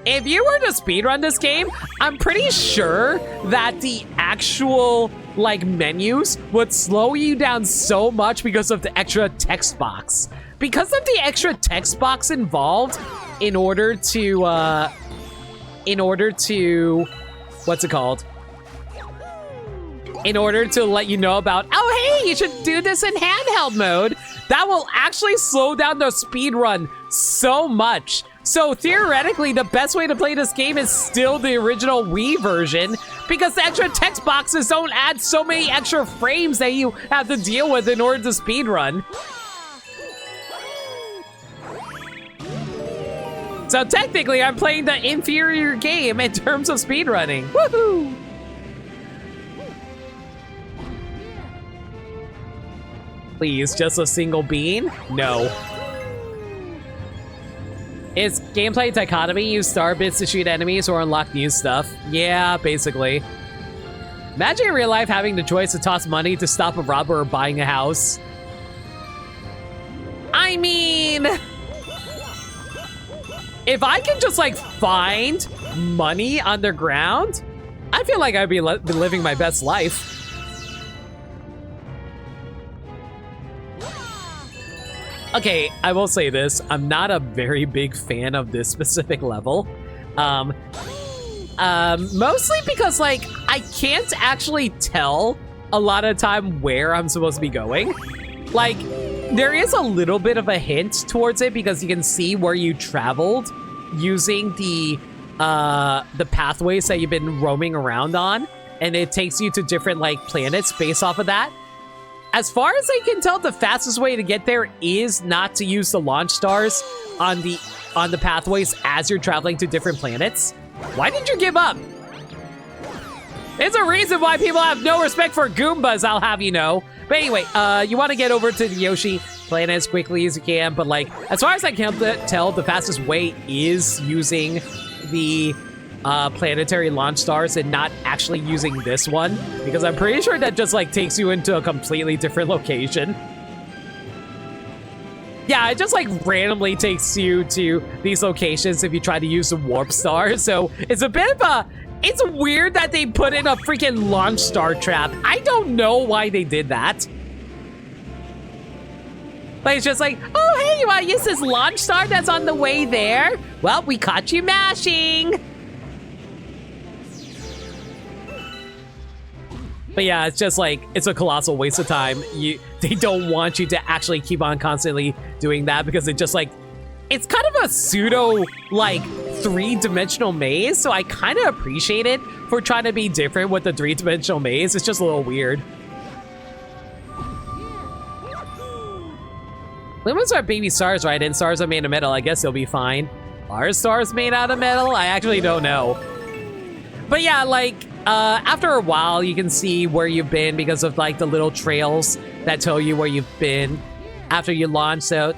If you were to speedrun this game, I'm pretty sure that the actual, like, menus would slow you down so much because of the extra text box. Because of the extra text box involved in order to, what's it called? In order to let you know about, oh, hey, you should do this in handheld mode. That will actually slow down the speedrun so much. So theoretically, the best way to play this game is still the original Wii version because the extra text boxes don't add so many extra frames that you have to deal with in order to speedrun. So technically, I'm playing the inferior game in terms of speedrunning. Woohoo! Please, just a single bean? No. Is gameplay dichotomy use Starbits to shoot enemies or unlock new stuff? Yeah, basically. Imagine in real life having the choice to toss money to stop a robber or buying a house. I mean, if I can just, like, find money underground, I feel like I'd be living my best life. Okay, I will say this. I'm not a very big fan of this specific level. Mostly because, like, I can't actually tell a lot of time where I'm supposed to be going. Like, there is a little bit of a hint towards it because you can see where you traveled using the pathways that you've been roaming around on, and it takes you to different, like, planets based off of that. As far as I can tell, the fastest way to get there is not to use the launch stars on the pathways as you're traveling to different planets. Why did you give up? There's a reason why people have no respect for Goombas, I'll have you know. But anyway, you want to get over to the Yoshi planet as quickly as you can, but, like, as far as I can tell, the fastest way is using the planetary launch stars and not actually using this one, because I'm pretty sure that just, like, takes you into a completely different location. Yeah, it just, like, randomly takes you to these locations if you try to use the warp star, so it's a bit of a... It's weird that they put in a freaking launch star trap. I don't know why they did that. But it's just like, oh, hey, you want to use this launch star that's on the way there? Well, we caught you mashing. But yeah, it's just like, it's a colossal waste of time. They don't want you to actually keep on constantly doing that because it just like, it's kind of a pseudo, like, three-dimensional maze, so I kind of appreciate it for trying to be different with the three-dimensional maze. It's just a little weird. Lemons are baby stars, right? And stars are made of metal. I guess they'll be fine. Are stars made out of metal? I actually don't know. But yeah, like, after a while, you can see where you've been because of, like, the little trails that tell you where you've been after you launch. So,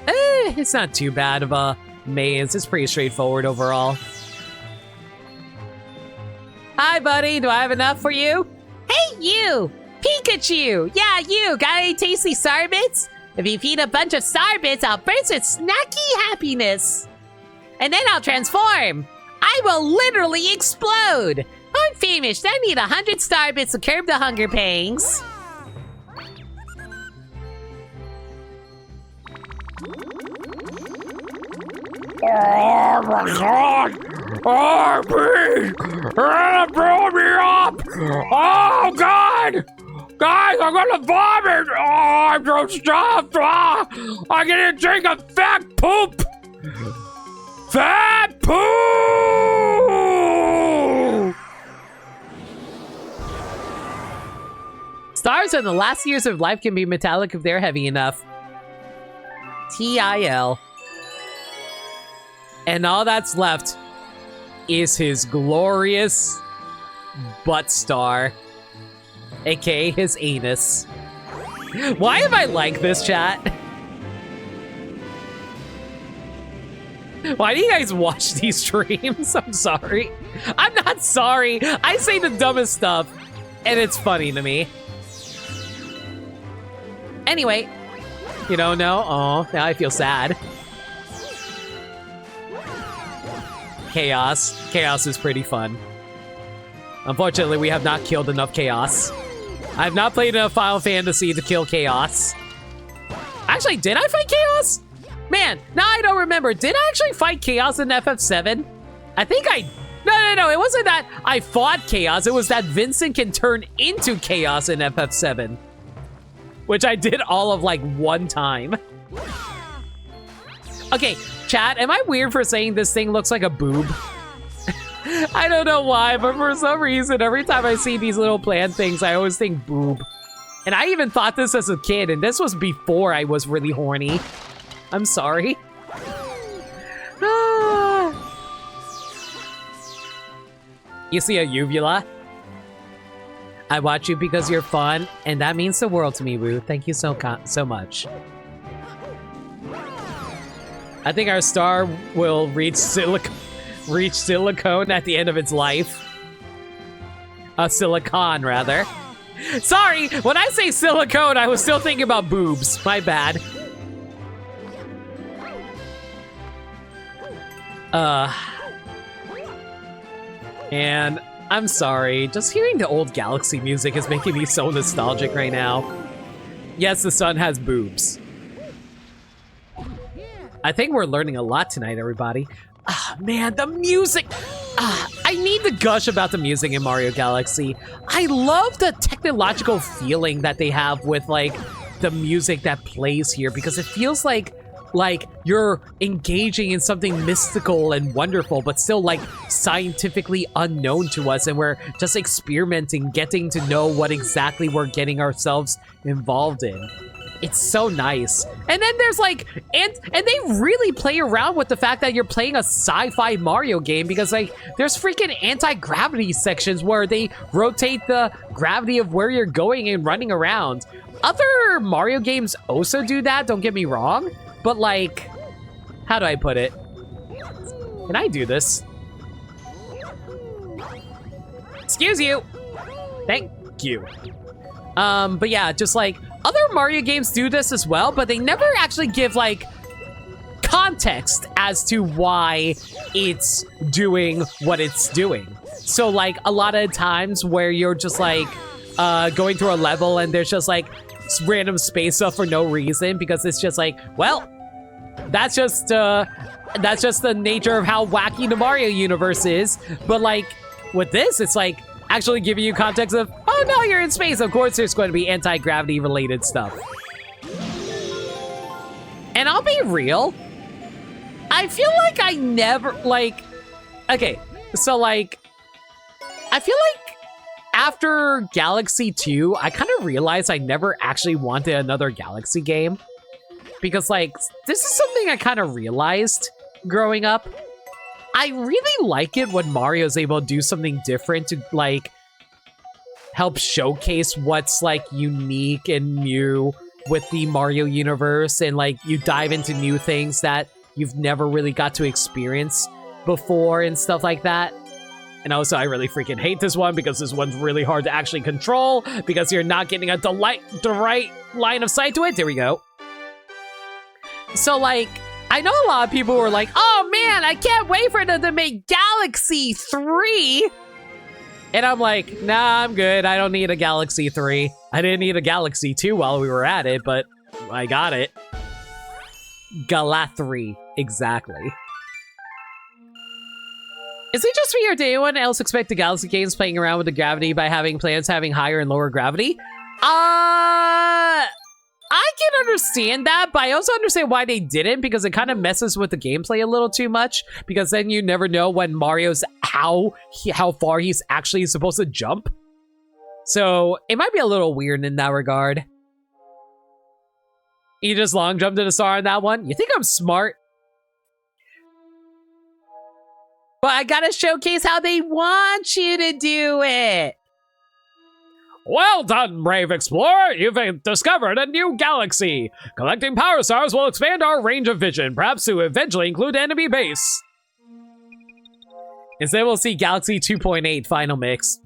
it's not too bad of a maze. It's pretty straightforward overall. Hi, buddy. Do I have enough for you? Hey, you! Pikachu! Yeah, you! Got any tasty star bits? If you feed a bunch of star bits, I'll burst with snacky happiness. And then I'll transform. I will literally explode. I'm famished. I need 100 star bits to curb the hunger pangs. Oh my god! Oh, please! Blow me up! Oh god! Guys, I'm gonna vomit! Oh, I'm so stuffed! Ah, I'm gonna drink a fat poop! Fat poop! Stars in the last years of life can be metallic if they're heavy enough. TIL. And all that's left is his glorious butt star, aka his anus. Why am I like this, chat? Why do you guys watch these streams? I'm sorry. I'm not sorry. I say the dumbest stuff, and it's funny to me. Anyway, you don't know? Oh, now I feel sad. Chaos. Chaos is pretty fun. Unfortunately, we have not killed enough Chaos. I have not played enough Final Fantasy to kill Chaos. Actually, did I fight Chaos? Man, now I don't remember. Did I actually fight Chaos in FF7? I think I... No. It wasn't that I fought Chaos. It was that Vincent can turn into Chaos in FF7. Which I did all of, like, one time. Okay, chat, am I weird for saying this thing looks like a boob? I don't know why, but for some reason, every time I see these little plant things, I always think boob. And I even thought this as a kid, and this was before I was really horny. I'm sorry. You see a uvula? I watch you because you're fun, and that means the world to me, Woo. Thank you so much. I think our star will reach silicone at the end of its life. Silicon, rather. Sorry, when I say silicone, I was still thinking about boobs. My bad. And I'm sorry, just hearing the old Galaxy music is making me so nostalgic right now. Yes, the sun has boobs. I think we're learning a lot tonight, everybody. Ah, man, the music! I need to gush about the music in Mario Galaxy. I love the technological feeling that they have with, like, the music that plays here, because it feels like you're engaging in something mystical and wonderful, but still, like, scientifically unknown to us, and we're just experimenting, getting to know what exactly we're getting ourselves involved in. It's so nice. And then there's like, and they really play around with the fact that you're playing a sci-fi Mario game, because like there's freaking anti-gravity sections where they rotate the gravity of where you're going and running around. Other Mario games also do that, don't get me wrong, but like, how do I put it? Can I do this? Excuse you. Thank you. But yeah, just like, other Mario games do this as well, but they never actually give, like, context as to why it's doing what it's doing. So, like, a lot of times where you're just, like, going through a level and there's just, like, random space stuff for no reason because it's just like, well, that's just the nature of how wacky the Mario universe is. But like with this, it's like actually giving you context of, oh no, you're in space. Of course there's going to be anti-gravity related stuff. And I'll be real, I feel like I never, like, okay, so like, I feel like after Galaxy 2, I kind of realized I never actually wanted another Galaxy game. Because, like, this is something I kind of realized growing up. I really like it when Mario's able to do something different to, like, help showcase what's, like, unique and new with the Mario universe. And, like, you dive into new things that you've never really got to experience before and stuff like that. And also, I really freaking hate this one because this one's really hard to actually control because you're not getting the right line of sight to it. There we go. So, like, I know a lot of people were like, oh man, I can't wait for them to make Galaxy 3. And I'm like, nah, I'm good. I don't need a Galaxy 3. I didn't need a Galaxy 2 while we were at it, but I got it. Galathri, exactly. Is it just me or did anyone else expect the Galaxy games playing around with the gravity by having planets having higher and lower gravity? I can understand that, but I also understand why they didn't, because it kind of messes with the gameplay a little too much, because then you never know when Mario's how far he's actually supposed to jump. So it might be a little weird in that regard. You just long jumped to the star on that one? You think I'm smart? But I gotta showcase how they want you to do it. Well done, brave explorer! You've discovered a new galaxy! Collecting power stars will expand our range of vision, perhaps to eventually include enemy base. Instead, we'll see Galaxy 2.8 Final Mix.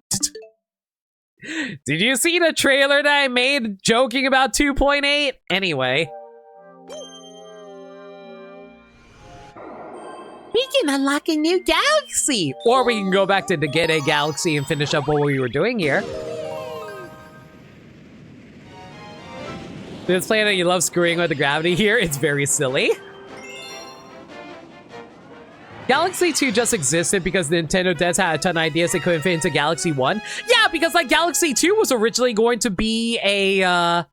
Did you see the trailer that I made joking about 2.8? Anyway. We can unlock a new galaxy! Or we can go back to get a galaxy and finish up what we were doing here. This planet, you love screwing with the gravity here. It's very silly. Galaxy 2 just existed because Nintendo devs had a ton of ideas they couldn't fit into Galaxy 1. Yeah, because like Galaxy 2 was originally going to be a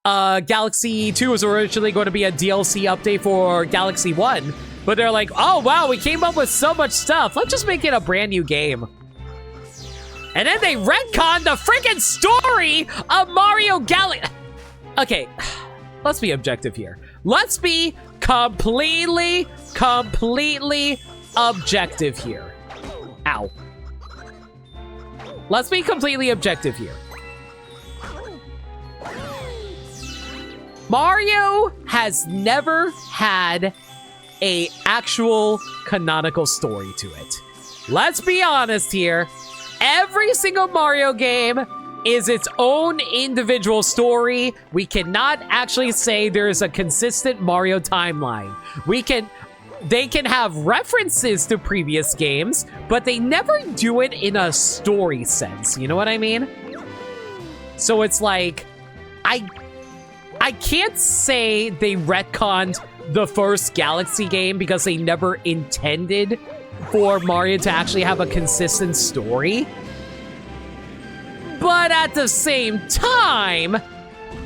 Galaxy 2 was originally going to be a DLC update for Galaxy 1. But they're like, oh wow, we came up with so much stuff. Let's just make it a brand new game. And then they retconned the freaking story of Mario Galaxy. Okay, let's be objective here. Let's be completely objective here. Ow. Let's be completely objective here. Mario has never had an actual canonical story to it. Let's be honest here. Every single Mario game is its own individual story. We cannot actually say there's a consistent Mario timeline. They can have references to previous games, but they never do it in a story sense. You know what I mean? So it's like, I can't say they retconned the first Galaxy game because they never intended for Mario to actually have a consistent story. But at the same time,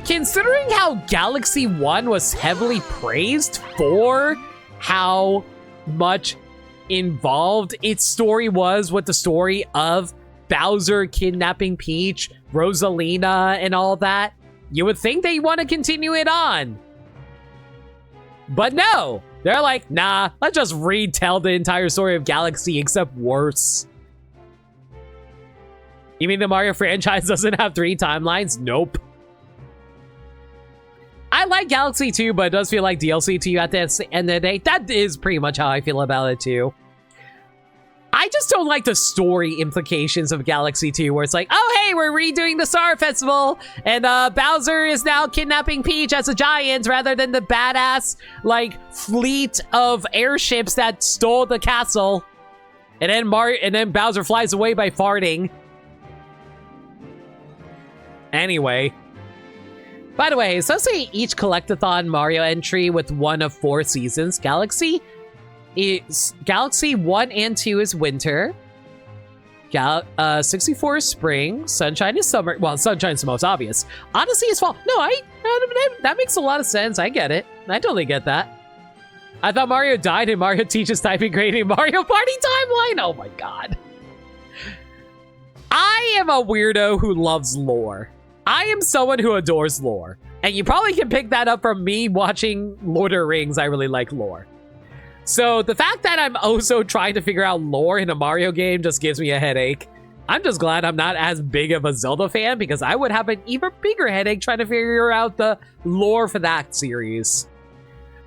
considering how Galaxy 1 was heavily praised for how much involved its story was with the story of Bowser kidnapping Peach, Rosalina, and all that, you would think they want to continue it on. But no, they're like, nah, let's just retell the entire story of Galaxy, except worse. You mean the Mario franchise doesn't have 3 timelines? Nope. I like Galaxy 2, but it does feel like DLC to you at the end of the day. That is pretty much how I feel about it too. I just don't like the story implications of Galaxy 2, where it's like, oh hey, we're redoing the Star Festival, and Bowser is now kidnapping Peach as a giant rather than the badass, like, fleet of airships that stole the castle. And then Bowser flies away by farting. Anyway, By the way, associate each Collectathon Mario entry with one of 4 seasons. Galaxy 1 and 2 is winter. 64 is spring. Sunshine is summer. Well, Sunshine's the most obvious. Odyssey is fall. No, that makes a lot of sense. I get it. I totally get that. I thought Mario died in Mario Teaches Typing Grading Mario Party Timeline. Oh my god. I am a weirdo who loves lore. I am someone who adores lore. And you probably can pick that up from me watching Lord of the Rings. I really like lore. So the fact that I'm also trying to figure out lore in a Mario game just gives me a headache. I'm just glad I'm not as big of a Zelda fan because I would have an even bigger headache trying to figure out the lore for that series.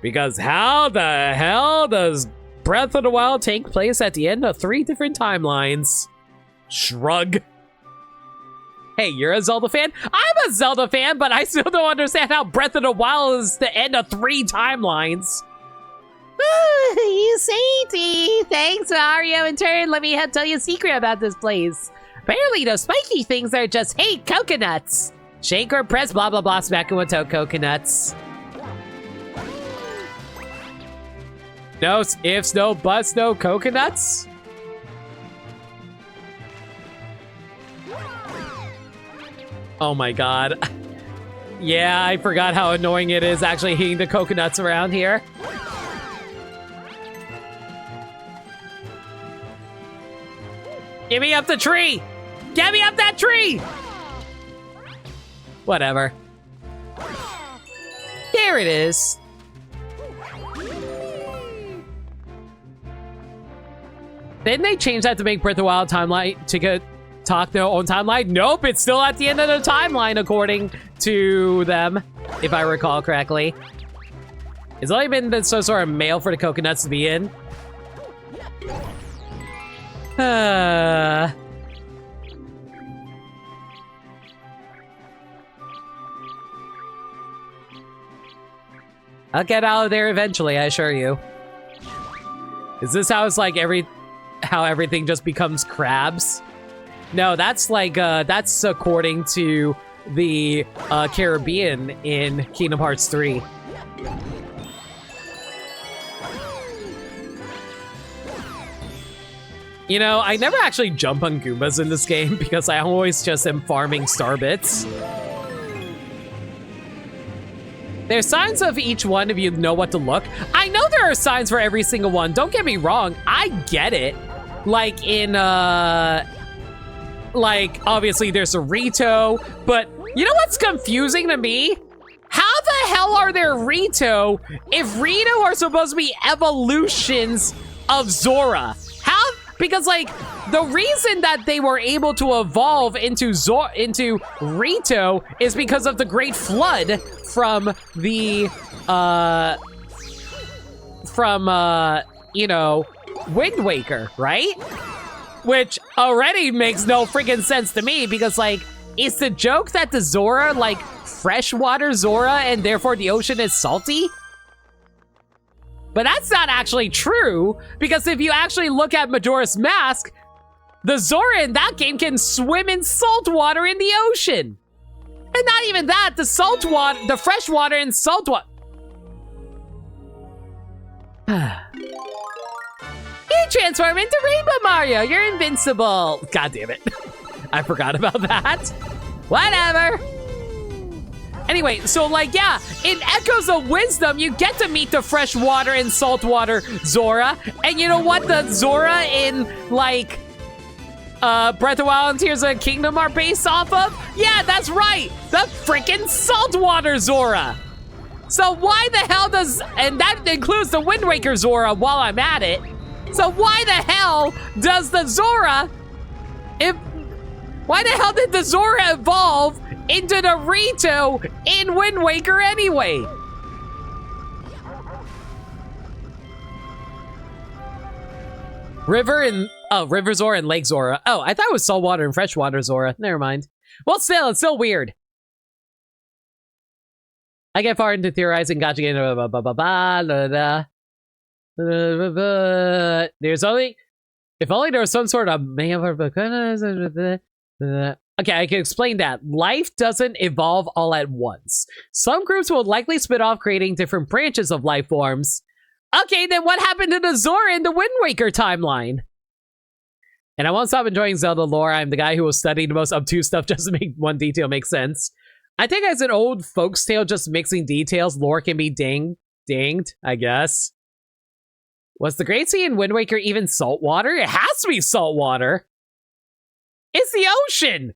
Because how the hell does Breath of the Wild take place at the end of 3 different timelines? Shrug. Hey, you're a Zelda fan? I'm a Zelda fan, but I still don't understand how Breath of the Wild is the end of 3 timelines. You sainty! Thanks, Mario. In turn, let me tell you a secret about this place. Apparently, those spiky things are just hate coconuts. Shake or press blah blah blah smacking with coconuts. No ifs, no buts, no coconuts? Oh my god. Yeah, I forgot how annoying it is actually hitting the coconuts around here. Get me up the tree! Get me up that tree! Whatever. There it is. Didn't they change that to make Breath of the Wild timeline to get talk their own timeline? Nope, it's still at the end of the timeline according to them, if I recall correctly. It's only been some sort of mail for the coconuts to be in. I'll get out of there eventually, I assure you. Is this how it's like how everything just becomes crabs? No, that's like, that's according to the Caribbean in Kingdom Hearts 3. You know, I never actually jump on Goombas in this game because I always just am farming star bits. There's signs of each one if you know what to look. I know there are signs for every single one. Don't get me wrong. I get it. Like in, like, obviously there's a Rito, but you know what's confusing to me? How the hell are there Rito if Rito are supposed to be evolutions of Zora? How? Because, like, the reason that they were able to evolve into Rito is because of the Great Flood from the, you know, Wind Waker, right? Which already makes no freaking sense to me because, like, is the joke that the Zora, like, freshwater Zora and therefore the ocean is salty? But that's not actually true, because if you actually look at Majora's Mask, the Zora in that game can swim in salt water in the ocean. And not even that, the fresh water in salt water. You transform into Rainbow Mario, you're invincible. God damn it. I forgot about that. Whatever. Anyway, so like, yeah, in Echoes of Wisdom, you get to meet the freshwater and saltwater Zora. And you know what the Zora in, like, Breath of the Wild and Tears of the Kingdom are based off of? Yeah, that's right, the freaking saltwater Zora. So why the hell does, and that includes the Wind Waker Zora while I'm at it. So why the hell does the Zora, why the hell did the Zora evolve into the Rito in Wind Waker anyway? River Zora and Lake Zora. Oh, I thought it was saltwater and freshwater Zora. Never mind. Well, still, it's still weird. I get far into theorizing, gotcha, there's only, if only there was some sort of Okay, I can explain that. Life doesn't evolve all at once. Some groups will likely split off, creating different branches of life forms. Okay, then what happened to the Zora in the Wind Waker timeline? And I won't stop enjoying Zelda lore. I'm the guy who will study the most obtuse stuff just to make one detail make sense. I think as an old folks tale, just mixing details, lore can be dinged, I guess. Was the Great Sea in Wind Waker even saltwater? It has to be saltwater. It's the ocean!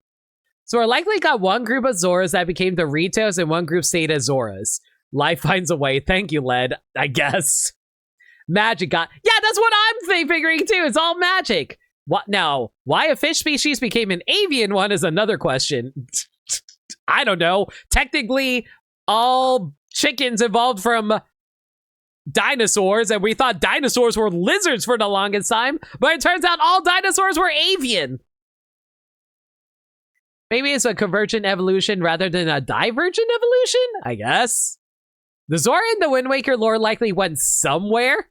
So we're likely got one group of Zoras that became the Ritos and one group stayed as Zoras. Life finds a way. Thank you, Led, I guess. Magic got... Yeah, that's what I'm figuring too. It's all magic. What now? Why a fish species became an avian one is another question. I don't know. Technically, all chickens evolved from dinosaurs, and we thought dinosaurs were lizards for the longest time, but it turns out all dinosaurs were avian. Maybe it's a convergent evolution rather than a divergent evolution, I guess. The Zora in the Wind Waker lore likely went somewhere.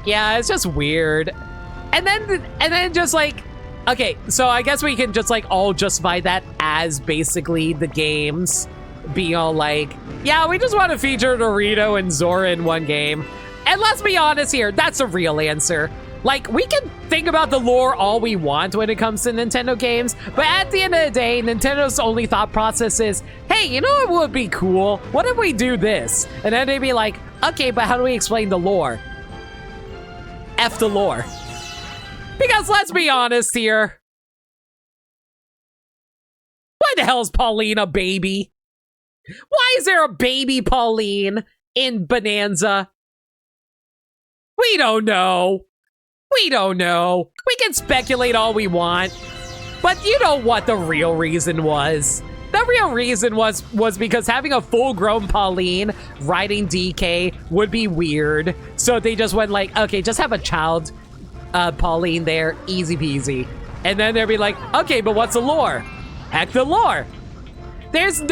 Yeah, it's just weird. And then just like, okay, so I guess we can just like all justify that as basically the games being all like, yeah, we just want to feature Dorito and Zora in one game. And let's be honest here, that's a real answer. Like, we can think about the lore all we want when it comes to Nintendo games, but at the end of the day, Nintendo's only thought process is, hey, you know what would be cool? What if we do this? And then they'd be like, okay, but how do we explain the lore? F the lore. Because let's be honest here. Why the hell is Pauline a baby? Why is there a baby Pauline in Bonanza? We don't know. We don't know. We can speculate all we want. But you know what the real reason was? The real reason was because having a full-grown Pauline riding DK would be weird. So they just went like, okay, just have a child Pauline there, easy peasy. And then they'd be like, okay, but what's the lore? Heck the lore. There's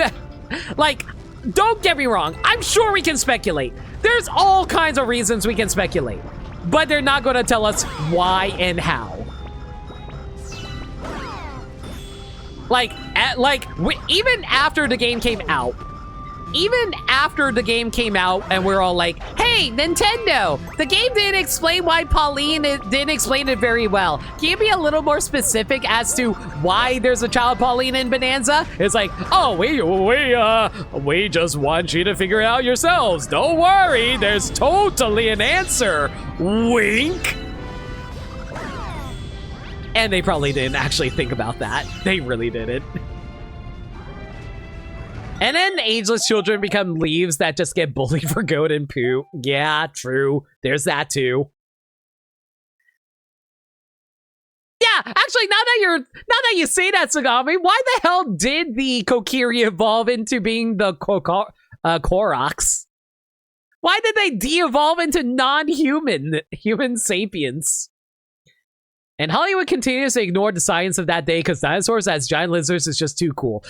like, don't get me wrong. I'm sure we can speculate. There's all kinds of reasons we can speculate. But they're not going to tell us why and how. Even after the game came out, and we're all like, hey, Nintendo, the game didn't explain why Pauline didn't explain it very well. Can you be a little more specific as to why there's a child Pauline in Bonanza? It's like, oh, we just want you to figure it out yourselves. Don't worry, there's totally an answer. Wink. And they probably didn't actually think about that. They really didn't. And then ageless children become leaves that just get bullied for goat and poo. Yeah, true. There's that too. Yeah, actually, now that you say that, Sagami, why the hell did the Kokiri evolve into being the Koroks? Why did they de-evolve into human sapiens? And Hollywood continues to ignore the science of that day because dinosaurs as giant lizards is just too cool.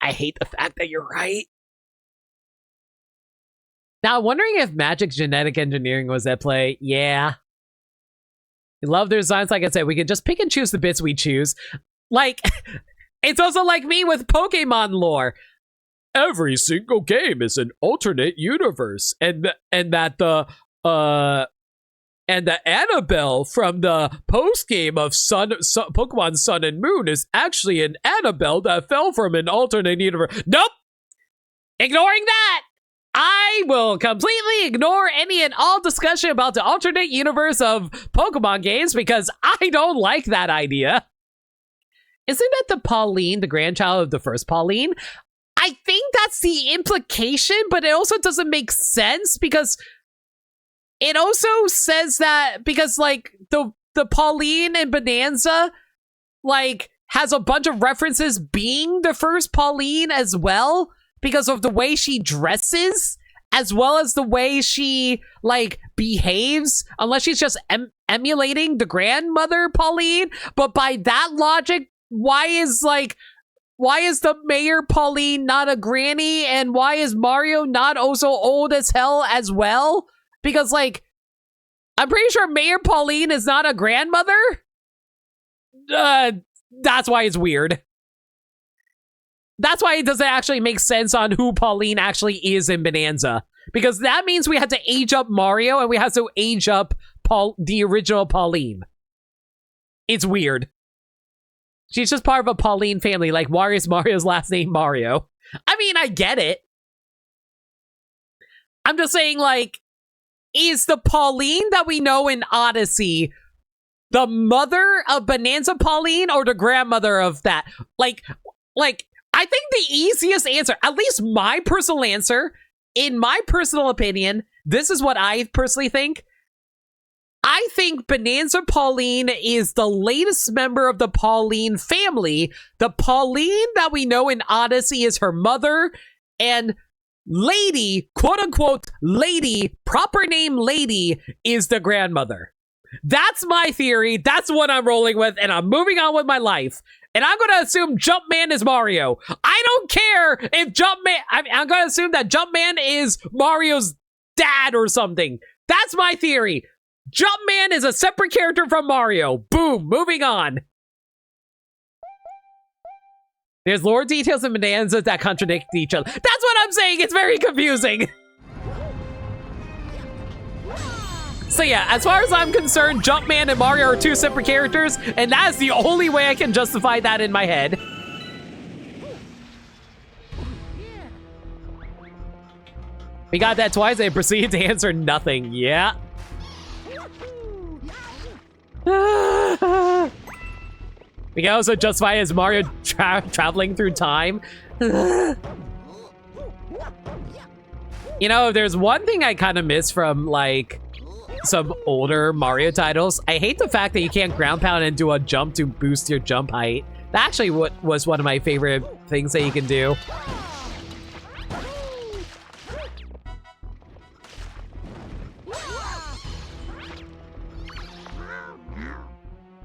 I hate the fact that you're right. Now, I'm wondering if magic genetic engineering was at play. Yeah. I love their designs. Like I said, we can just pick and choose the bits we choose. Like, it's also like me with Pokemon lore. Every single game is an alternate universe. And that the Annabelle from the post-game of Pokemon Sun and Moon is actually an Annabelle that fell from an alternate universe. Nope! Ignoring that! I will completely ignore any and all discussion about the alternate universe of Pokemon games because I don't like that idea. Isn't that the Pauline, the grandchild of the first Pauline? I think that's the implication, but it also doesn't make sense because it also says that because like the Pauline in Bonanza like has a bunch of references being the first Pauline as well because of the way she dresses as well as the way she like behaves, unless she's just emulating the grandmother Pauline. But by that logic, why is the mayor Pauline not a granny, and why is Mario not also old as hell as well? Because, like, I'm pretty sure Mayor Pauline is not a grandmother. That's why it's weird. That's why it doesn't actually make sense on who Pauline actually is in Bonanza. Because that means we had to age up Mario and we have to age up the original Pauline. It's weird. She's just part of a Pauline family, like why is Mario's last name Mario? I mean, I get it. I'm just saying, like, is the Pauline that we know in Odyssey the mother of Bonanza Pauline or the grandmother of that? Like, I think the easiest answer, at least my personal answer, in my personal opinion, this is what I personally think. I think Bonanza Pauline is the latest member of the Pauline family. The Pauline that we know in Odyssey is her mother, and Lady, quote-unquote, Lady, proper name Lady, is the grandmother. That's my theory. That's what I'm rolling with, and I'm moving on with my life. And I'm going to assume Jumpman is Mario. I don't care if Jumpman... I'm going to assume that Jumpman is Mario's dad or something. That's my theory. Jumpman is a separate character from Mario. Boom, moving on. There's lore details in Bonanza that contradict each other. That's what I'm saying. It's very confusing. So yeah, as far as I'm concerned, Jumpman and Mario are two separate characters, and that's the only way I can justify that in my head. We got that twice, and proceed to answer nothing. Yeah. We can also justify it as Mario traveling through time. You know, there's one thing I kind of miss from, like, some older Mario titles. I hate the fact that you can't ground pound and do a jump to boost your jump height. That actually was one of my favorite things that you can do.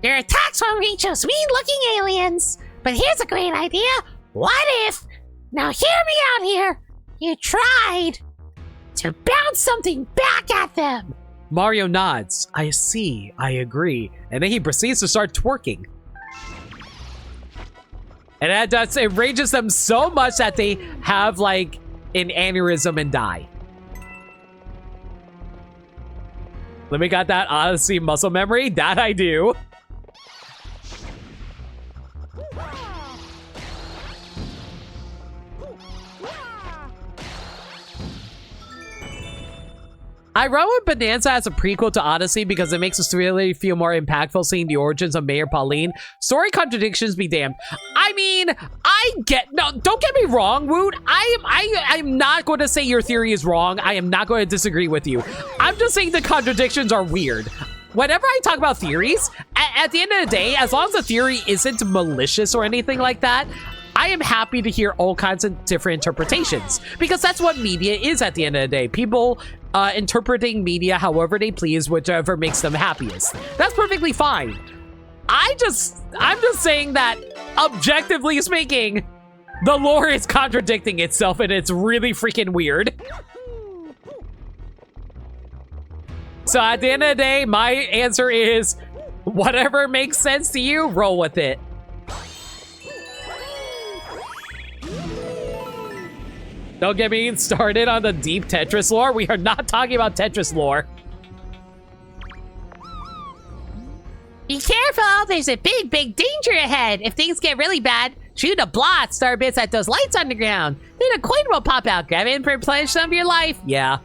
Your attacks won't reach those mean-looking aliens. But here's a great idea. What if, now hear me out here, you tried to bounce something back at them? Mario nods. I see. I agree. And then he proceeds to start twerking. And that does, it rages them so much that they have, like, an aneurysm and die. Let me got that Odyssey muscle memory. That I do. I wrote Bonanza as a prequel to Odyssey because it makes us really feel more impactful seeing the origins of Mayor Pauline. Story contradictions be damned. I mean, no, don't get me wrong, Woot. I'm not going to say your theory is wrong. I am not going to disagree with you. I'm just saying the contradictions are weird. Whenever I talk about theories, at the end of the day, as long as the theory isn't malicious or anything like that, I am happy to hear all kinds of different interpretations, because that's what media is at the end of the day. People interpreting media however they please, whichever makes them happiest. That's perfectly fine. I'm just saying that, objectively speaking, the lore is contradicting itself, and it's really freaking weird. So at the end of the day, my answer is, whatever makes sense to you, roll with it. Don't get me started on the deep Tetris lore. We are not talking about Tetris lore. Be careful, there's a big danger ahead. If things get really bad, shoot a blot, star bits at those lights on the ground. Then a coin will pop out, grab it and replenish some of your life. Yeah.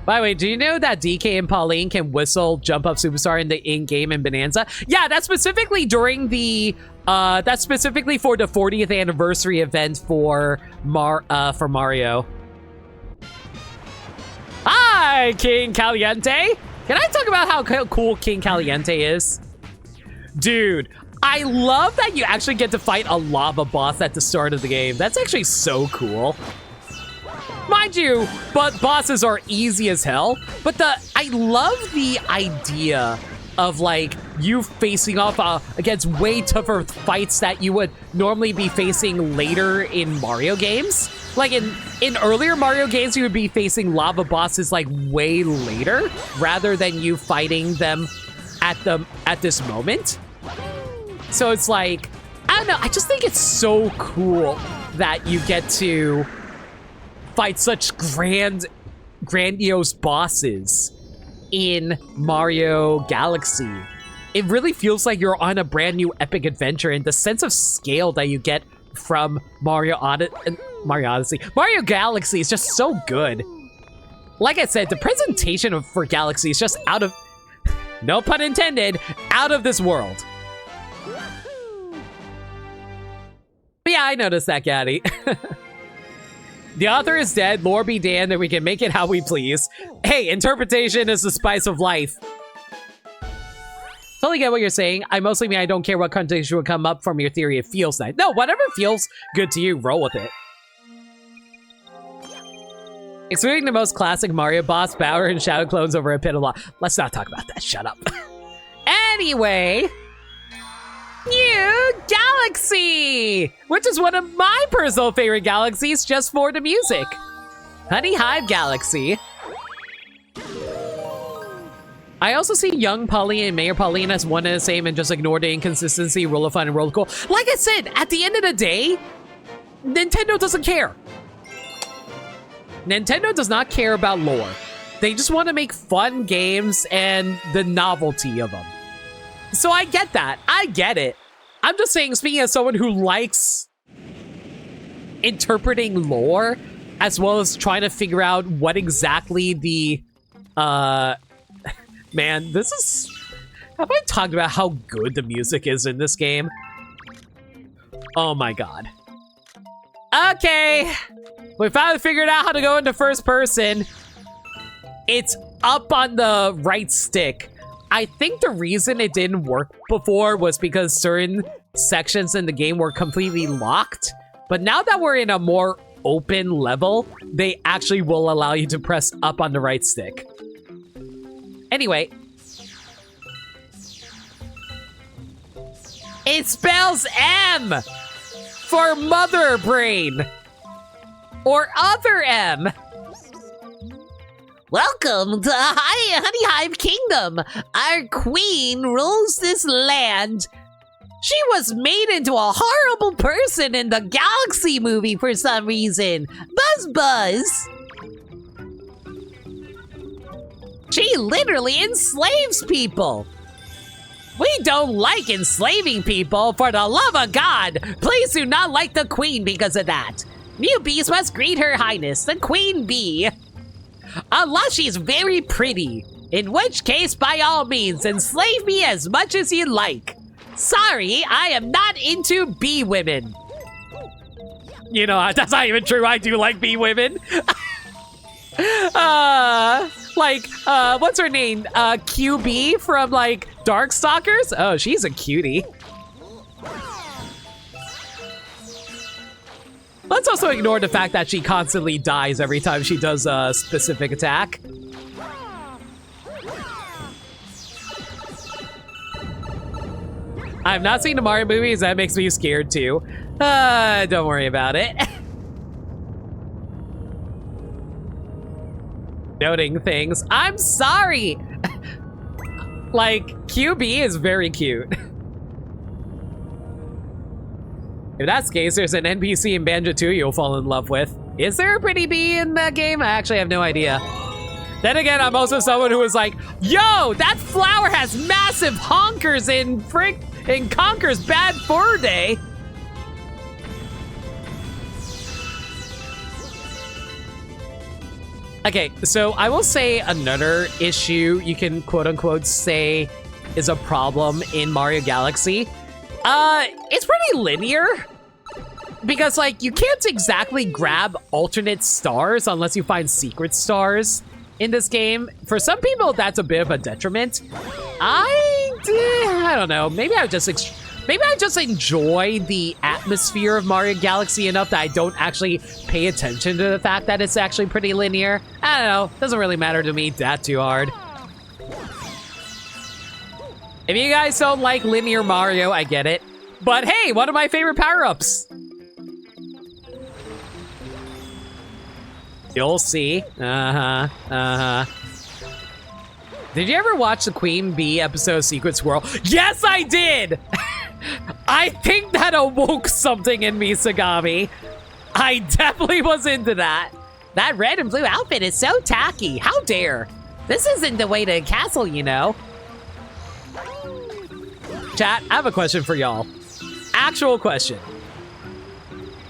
By the way, do you know that DK and Pauline can whistle Jump Up Superstar in the in-game in Bonanza? Yeah, that's specifically during the, that's specifically for the 40th anniversary event for Mario. Hi, King Caliente. Can I talk about how cool King Caliente is? Dude, I love that you actually get to fight a lava boss at the start of the game. That's actually so cool. Mind you, but bosses are easy as hell. But I love the idea of, like, you facing off against way tougher fights that you would normally be facing later in Mario games. Like, in earlier Mario games, you would be facing lava bosses, like, way later, rather than you fighting them at this moment. So it's like, I don't know, I just think it's so cool that you get to fight such grandiose bosses in Mario Galaxy. It really feels like you're on a brand new epic adventure, and the sense of scale that you get from Mario Galaxy is just so good. Like I said, the presentation for Galaxy is just out of, no pun intended, out of this world. But yeah, I noticed that, Gaddy. The author is dead, lore be damned, and we can make it how we please. Hey, interpretation is the spice of life. Totally get what you're saying. I mostly mean I don't care what contradiction would come up from your theory. It feels nice. No, whatever feels good to you, roll with it. Excluding the most classic Mario boss, Bowser and Shadow clones over a pit of lava. Let's not talk about that. Shut up. Anyway, New Galaxy, which is one of my personal favorite galaxies just for the music. Honey Hive Galaxy. I also see young Pauline and Mayor Pauline as one and the same and just ignore the inconsistency, roll of fun, and roll of cool. Like I said, at the end of the day, Nintendo doesn't care. Nintendo does not care about lore. They just want to make fun games and the novelty of them. So I get that. I get it. I'm just saying, speaking as someone who likes interpreting lore, as well as trying to figure out what exactly the, man, this is... Have I talked about how good the music is in this game? Oh my god. Okay. We finally figured out how to go into first person. It's up on the right stick. I think the reason it didn't work before was because certain sections in the game were completely locked. But now that we're in a more open level, they actually will allow you to press up on the right stick. Anyway. It spells M for Mother Brain. Or other M. Welcome to Honey Hive Kingdom. Our queen rules this land. She was made into a horrible person in the Galaxy movie for some reason. Buzz Buzz. She literally enslaves people. We don't like enslaving people, for the love of God. Please do not like the queen because of that. Newbies must greet her highness, the queen bee. Unless she's very pretty, in which case, by all means, enslave me as much as you like. Sorry, I am not into bee women. You know, that's not even true. I do like bee women. What's her name? QB from, like, Darkstalkers? Oh, she's a cutie. Let's also ignore the fact that she constantly dies every time she does a specific attack. I've not seen the Mario movies. That makes me scared too. Don't worry about it. Noting things. I'm sorry. Like, QB is very cute. If that's the case, there's an NPC in Banjo 2 you'll fall in love with. Is there a pretty bee in that game? I actually have no idea. Then again, I'm also someone who is like, yo, that flower has massive honkers in Conker's Bad Fur Day. Okay, so I will say another issue you can quote-unquote say is a problem in Mario Galaxy. It's pretty linear. Because, like, you can't exactly grab alternate stars unless you find secret stars in this game. For some people, that's a bit of a detriment. I don't know. Maybe I just enjoy the atmosphere of Mario Galaxy enough that I don't actually pay attention to the fact that it's actually pretty linear. I don't know. Doesn't really matter to me that too hard. If you guys don't like linear Mario, I get it. But hey, one of my favorite power-ups. You'll see. This Did you ever watch the Queen Bee episode Secret Squirrel? Yes, I did! I think that awoke something in me, Sagami. I definitely was into that. That red and blue outfit is so tacky. How dare? This isn't the way to a castle, you know. Chat, I have a question for y'all. Actual question.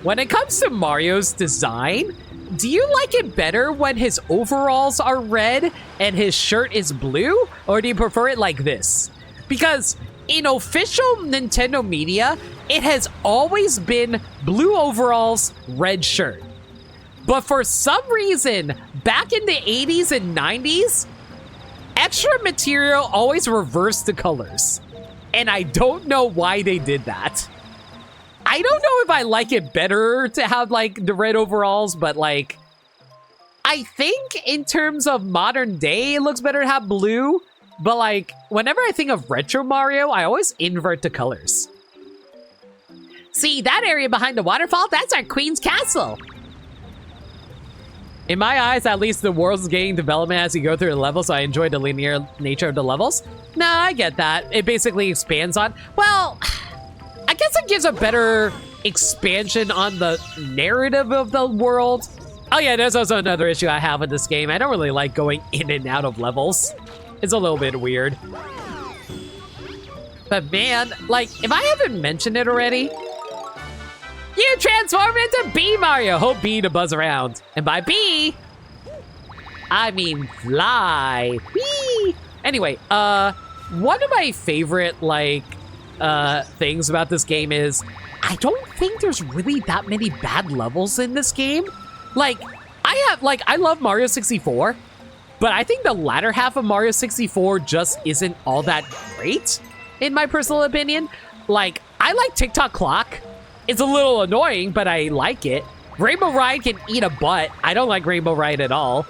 When it comes to Mario's design, do you like it better when his overalls are red and his shirt is blue? Or do you prefer it like this? Because in official Nintendo media, it has always been blue overalls, red shirt. But for some reason, back in the 80s and 90s, extra material always reversed the colors. And I don't know why they did that. I don't know if I like it better to have, like, the red overalls, but, like, I think in terms of modern day, it looks better to have blue. But, like, whenever I think of retro Mario, I always invert the colors. See, that area behind the waterfall, that's our Queen's Castle. In my eyes, at least the world's gaining development as you go through the levels, so I enjoy the linear nature of the levels. No, I get that. It basically expands on... Well, I guess it gives a better expansion on the narrative of the world. Oh yeah, there's also another issue I have with this game. I don't really like going in and out of levels. It's a little bit weird. But man, like, if I haven't mentioned it already... You transform into Bee Mario! Hope Bee to buzz around. And by Bee, I mean fly. Whee! Anyway, one of my favorite, like, things about this game is I don't think there's really that many bad levels in this game. Like, I love Mario 64, but I think the latter half of Mario 64 just isn't all that great, in my personal opinion. Like, I like Tick-Tock Clock. It's a little annoying, but I like it. Rainbow Ride can eat a butt. I don't like Rainbow Ride at all.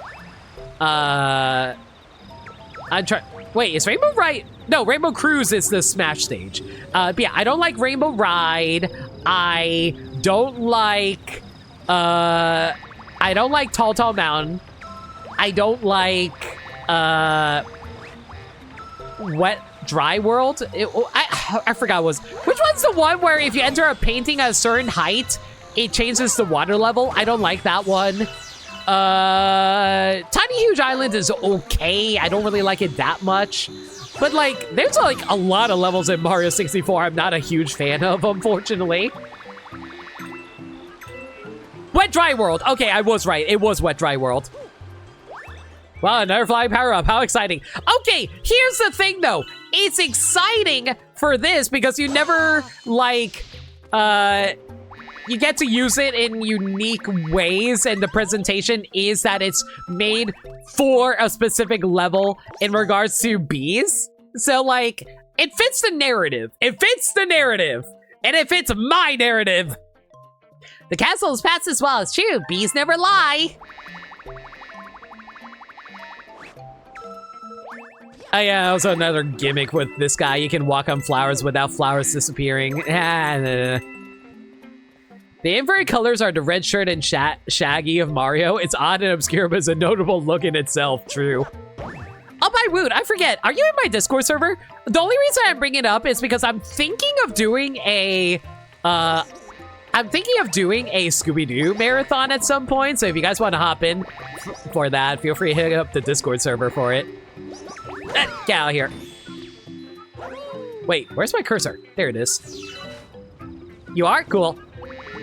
Wait, is Rainbow Ride... No, Rainbow Cruise is the Smash stage. But yeah, I don't like Rainbow Ride. I don't like Tall Tall Mountain. I don't like, Wet Dry World. I forgot which one's the one where if you enter a painting at a certain height, it changes the water level. I don't like that one. Tiny Huge Island is okay. I don't really like it that much. But like, there's like a lot of levels in Mario 64 I'm not a huge fan of, unfortunately. Wet Dry World. Okay, I was right. It was Wet Dry World. Wow, another flying power-up. How exciting. Okay, here's the thing, though. It's exciting for this because you never, like, you get to use it in unique ways, and the presentation is that it's made for a specific level in regards to bees. So, like, it fits the narrative. It fits the narrative. And it fits my narrative. The castle is past as well as true. Bees never lie. Oh yeah, also another gimmick with this guy. You can walk on flowers without flowers disappearing. The inverted colors are the red shirt and Shaggy of Mario. It's odd and obscure, but it's a notable look in itself. True. Oh my woot, I forget. Are you in my Discord server? The only reason I'm bringing it up is because I'm thinking of doing a... Scooby-Doo marathon at some point. So if you guys want to hop in for that, feel free to hit up the Discord server for it. Get out of here. Wait, where's my cursor? There it is. You are? Cool.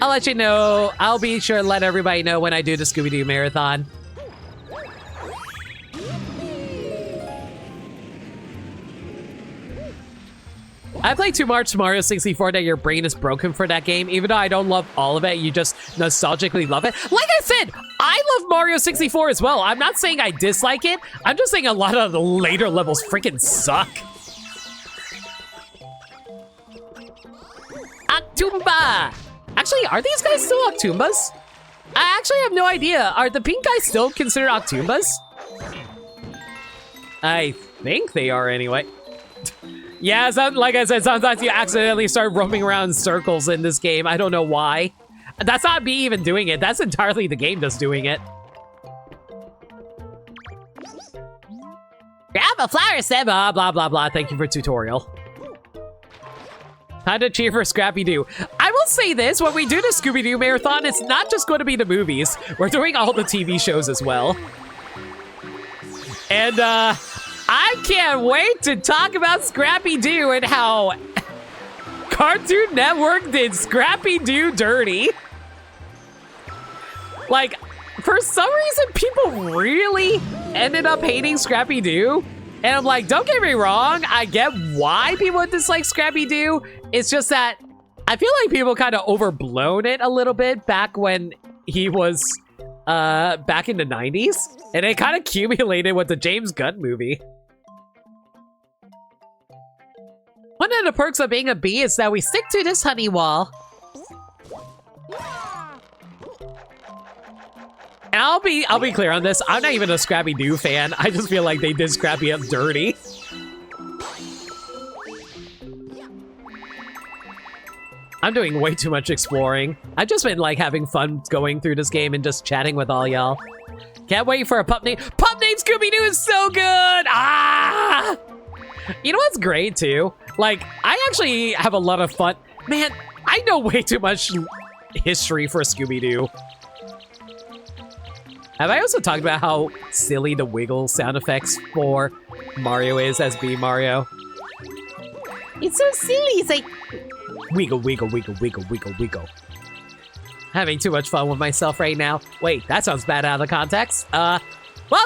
I'll let you know. I'll be sure to let everybody know when I do the Scooby-Doo marathon. I played too much Mario 64 that your brain is broken for that game. Even though I don't love all of it, you just nostalgically love it. Like I said, I love Mario 64 as well. I'm not saying I dislike it. I'm just saying a lot of the later levels freaking suck. Octoomba! Actually, are these guys still Octoombas? I actually have no idea. Are the pink guys still considered Octoombas? I think they are anyway. Yeah, like I said, sometimes you accidentally start roaming around in circles in this game. I don't know why. That's not me even doing it. That's entirely the game that's doing it. Grab a flower sip. Blah, blah, blah, blah. Thank you for tutorial. Time to cheer for Scrappy-Doo. I will say this, when we do the Scooby-Doo Marathon, it's not just going to be the movies. We're doing all the TV shows as well. And, I can't wait to talk about Scrappy-Doo and how Cartoon Network did Scrappy-Doo dirty. Like, for some reason, people really ended up hating Scrappy-Doo. And I'm like, don't get me wrong, I get why people dislike Scrappy-Doo. It's just that I feel like people kind of overblown it a little bit back when he was back in the 90s. And it kind of accumulated with the James Gunn movie. One of the perks of being a bee is that we stick to this honey wall. And I'll be clear on this. I'm not even a Scrappy-Doo fan. I just feel like they did Scrappy up dirty. I'm doing way too much exploring. I've just been like having fun going through this game and just chatting with all y'all. Can't wait for a pup named Scooby-Doo is so good! Ah! You know what's great too? Like, I actually have a lot of fun. Man, I know way too much history for Scooby-Doo. Have I also talked about how silly the wiggle sound effects for Mario is as B Mario? It's so silly. It's like wiggle, wiggle, wiggle, wiggle, wiggle, wiggle. Having too much fun with myself right now. Wait, that sounds bad out of context. Well,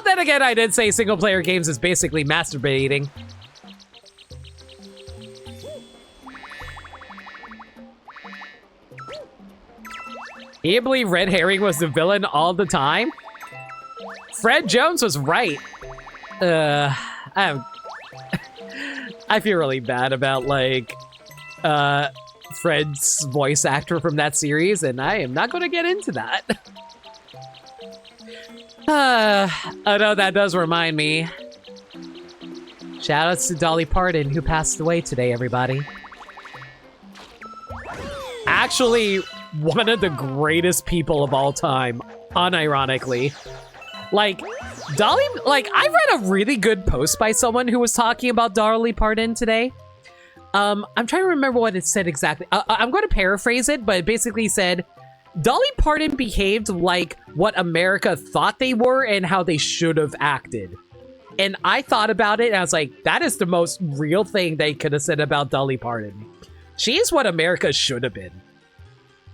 then again, I did say single player games is basically masturbating. Can you believe Red Herring was the villain all the time? Fred Jones was right. I feel really bad about, like, Fred's voice actor from that series, and I am not going to get into that. Oh no, that does remind me. Shoutouts to Dolly Parton, who passed away today, everybody. Actually, one of the greatest people of all time, unironically. Like, Dolly, like, I read a really good post by someone who was talking about Dolly Parton today. I'm trying to remember what it said exactly. I'm going to paraphrase it, but it basically said, Dolly Parton behaved like what America thought they were and how they should have acted. And I thought about it, and I was like, that is the most real thing they could have said about Dolly Parton. She is what America should have been.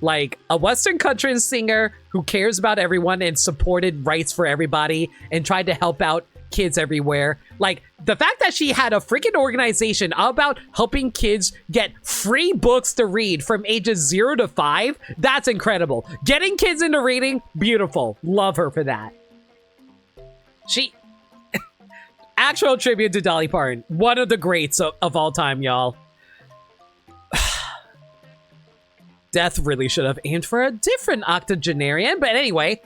Like, a Western country singer who cares about everyone and supported rights for everybody and tried to help out kids everywhere. Like, the fact that she had a freaking organization about helping kids get free books to read from ages 0 to 5, that's incredible. Getting kids into reading, beautiful. Love her for that. She... Actual tribute to Dolly Parton. One of the greats of all time, y'all. Death really should have aimed for a different octogenarian, but anyway.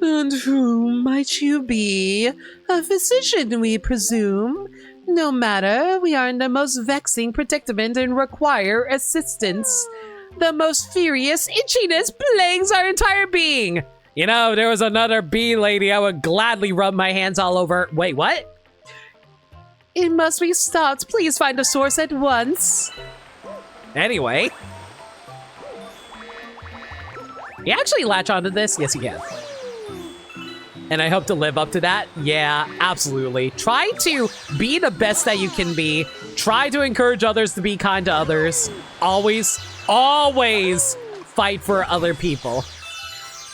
And who might you be? A physician, we presume. No matter, we are in the most vexing predicament and require assistance. The most furious itchiness plagues our entire being. You know, there was another bee lady I would gladly rub my hands all over. Wait, what? It must be stopped. Please find a source at once. Anyway. You actually latch onto this? Yes, you can. And I hope to live up to that. Yeah, absolutely. Try to be the best that you can be. Try to encourage others to be kind to others. Always, always fight for other people.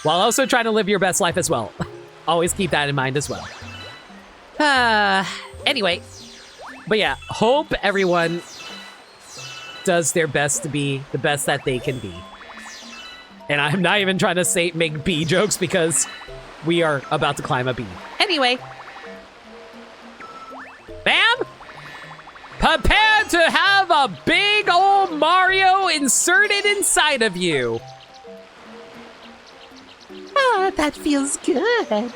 While also trying to live your best life as well. Always keep that in mind as well. Anyway. But yeah, hope everyone does their best to be the best that they can be. And I'm not even trying to make bee jokes because we are about to climb a bee. Anyway. Bam! Prepare to have a big old Mario inserted inside of you. ah, that feels good.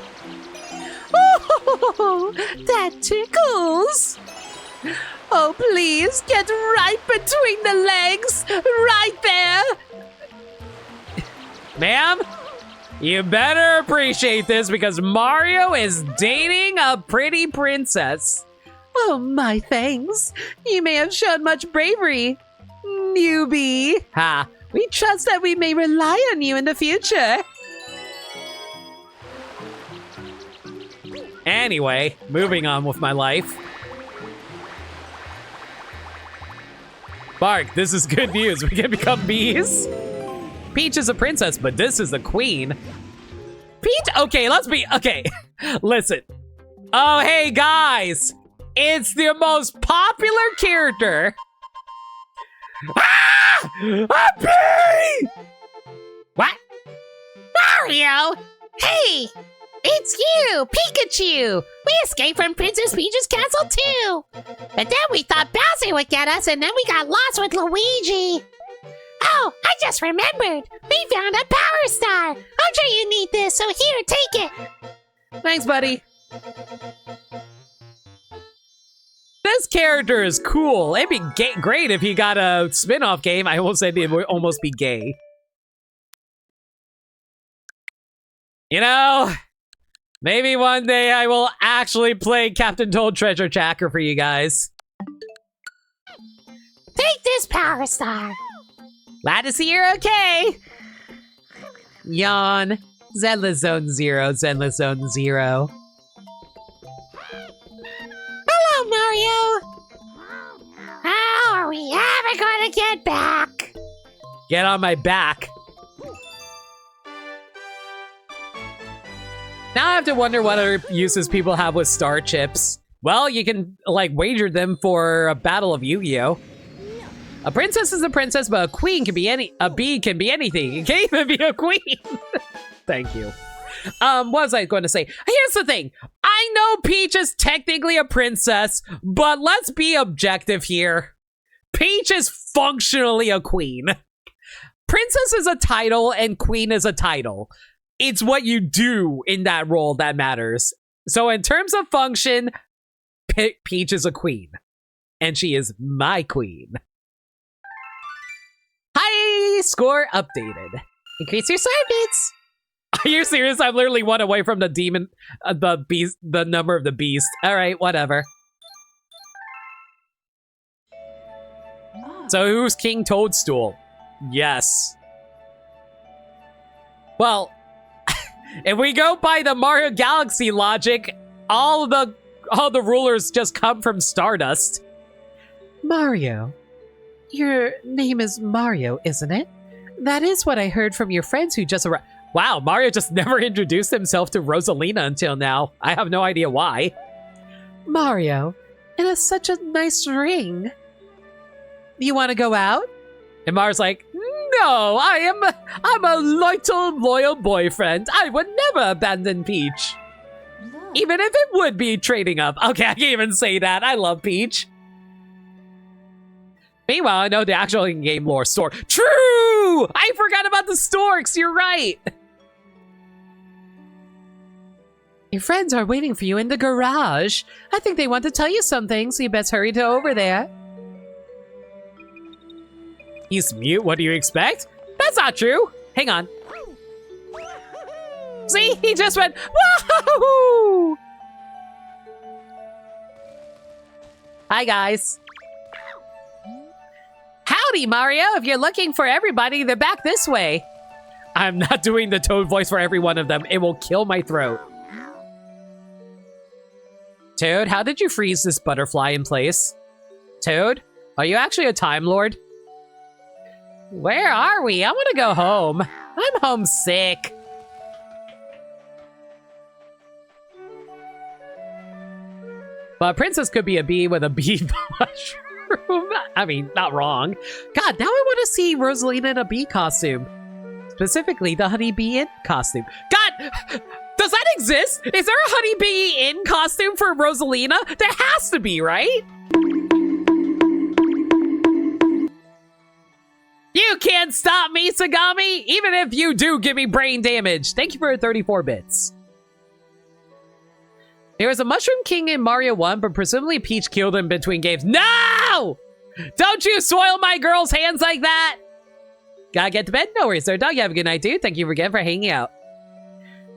Oh, that tickles. Oh, please, get right between the legs. Right there. Ma'am? You better appreciate this because Mario is dating a pretty princess. Oh, my thanks. You may have shown much bravery, newbie. Ha! We trust that we may rely on you in the future. Anyway, moving on with my life. Bark, this is good news. We can become bees. Peach is a princess, but this is a queen. Peach? Okay, okay. Listen. Oh, hey, guys. It's the most popular character. Ah! A bee! What? Mario! Hey! It's you, Pikachu! We escaped from Princess Peach's castle too! But then we thought Bowser would get us and then we got lost with Luigi! Oh, I just remembered! We found a power star! I'm sure you need this, so here, take it! Thanks, buddy. This character is cool. It'd be great if he got a spin-off game. I almost said it would almost be gay. You know, maybe one day I will actually play Captain Toad Treasure Tracker for you guys. Take this power star! Glad to see you're okay. Yawn. Zenless Zone 0, Zenless Zone 0. Hello, Mario! How are we ever gonna get back? Get on my back. Now I have to wonder what other uses people have with star chips. Well, you can, like, wager them for a battle of Yu-Gi-Oh! A princess is a princess, but a queen can be a bee can be anything. It can't even be a queen. Thank you. What was I going to say? Here's the thing. I know Peach is technically a princess, but let's be objective here. Peach is functionally a queen. Princess is a title and queen is a title. It's what you do in that role that matters. So in terms of function, Peach is a queen. And she is my queen. Hi! Score updated. Increase your side bits. Are you serious? I'm literally one away from the demon, the beast, the number of the beast. All right, whatever. So who's King Toadstool? Yes. Well, if we go by the Mario Galaxy logic, all the rulers just come from Stardust. Mario. Your name is Mario, isn't it? That is what I heard from your friends who just arrived. Wow, Mario just never introduced himself to Rosalina until now. I have no idea why. Mario, it is such a nice ring. You want to go out? And Mario's like, no, I'm a loyal boyfriend. I would never abandon Peach. Even if it would be trading up. Okay, I can't even say that. I love Peach. Meanwhile, I know the actual in-game lore store. True! I forgot about the storks. You're right. Your friends are waiting for you in the garage. I think they want to tell you something, so you best hurry to over there. He's mute. What do you expect? That's not true. Hang on. See? He just went, wahoo! Hi, guys. Howdy, Mario. If you're looking for everybody, they're back this way. I'm not doing the Toad voice for every one of them. It will kill my throat. Toad, how did you freeze this butterfly in place? Toad, are you actually a Time Lord? Where are we? I want to go home. I'm homesick. But a princess could be a bee with a bee mushroom. I mean, not wrong. God, now I want to see Rosalina in a bee costume. Specifically, the honeybee in costume. God, does that exist? Is there a honeybee in costume for Rosalina? There has to be, right? You can't stop me, Sagami! Even if you do give me brain damage. Thank you for 34 bits. There was a Mushroom King in Mario 1, but presumably Peach killed him between games. No! Don't you soil my girl's hands like that! Gotta get to bed? No worries, sir. Dog, you have a good night, dude. Thank you again for hanging out.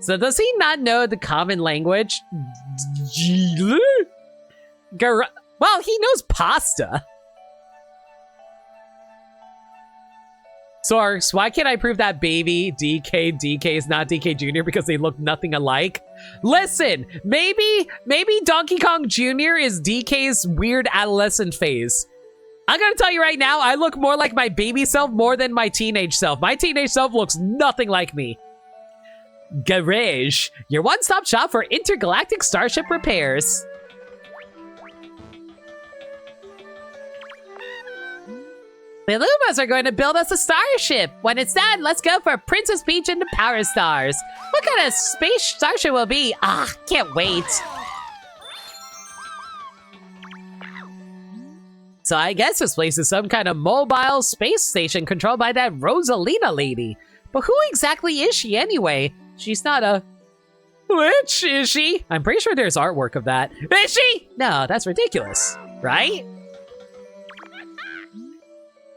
So does he not know the common language? Well, he knows pasta. Source, why can't I prove that baby DK is not DK Jr. because they look nothing alike? Listen, maybe Donkey Kong Jr. is DK's weird adolescent phase. I'm gonna tell you right now, I look more like my baby self more than my teenage self. My teenage self looks nothing like me. Garage, your one-stop shop for intergalactic starship repairs. The Lumas are going to build us a starship. When it's done, let's go for Princess Peach and the Power Stars. What kind of space starship will it be? Ah, can't wait. So I guess this place is some kind of mobile space station controlled by that Rosalina lady. But who exactly is she anyway? She's not a witch, is she? I'm pretty sure there's artwork of that. Is she? No, that's ridiculous, right?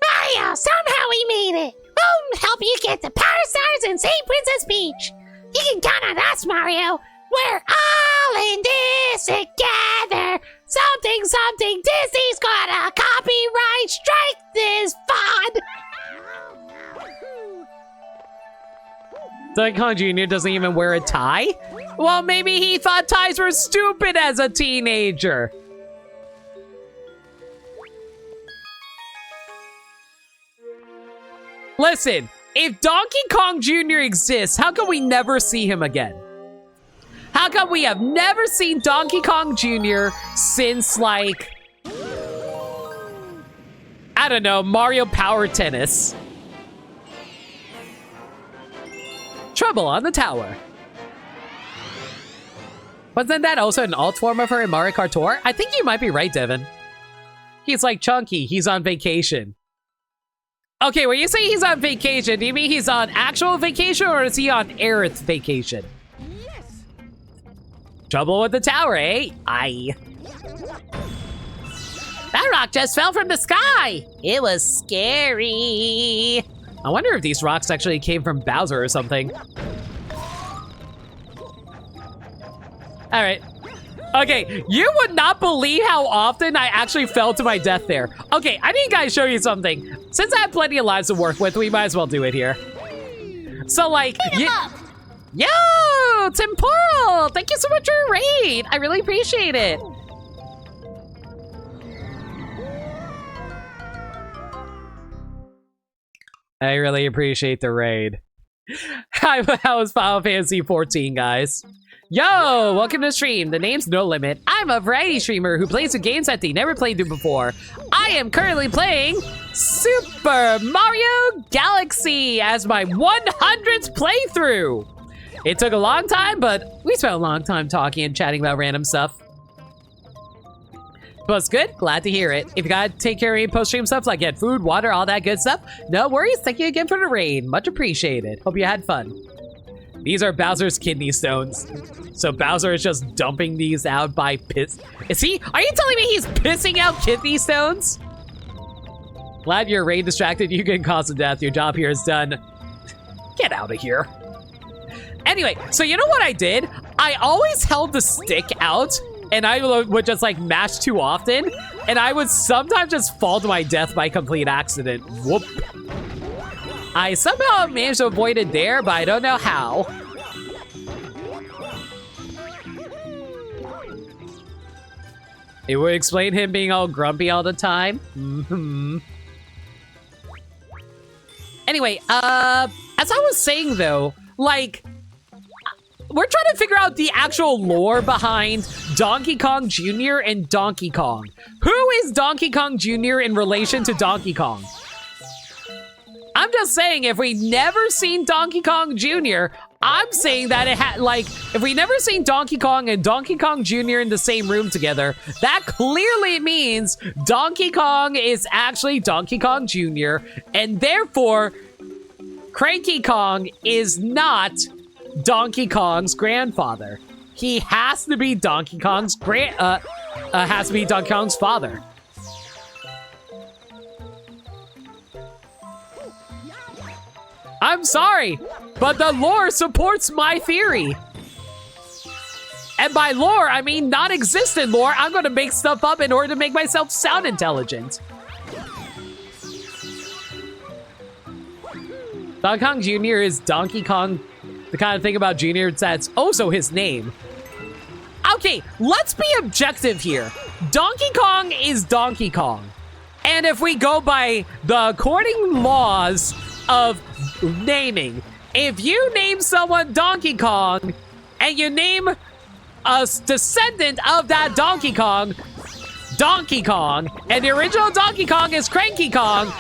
Mario, somehow we made it. We'll help you get the Power Stars and save Princess Peach. You can count on us, Mario. We're all in this together. Something, Disney's got a copyright strike this fun. Donkey Kong Jr. doesn't even wear a tie? Well, maybe he thought ties were stupid as a teenager. Listen, if Donkey Kong Jr. exists, how come we never see him again? How come we have never seen Donkey Kong Jr. since, like, I don't know, Mario Power Tennis? Trouble on the Tower. Wasn't that also an alt form of her in Mario Kart Tour? I think you might be right, Devin. He's like Chunky, he's on vacation. Okay, when you say he's on vacation, do you mean he's on actual vacation or is he on Aerith vacation? Yes. Trouble with the tower, eh? Aye. That rock just fell from the sky. It was scary. I wonder if these rocks actually came from Bowser or something. All right. Okay, you would not believe how often I actually fell to my death there. Okay, I need to guys show you something. Since I have plenty of lives to work with, we might as well do it here. So, like, yo, Temporal, thank you so much for your raid. I really appreciate it. I really appreciate the raid. How was Final Fantasy 14, guys? Yo, welcome to the stream. The name's No Limit. I'm a variety streamer who plays with games that they never played through before. I am currently playing Super Mario Galaxy as my 100th playthrough. It took a long time, but we spent a long time talking and chatting about random stuff. But it's good, glad to hear it. If you gotta take care of any post-stream stuff like get food, water, all that good stuff, no worries, thank you again for the raid. Much appreciated. Hope you had fun. These are Bowser's kidney stones. So Bowser is just dumping these out by piss. Is he? Are you telling me he's pissing out kidney stones? Glad your raid distracted you getting caused of death. Your job here is done. Get out of here. Anyway, so you know what I did? I always held the stick out and I would just like mash too often. And I would sometimes just fall to my death by complete accident. Whoop. I somehow managed to avoid it there, but I don't know how. It would explain him being all grumpy all the time. Anyway, as I was saying though, like, we're trying to figure out the actual lore behind Donkey Kong Jr. and Donkey Kong. Who is Donkey Kong Jr. in relation to Donkey Kong? I'm just saying, if we've never seen Donkey Kong Jr., I'm saying that it had, like, if we never seen Donkey Kong and Donkey Kong Jr. in the same room together, that clearly means Donkey Kong is actually Donkey Kong Jr., and therefore, Cranky Kong is not Donkey Kong's grandfather. He has to be Donkey Kong's has to be Donkey Kong's father. I'm sorry. but the lore supports my theory. And by lore, I mean non-existent lore. I'm gonna make stuff up in order to make myself sound intelligent. Donkey Kong Jr. is Donkey Kong, the kind of thing about Jr. that's also his name. Okay, let's be objective here. Donkey Kong is Donkey Kong. And if we go by the according laws of naming, if you name someone Donkey Kong and you name a descendant of that Donkey Kong, and the original Donkey Kong is Cranky Kong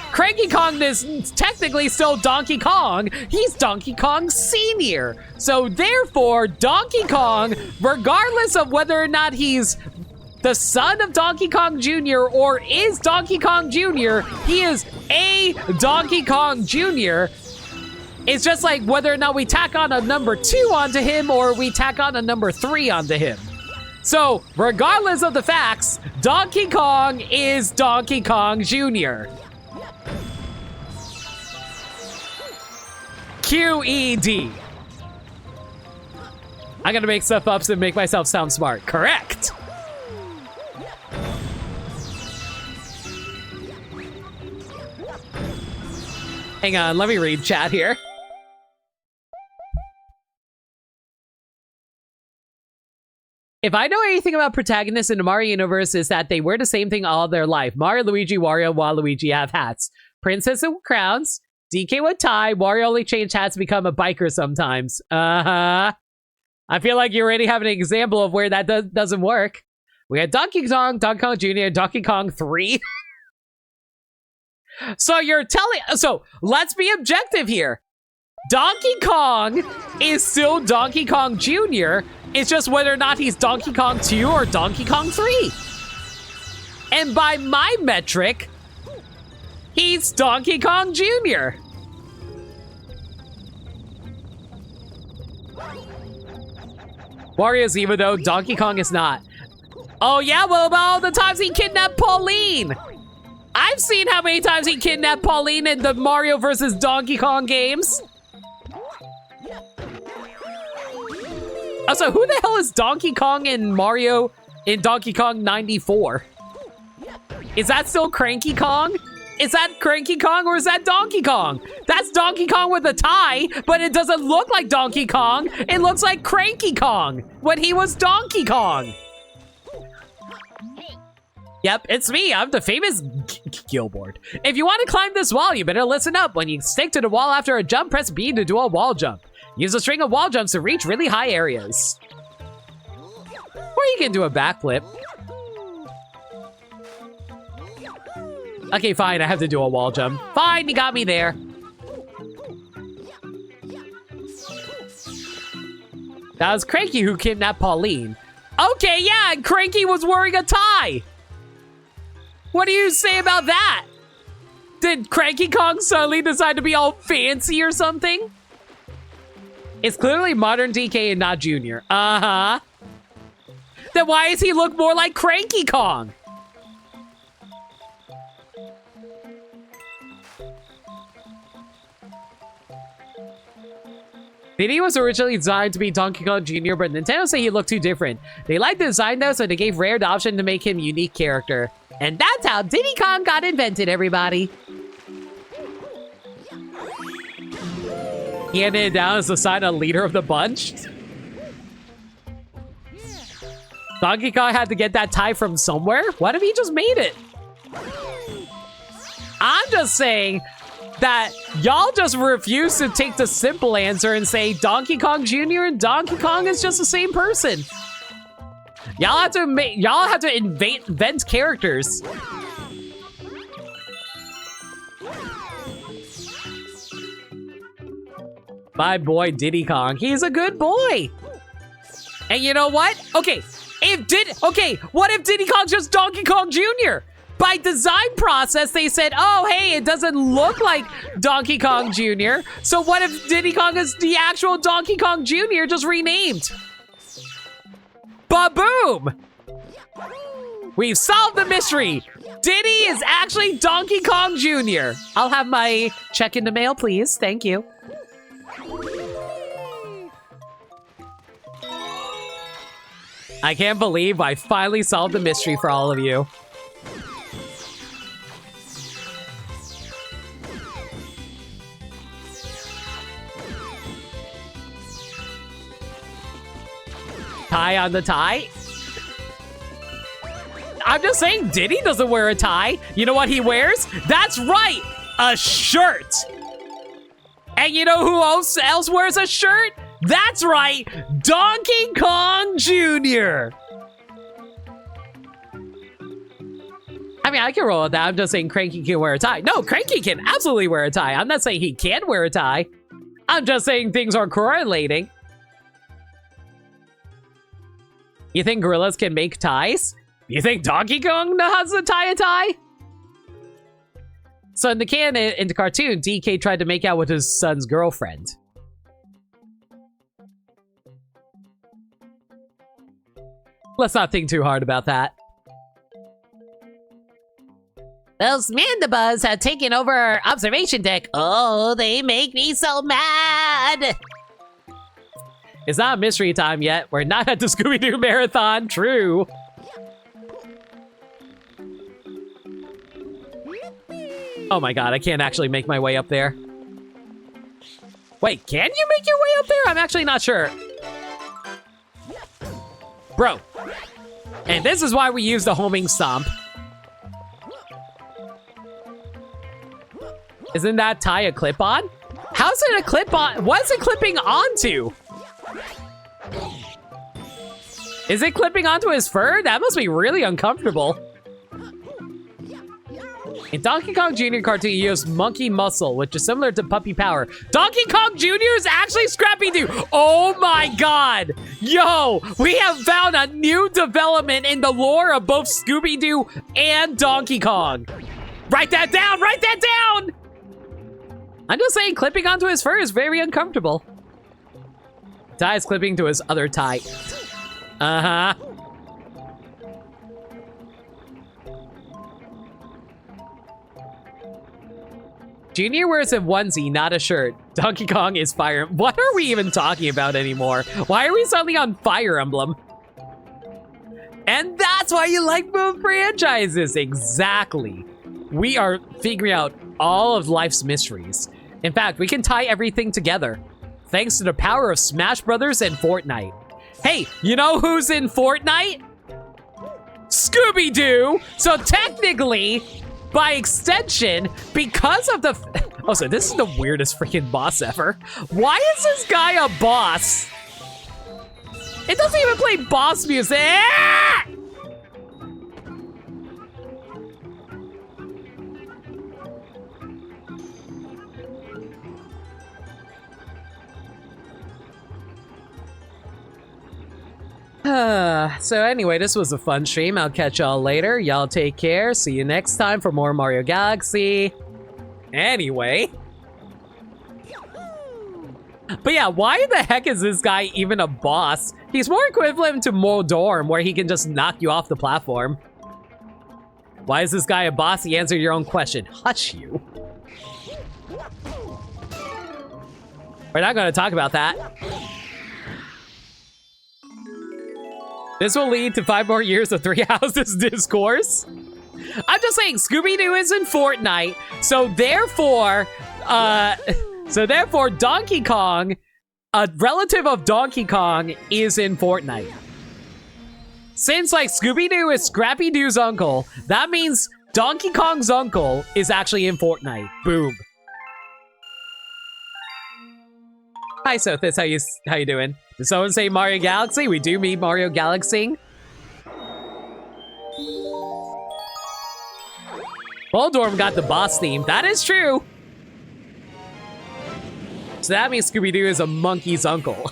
is technically still Donkey Kong. He's Donkey Kong Sr. So therefore, Donkey Kong, regardless of whether or not he's the son of Donkey Kong Jr. or is Donkey Kong Jr., he is a Donkey Kong Jr. It's just like whether or not we tack on a number 2 onto him or we tack on a number 3 onto him. So, regardless of the facts, Donkey Kong is Donkey Kong Jr. QED. I'm gonna make stuff up to make myself sound smart. Correct. Hang on, let me read chat here. If I know anything about protagonists in the Mario universe, is that they wear the same thing all their life. Mario, Luigi, Wario, Waluigi have hats. Princess with crowns. DK with tie. Wario only changed hats to become a biker sometimes. I feel like you already have an example of where that doesn't work. We had Donkey Kong, Donkey Kong Jr., Donkey Kong 3. So you're telling... So, let's be objective here. Donkey Kong is still Donkey Kong Jr., it's just whether or not he's Donkey Kong 2 or Donkey Kong 3. And by my metric, he's Donkey Kong Jr. Wario's evil though, Donkey Kong is not. Oh yeah, well about all the times he kidnapped Pauline. I've seen how many times he kidnapped Pauline in the Mario vs. Donkey Kong games. Also, who the hell is Donkey Kong in Mario in Donkey Kong 94? Is that still Cranky Kong? Is that Cranky Kong or is that Donkey Kong? That's Donkey Kong with a tie, but it doesn't look like Donkey Kong. It looks like Cranky Kong when he was Donkey Kong. Yep, it's me. I'm the famous Gilboard. If you want to climb this wall, you better listen up. When you stick to the wall after a jump, press B to do a wall jump. Use a string of wall jumps to reach really high areas. Or you can do a backflip. Okay, fine, I have to do a wall jump. Fine, you got me there. That was Cranky who kidnapped Pauline. Okay, yeah, and Cranky was wearing a tie. What do you say about that? Did Cranky Kong suddenly decide to be all fancy or something? It's clearly modern DK and not Junior. Uh-huh. Then why does he look more like Cranky Kong? Diddy was originally designed to be Donkey Kong Jr., but Nintendo say he looked too different. They liked the design though, so they gave Rare the option to make him a unique character. And that's how Diddy Kong got invented, everybody. He handed it down as the sign of leader of the bunch. Donkey Kong had to get that tie from somewhere? What if he just made it? I'm just saying that y'all just refuse to take the simple answer and say Donkey Kong Jr. and Donkey Kong is just the same person. Y'all have to invent characters. My boy Diddy Kong, he's a good boy. And you know what? Okay, what if Diddy Kong's just Donkey Kong Jr.? By design process, they said, oh, hey, it doesn't look like Donkey Kong Jr. So what if Diddy Kong is the actual Donkey Kong Jr. just renamed? Ba-boom! We've solved the mystery. Diddy is actually Donkey Kong Jr. I'll have my check in the mail, please. Thank you. I can't believe I finally solved the mystery for all of you. Tie on the tie? I'm just saying Diddy doesn't wear a tie. You know what he wears? That's right, a shirt. And you know who else wears a shirt? That's right, Donkey Kong Jr. I mean, I can roll with that. I'm just saying Cranky can wear a tie. No, Cranky can absolutely wear a tie. I'm not saying he can't wear a tie. I'm just saying things are correlating. You think gorillas can make ties? You think Donkey Kong knows how to tie a tie? So in the cartoon, DK tried to make out with his son's girlfriend. Let's not think too hard about that. Those mandibas have taken over our observation deck. Oh, they make me so mad. It's not mystery time yet. We're not at the Scooby-Doo Marathon. True. Oh my god, I can't actually make my way up there. Wait, can you make your way up there? I'm actually not sure. Bro. And this is why we use the homing stomp. Isn't that tie a clip-on? How's it a clip-on? What is it clipping onto? Is it clipping onto his fur? That must be really uncomfortable. In Donkey Kong Jr. cartoon, he used monkey muscle, which is similar to puppy power. Donkey Kong Jr. is actually Scrappy-Doo. Oh my god. Yo, we have found a new development in the lore of both Scooby-Doo and Donkey Kong. Write that down, write that down. I'm just saying clipping onto his fur is very uncomfortable. Tie is clipping to his other tie. Uh-huh. Junior wears a onesie, not a shirt. Donkey Kong is Fire. What are we even talking about anymore? Why are we suddenly on Fire Emblem? And that's why you like both franchises. Exactly. We are figuring out all of life's mysteries. In fact, we can tie everything together. Thanks to the power of Smash Brothers and Fortnite. Hey, you know who's in Fortnite? Scooby-Doo! So technically, by extension, because of the... Oh, so this is the weirdest freaking boss ever. Why is this guy a boss? It doesn't even play boss music. Ah! So anyway, this was a fun stream. I'll catch y'all later. Y'all take care. See you next time for more Mario Galaxy. Anyway. But yeah, why the heck is this guy even a boss? He's more equivalent to Modorm, where he can just knock you off the platform. Why is this guy a boss? You answer your own question. Hush you. We're not going to talk about that. This will lead to 5 more years of Three Houses discourse. I'm just saying, Scooby-Doo is in Fortnite, so therefore, Donkey Kong, a relative of Donkey Kong, is in Fortnite. Since, like, Scooby-Doo is Scrappy-Doo's uncle, that means Donkey Kong's uncle is actually in Fortnite. Boom. Hi, Sothis. How you doing? Did someone say Mario Galaxy? We do mean Mario Galaxy. Voldorm got the boss theme. That is true. So that means Scooby-Doo is a monkey's uncle.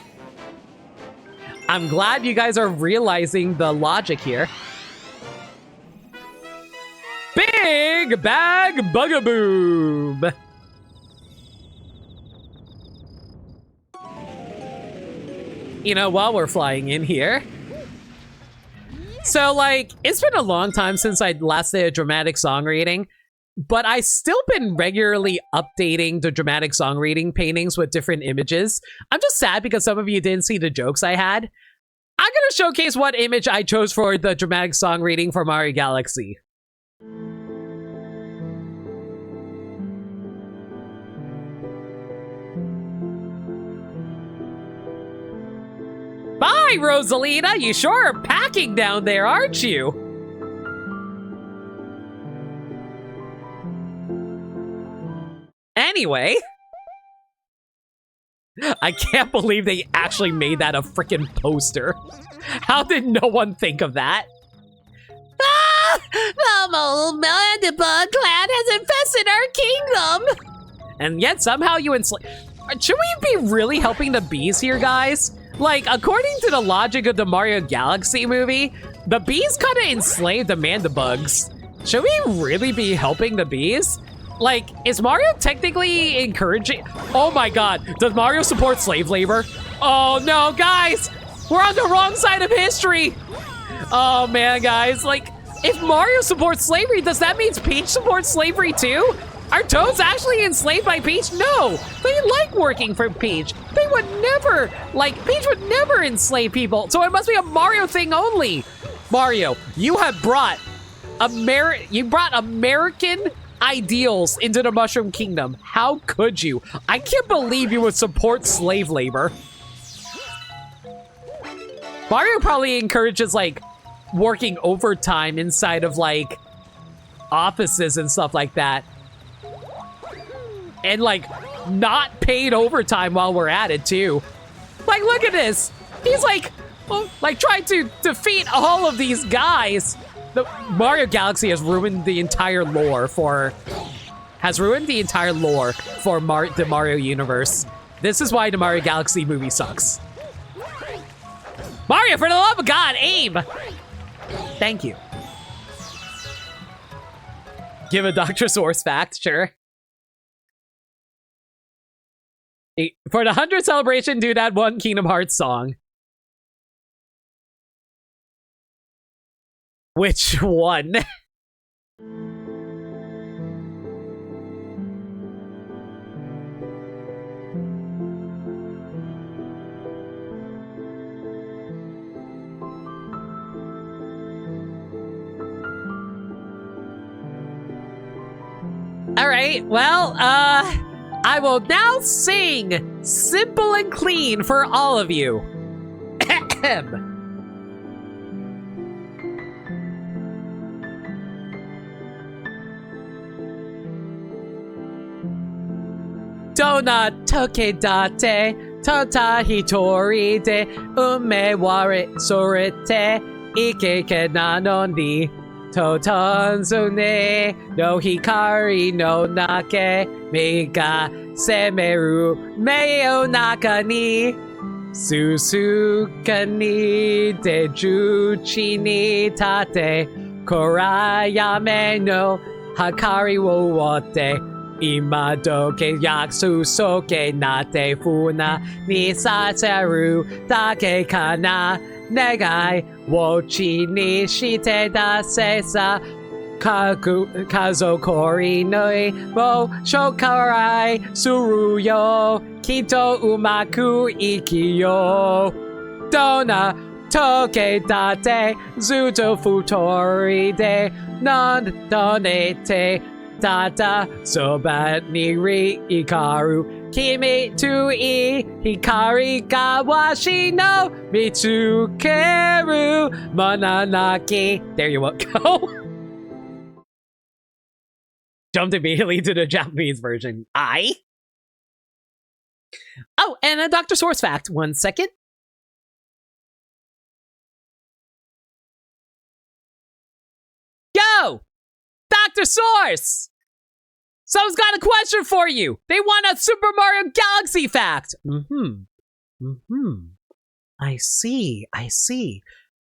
I'm glad you guys are realizing the logic here. Big Bag Bugaboob. You know, while we're flying in here. So, like, it's been a long time since I last did a dramatic song reading, but I still been regularly updating the dramatic song reading paintings with different images. I'm just sad because some of you didn't see the jokes I had. I'm gonna showcase what image I chose for the dramatic song reading for Mario Galaxy. Bye, Rosalina! You sure are packing down there, aren't you? Anyway, I can't believe they actually made that a freaking poster. How did no one think of that? Ah! The old Mandibug clan has infested our kingdom! And yet somehow you enslave. Should we be really helping the bees here, guys? Like, according to the logic of the Mario Galaxy movie, the bees kind of enslaved the Mandibugs. Should we really be helping the bees? Like, is Mario technically encouraging? Oh my god, does Mario support slave labor? Oh no, guys! We're on the wrong side of history! Oh man, guys, like, if Mario supports slavery, does that mean Peach supports slavery too? Are Toads actually enslaved by Peach? No, they like working for Peach. They would never, like, Peach would never enslave people, so it must be a Mario thing only. Mario, you have brought American ideals into the Mushroom Kingdom. How could you? I can't believe you would support slave labor. Mario probably encourages, like, working overtime inside of, like, offices and stuff like that. And, like, not paid overtime while we're at it, too. Like, look at this. He's, like trying to defeat all of these guys. The Mario Galaxy has ruined the entire lore for... the Mario universe. This is why the Mario Galaxy movie sucks. Mario, for the love of God, aim! Thank you. Give a Dr. Source fact, sure. For the 100th celebration, do that one Kingdom Hearts song. Which one? All right, well, I will now sing Simple and Clean for all of you. Dona toke date, tota hitori de ume ware sorete, ikeke nanon di. Totonzune no hikari no nake mega semeru meo naka ni susuka ni dejuchi ni tate korayame no hakari wo wote ima doke yaksu soke nate funa ni saseru dake kana Negai wochi ni shite da sesa kazokori noi mo shokarai suruyo kito umaku ikiyo dona toke date zuto futori de non donete data soba niri ikaru Kimi to e hikari kawashi no mitsukeru mananaki. There you go. Jumped immediately to the Japanese version. Oh, and a Dr. Source fact. 1 second. Yo! Dr. Source! Someone's got a question for you. They want a Super Mario Galaxy fact. I see.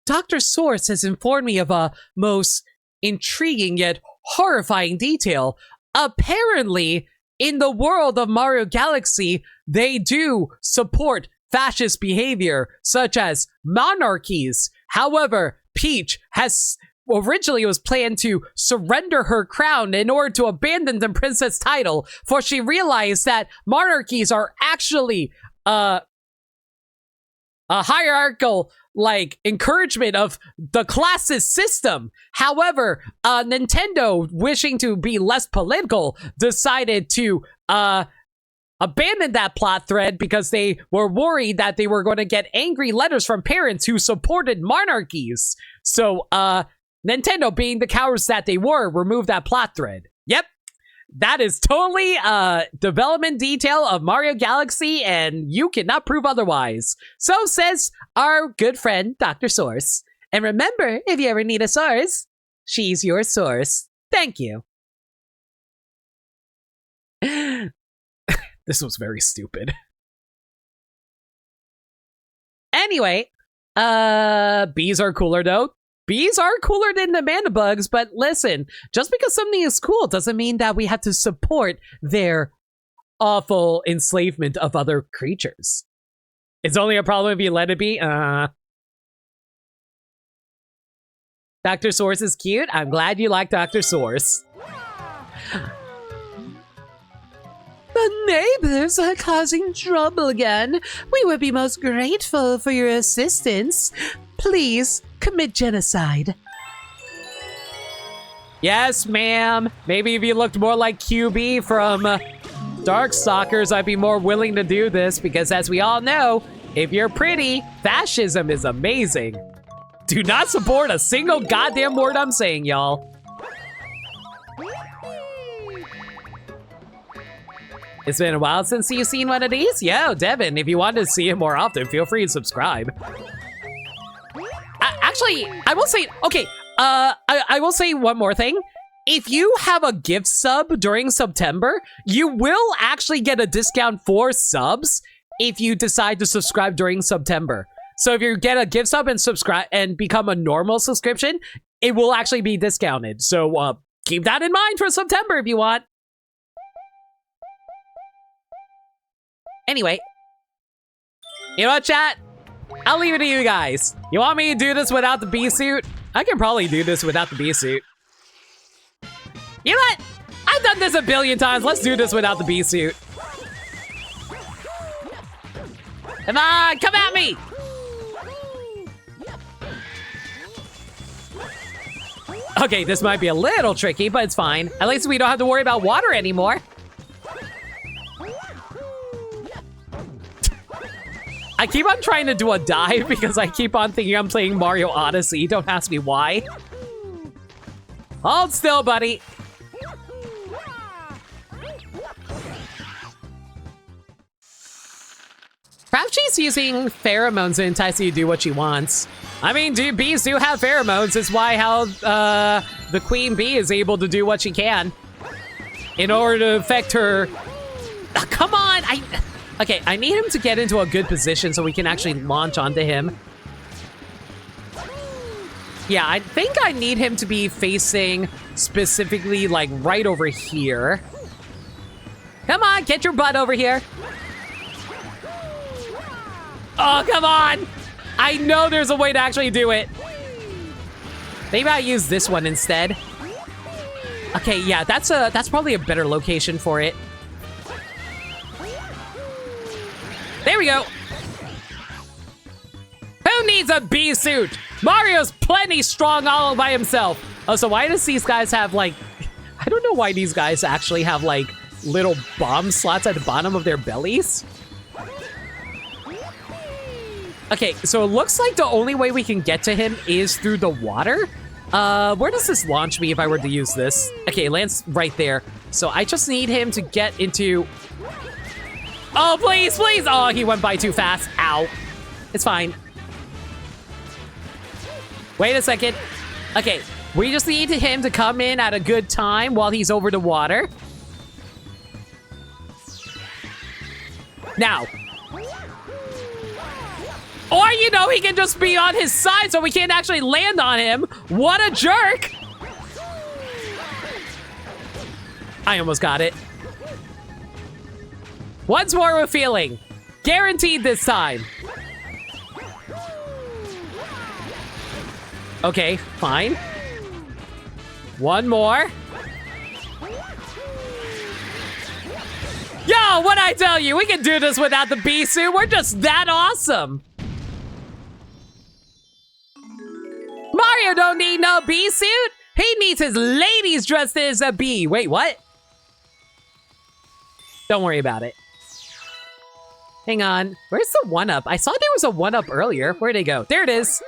Dr. Source has informed me of a most intriguing yet horrifying detail. Apparently, in the world of Mario Galaxy, they do support fascist behavior, such as monarchies. However, Peach has... originally, it was planned to surrender her crown in order to abandon the princess title, for she realized that monarchies are actually a hierarchical like encouragement of the classes system. However, Nintendo, wishing to be less political, decided to abandon that plot thread because they were worried that they were going to get angry letters from parents who supported monarchies. So, Nintendo, being the cowards that they were, removed that plot thread. Yep. That is totally development detail of Mario Galaxy, and you cannot prove otherwise. So says our good friend, Dr. Source. And remember, if you ever need a source, she's your source. Thank you. This was very stupid. Anyway, bees are cooler though. Bees are cooler than the mana bugs, but listen, just because something is cool doesn't mean that we have to support their awful enslavement of other creatures. It's only a problem if you let it be. Dr. Source is cute. I'm glad you like Dr. Source. The neighbors are causing trouble again. We would be most grateful for your assistance. Please commit genocide. Yes, ma'am. Maybe if you looked more like QB from Darkstalkers, I'd be more willing to do this because, as we all know, if you're pretty, fascism is amazing. Do not support a single goddamn word I'm saying, y'all. It's been a while since you've seen one of these? Yo, Devin, if you want to see it more often, feel free to subscribe. Actually, I will say, okay, I will say one more thing. If you have a gift sub during September, you will actually get a discount for subs if you decide to subscribe during September. So if you get a gift sub and subscribe and become a normal subscription, it will actually be discounted. So keep that in mind for September if you want. Anyway, you know what, chat? I'll leave it to you guys. You want me to do this without the bee suit? I can probably do this without the bee suit. You know what? I've done this a billion times. Let's do this without the bee suit. Come on, come at me! Okay, this might be a little tricky, but it's fine. At least we don't have to worry about water anymore. I keep on trying to do a dive because I keep on thinking I'm playing Mario Odyssey. Don't ask me why. Hold still, buddy. Perhaps she's using pheromones to entice you to do what she wants. I mean, bees do have pheromones. It's why how the queen bee is able to do what she can in order to affect her. Oh, come on! Okay, I need him to get into a good position so we can actually launch onto him. Yeah, I think I need him to be facing specifically, like, right over here. Come on, get your butt over here. Oh, come on! I know there's a way to actually do it. Maybe I use this one instead. Okay, yeah, that's probably a better location for it. There we go. Who needs a bee suit? Mario's plenty strong all by himself. Oh, so why does these guys have, like... I don't know why these guys actually have, like, little bomb slots at the bottom of their bellies. Okay, so it looks like the only way we can get to him is through the water. Where does this launch me if I were to use this? Okay, it lands right there. So I just need him to get into... Oh, please, please! Oh, he went by too fast. Ow. It's fine. Wait a second. Okay, we just need him to come in at a good time while he's over the water. Now. Or, you know, he can just be on his side so we can't actually land on him. What a jerk! I almost got it. Once more with feeling. Guaranteed this time. Okay, fine. One more. Yo, what'd I tell you? We can do this without the bee suit. We're just that awesome. Mario don't need no bee suit. He needs his ladies dressed as a bee. Wait, what? Don't worry about it. Hang on. Where's the 1-up? I saw there was a 1-up earlier. Where'd it go? There it is.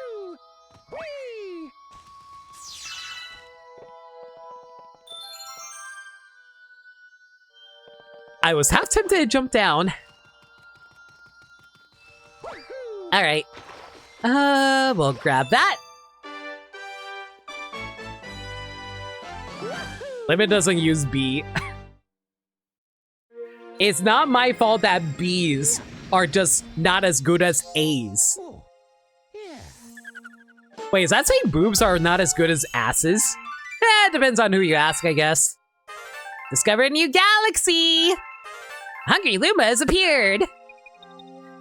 I was half tempted to jump down. All right. We'll grab that. Lemon doesn't use B. It's not my fault that B's are just not as good as A's. Wait, is that saying boobs are not as good as asses? Eh, depends on who you ask, I guess. Discover a new galaxy! Hungry Luma has appeared!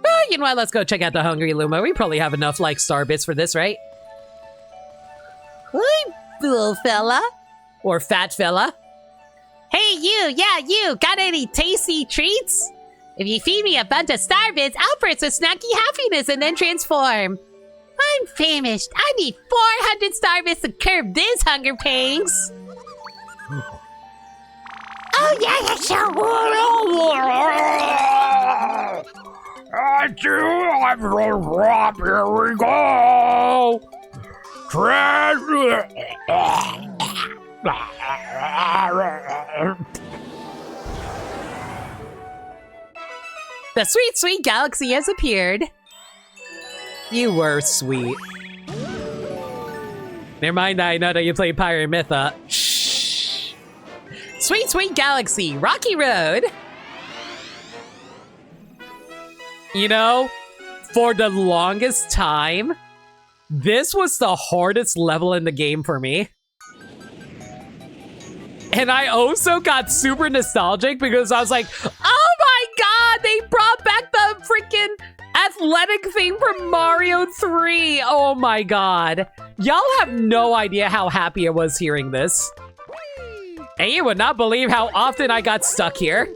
Oh, you know what? Let's go check out the Hungry Luma. We probably have enough, like, star bits for this, right? Hi, little fella. Or fat fella. Hey, you! Yeah, you! Got any tasty treats? If you feed me a bunch of star bits, I'll burst with snacky happiness and then transform. I'm famished. I need 400 star bits to curb this hunger pangs. Oh, yeah, sure. Here we go! The sweet, sweet galaxy has appeared. You were sweet. Never mind, I know that you play Pirate Mytha. Shh. Sweet, sweet galaxy, Rocky Road. You know, for the longest time, this was the hardest level in the game for me. And I also got super nostalgic because I was like, oh my god, they brought back the freaking athletic thing from Mario 3. Oh my god. Y'all have no idea how happy I was hearing this. And you would not believe how often I got stuck here.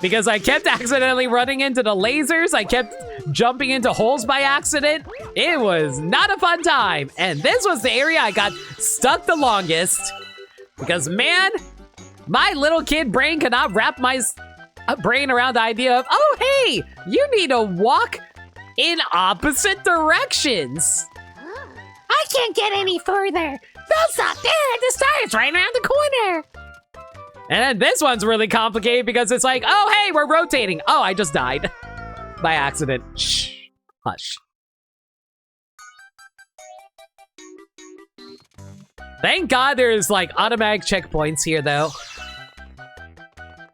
Because I kept accidentally running into the lasers, I kept jumping into holes by accident. It was not a fun time. And this was the area I got stuck the longest. Because, man, my little kid brain could not wrap my brain around the idea of, oh, hey, you need to walk in opposite directions. I can't get any further. That's not there. The star is right around the corner. And then this one's really complicated because it's like, oh, hey, we're rotating. Oh, I just died by accident. Shh. Hush. Thank God there's, like, automatic checkpoints here, though.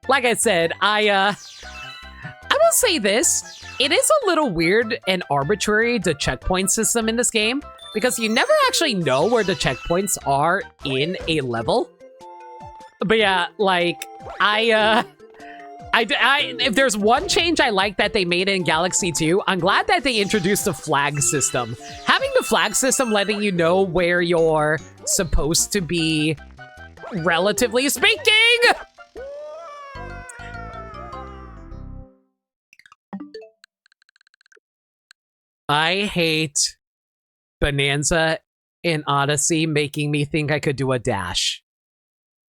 Like I said, I will say this. It is a little weird and arbitrary, the checkpoint system in this game, because you never actually know where the checkpoints are in a level. But yeah, like, if there's one change I like that they made in Galaxy 2, I'm glad that they introduced the flag system. Having the flag system letting you know where you're supposed to be, relatively speaking! I hate Bonanza in Odyssey making me think I could do a dash.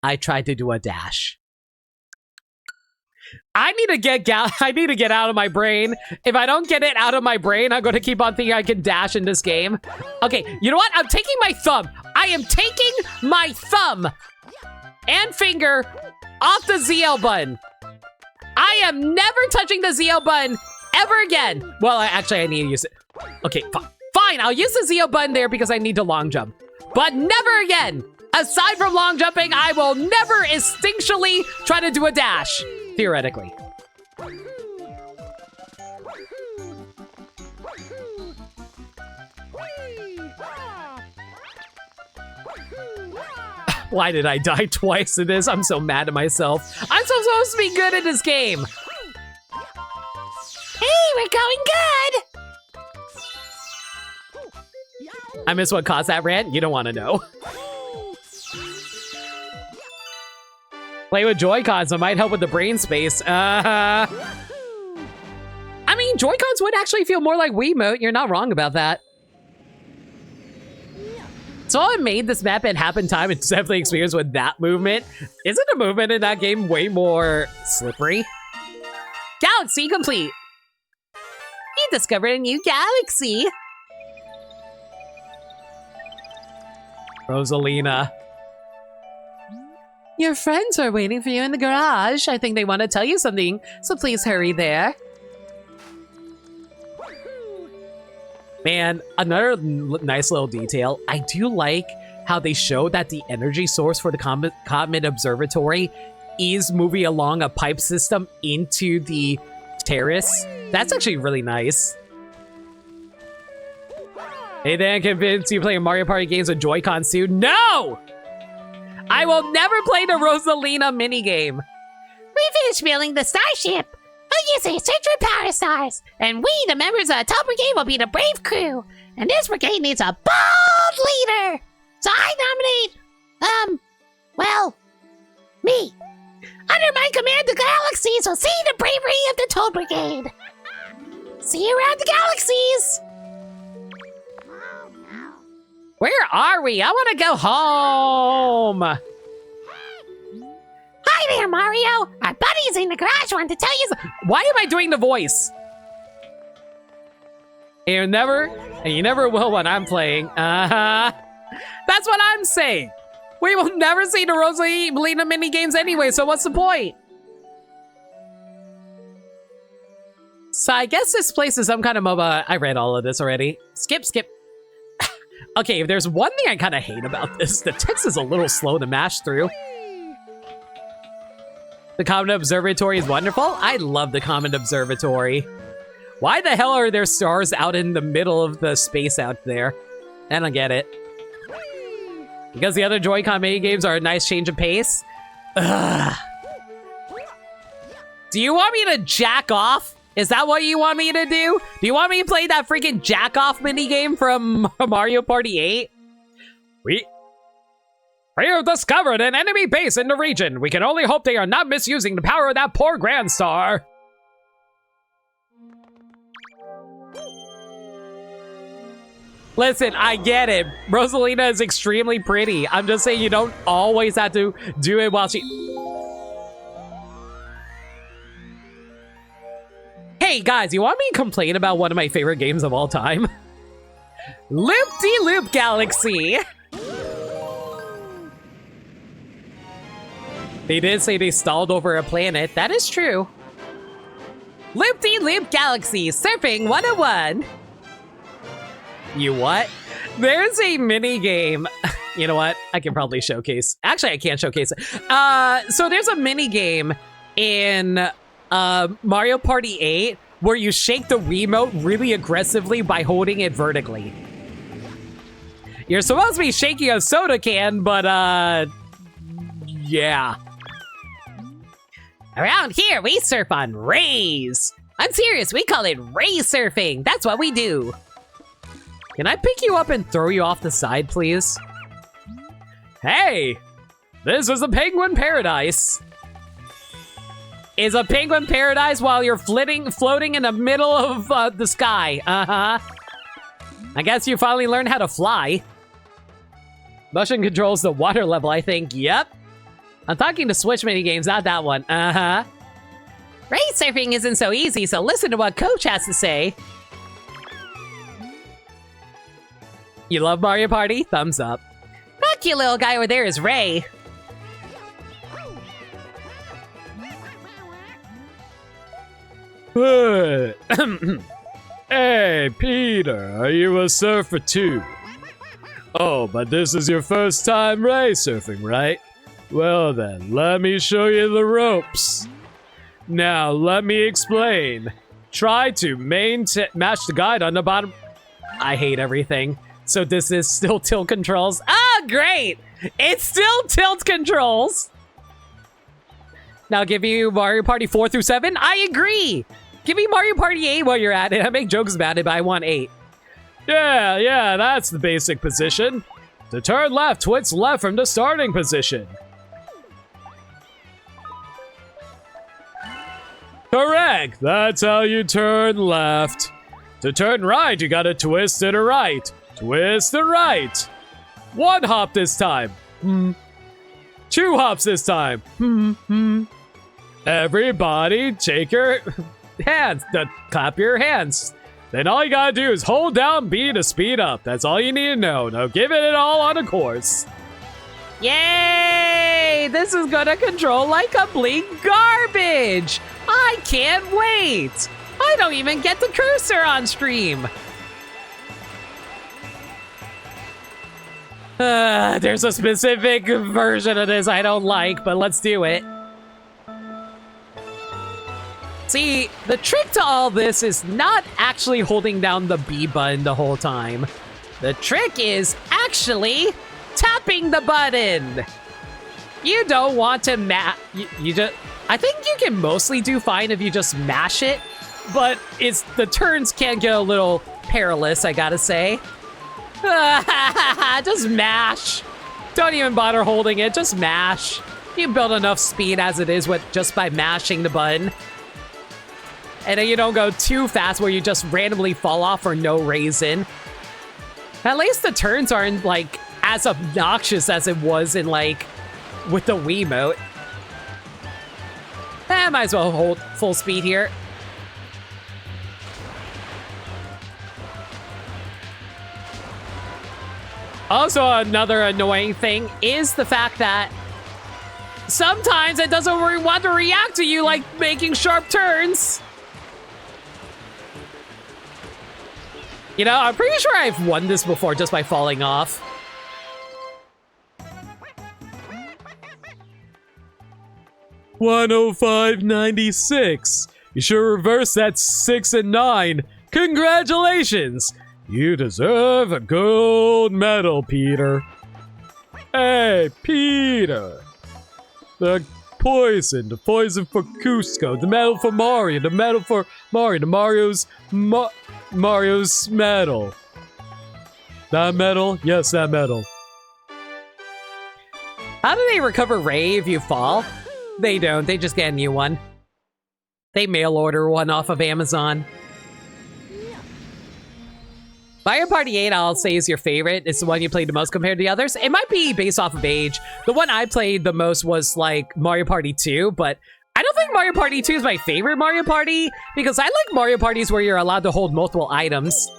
I tried to do a dash. I need to get out of my brain. If I don't get it out of my brain, I'm going to keep on thinking I can dash in this game. Okay, you know what? I'm taking my thumb. I am taking my thumb and finger off the ZL button. I am never touching the ZL button ever again. Well, actually, I need to use it. Okay, fine. I'll use the ZL button there because I need to long jump. But never again. Aside from long jumping, I will never instinctually try to do a dash. Theoretically. Why did I die twice in this? I'm so mad at myself. I'm so supposed to be good at this game. Hey, we're going good. I miss what caused that rant. You don't want to know. Play with Joy-Cons, it might help with the brain space. I mean, Joy-Cons would actually feel more like Wiimote. You're not wrong about that. So what made this map and happen time and definitely experience with that movement? Isn't the movement in that game way more slippery? Galaxy complete! You discovered a new galaxy! Rosalina. Your friends are waiting for you in the garage. I think they want to tell you something, so please hurry there. Man, another nice little detail. I do like how they show that the energy source for the Comet Observatory is moving along a pipe system into the terrace. That's actually really nice. Hey, Dan, convinced you playing Mario Party games with Joy-Cons too? No! I will never play the Rosalina minigame. We finished building the starship. We'll use a central power stars. And we, the members of the Top Brigade, will be the brave crew. And this brigade needs a bold leader. So I nominate, well, me. Under my command, the galaxies will see the bravery of the Toad Brigade. See you around the galaxies. Where are we? I want to go home. Hi there, Mario. Our buddies in the garage want to tell you. Why am I doing the voice? You never will when I'm playing. That's what I'm saying. We will never see the Rosalina mini games anyway, so what's the point? So I guess this place is some kind of MOBA. I read all of this already. Skip. Okay, if there's one thing I kind of hate about this, the text is a little slow to mash through. The Comet Observatory is wonderful. I love the Comet Observatory. Why the hell are there stars out in the middle of the space out there? I don't get it. Because the other Joy-Con mini games are a nice change of pace? Ugh. Do you want me to jack off? Is that what you want me to do? Do you want me to play that freaking jack-off minigame from Mario Party 8? We have discovered an enemy base in the region. We can only hope they are not misusing the power of that poor Grand Star. Listen, I get it. Rosalina is extremely pretty. I'm just saying you don't always have to do it while she... Hey guys, you want me to complain about one of my favorite games of all time? Loop-de-Loop Galaxy! They did say they stalled over a planet. That is true. Loop-de-Loop Galaxy, Surfing 101! You what? There's a mini game. You know what? I can probably showcase. Actually, I can't showcase it. So there's a mini game in Mario Party 8 where you shake the Wiimote really aggressively by holding it vertically. You're supposed to be shaking a soda can, but yeah. Around here, we surf on rays. I'm serious, we call it ray surfing. That's what we do. Can I pick you up and throw you off the side, please? Hey! This is a penguin paradise! Is a penguin paradise while you're floating in the middle of the sky. Uh-huh. I guess you finally learned how to fly. Motion controls the water level, I think. Yep. I'm talking to Switch minigames, not that one. Uh-huh. Ray surfing isn't so easy, so listen to what Coach has to say. You love Mario Party? Thumbs up. That cute little guy over there is Ray. Hey, Peter, are you a surfer too? Oh, but this is your first time ray surfing, right? Well then, let me show you the ropes. Now, let me explain. Try to match the guide on the bottom. I hate everything. So this is still tilt controls. Ah, great! It's still tilt controls! Now give you Mario Party 4 through 7? I agree! Give me Mario Party 8 while you're at it. I make jokes about it, but I want 8. Yeah, that's the basic position. To turn left, twist left from the starting position. Correct! That's how you turn left. To turn right, you gotta twist to the right. Twist to right. 1 hop this time. 2 hops this time. Everybody take your hands, clap your hands. Then all you gotta do is hold down B to speed up. That's all you need to know. Now give it all on a course. Yay! This is gonna control like complete garbage! I can't wait! I don't even get the cursor on stream! There's a specific version of this I don't like, but let's do it. See, the trick to all this is not actually holding down the B button the whole time. The trick is actually tapping the button. You don't want to you just I think you can mostly do fine if you just mash it, but the turns can get a little perilous, I gotta say. Just mash. Don't even bother holding it, just mash. You build enough speed as it is with just by mashing the button. And then you don't go too fast where you just randomly fall off for no reason. At least the turns aren't like as obnoxious as it was in like with the Wiimote. Might as well hold full speed here. Also, another annoying thing is the fact that sometimes it doesn't want to react to you like making sharp turns. You know, I'm pretty sure I've won this before just by falling off. $105.96. You should reverse that 6 and 9. Congratulations! You deserve a gold medal, Peter. Hey, Peter. The poison for Cusco, the medal for Mario, the medal for Mario, Mario's medal. That medal? Yes, that medal. How do they recover Ray if you fall? They don't, they just get a new one. They mail order one off of Amazon. Mario Party 8, I'll say, is your favorite. It's the one you played the most compared to the others. It might be based off of age. The one I played the most was like Mario Party 2, but I don't think Mario Party 2 is my favorite Mario Party because I like Mario Parties where you're allowed to hold multiple items.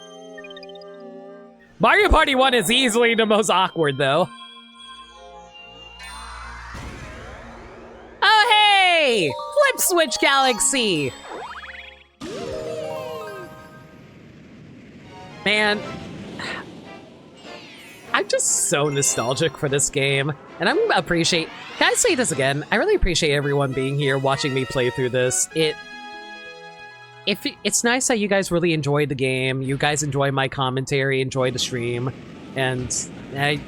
Mario Party 1 is easily the most awkward though. Oh hey! Flip Switch Galaxy! Man, I'm just so nostalgic for this game, and Can I say this again? I really appreciate everyone being here watching me play through this. It's nice that you guys really enjoyed the game, you guys enjoy my commentary, enjoy the stream, and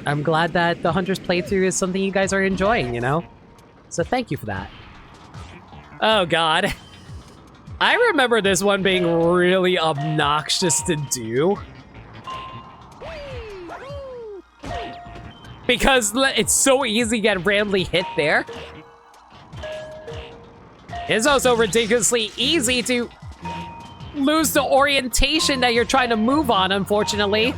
I'm glad that the Hunter's playthrough is something you guys are enjoying, you know? So thank you for that. Oh god. I remember this one being really obnoxious to do. Because it's so easy to get randomly hit there. It's also ridiculously easy to lose the orientation that you're trying to move on, unfortunately.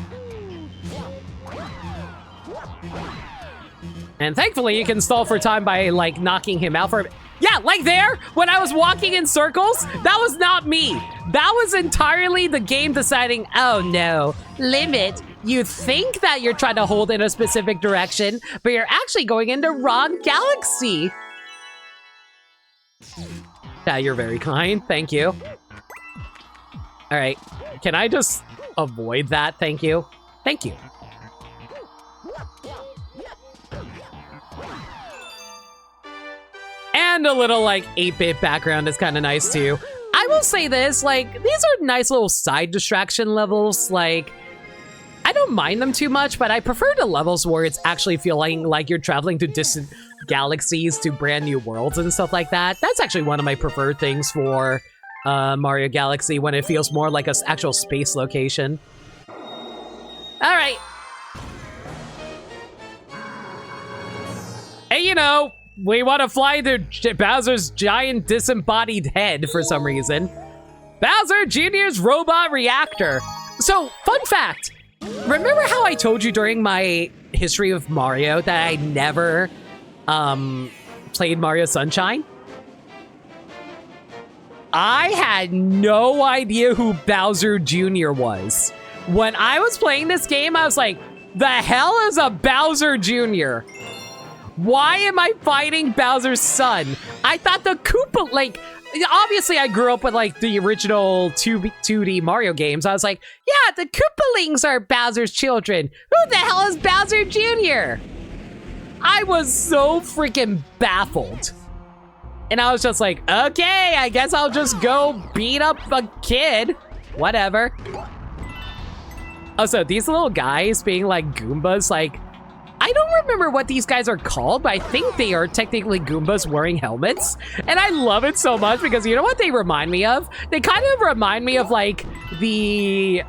And thankfully, you can stall for time by, like, knocking him out for... Yeah, like there, when I was walking in circles, that was not me. That was entirely the game deciding, oh no, Limit, you think that you're trying to hold in a specific direction, but you're actually going in the wrong galaxy. Yeah, you're very kind, thank you. All right, can I just avoid that, thank you? Thank you. And a little, like, 8-bit background is kind of nice, too. I will say this, like, these are nice little side distraction levels. Like, I don't mind them too much, but I prefer the levels where it's actually feeling like you're traveling to distant galaxies to brand new worlds and stuff like that. That's actually one of my preferred things for Mario Galaxy, when it feels more like an actual space location. All right. Hey, you know... we want to fly to Bowser's giant disembodied head for some reason. Bowser Jr.'s robot reactor. So, fun fact. Remember how I told you during my history of Mario that I never played Mario Sunshine. I had no idea who Bowser Jr. was. When I was playing this game, I was like, the hell is a Bowser Jr.? Why am I fighting Bowser's son? I thought the Koopa, like, obviously I grew up with, like, the original 2D Mario games. I was like, yeah, the Koopalings are Bowser's children. Who the hell is Bowser Jr.? I was so freaking baffled. And I was just like, okay, I guess I'll just go beat up a kid. Whatever. Also, these little guys being like Goombas, like, I don't remember what these guys are called, but I think they are technically Goombas wearing helmets. And I love it so much because you know what they remind me of? They kind of remind me of like the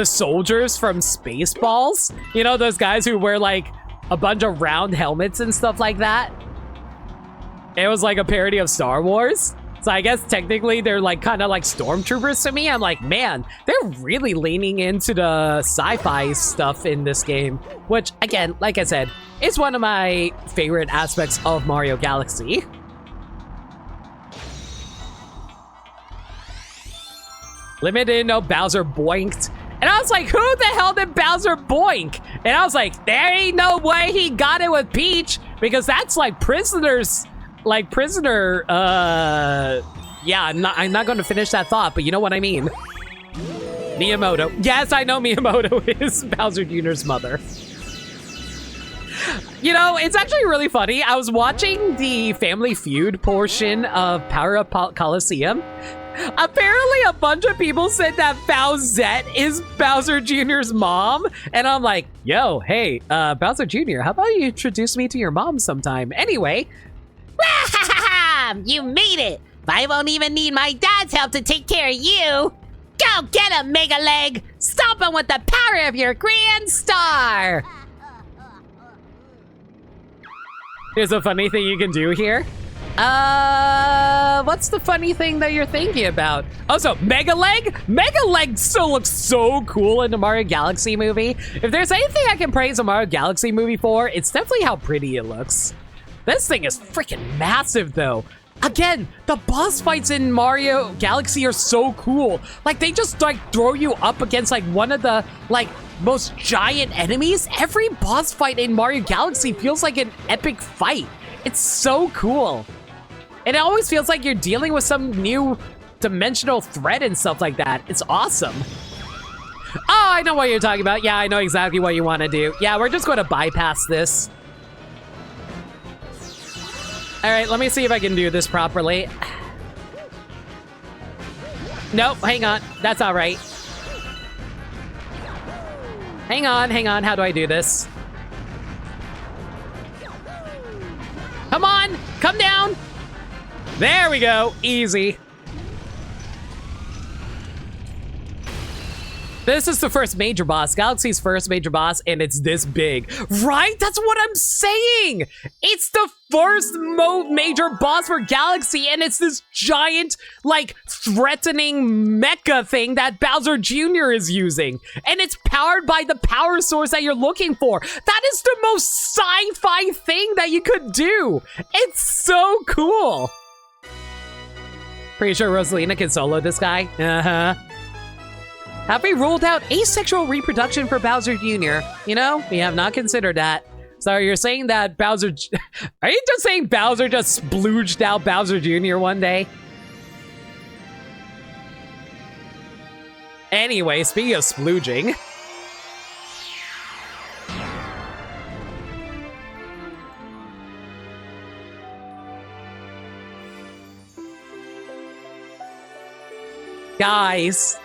soldiers from Spaceballs. You know, those guys who wear like a bunch of round helmets and stuff like that. It was like a parody of Star Wars. So I guess technically they're like kind of like stormtroopers to me. I'm like, man, they're really leaning into the sci-fi stuff in this game, which again, like I said, is one of my favorite aspects of Mario Galaxy. Limited didn't know Bowser boinked. And I was like, who the hell did Bowser boink? And I was like, there ain't no way he got it with Peach, because that's like prisoners. Like prisoner, yeah, I'm not going to finish that thought, but you know what I mean. Miyamoto. Yes, I know Miyamoto is Bowser Jr.'s mother. You know, it's actually really funny. I was watching the Family Feud portion of Power Up Coliseum. Apparently, a bunch of people said that Bowsette is Bowser Jr.'s mom. And I'm like, yo, hey, Bowser Jr., how about you introduce me to your mom sometime? Anyway. You made it! I won't even need my dad's help to take care of you! Go get him, Mega Leg! Stomp him with the power of your Grand Star! There's a funny thing you can do here. What's the funny thing that you're thinking about? Oh, so Mega Leg? Mega Leg still looks so cool in the Mario Galaxy movie. If there's anything I can praise a Mario Galaxy movie for, it's definitely how pretty it looks. This thing is freaking massive, though. Again, the boss fights in Mario Galaxy are so cool. Like, they just, like, throw you up against, like, one of the, like, most giant enemies. Every boss fight in Mario Galaxy feels like an epic fight. It's so cool. And it always feels like you're dealing with some new dimensional threat and stuff like that. It's awesome. Oh, I know what you're talking about. Yeah, I know exactly what you want to do. Yeah, we're just going to bypass this. All right, let me see if I can do this properly. Nope, hang on. That's all right. Hang on. How do I do this? Come on, come down. There we go, easy. This is the first major boss, Galaxy's first major boss, and it's this big. Right? That's what I'm saying! It's the first major boss for Galaxy, and it's this giant, like, threatening mecha thing that Bowser Jr. is using. And it's powered by the power source that you're looking for. That is the most sci-fi thing that you could do. It's so cool. Pretty sure Rosalina can solo this guy. Uh-huh. Have we ruled out asexual reproduction for Bowser Jr.? You know, we have not considered that. So you're saying that Bowser... Are you just saying Bowser just splooged out Bowser Jr. one day? Anyway, speaking of splooging... Guys...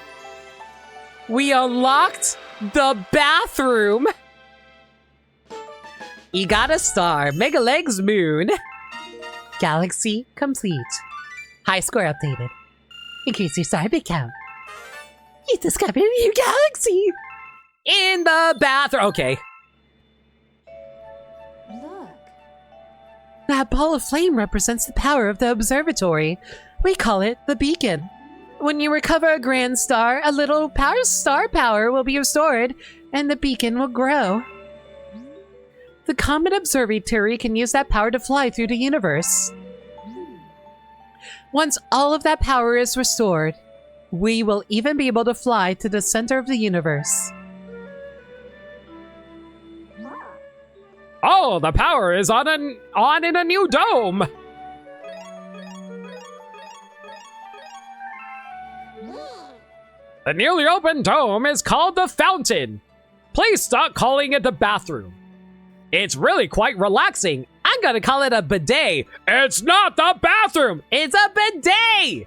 We unlocked the bathroom. You got a star. Mega Legs Moon. Galaxy complete. High score updated. Increase your star bit count. You discovered a new galaxy. In the bathroom. Okay. Look. That ball of flame represents the power of the observatory. We call it the beacon. When you recover a grand star, a little star power will be restored, and the beacon will grow. The Comet Observatory can use that power to fly through the universe. Once all of that power is restored, we will even be able to fly to the center of the universe. Oh, the power is on in a new dome. The newly opened dome is called the Fountain. Please stop calling it the bathroom. It's really quite relaxing. I'm gonna call it a bidet. It's not the bathroom. It's a bidet!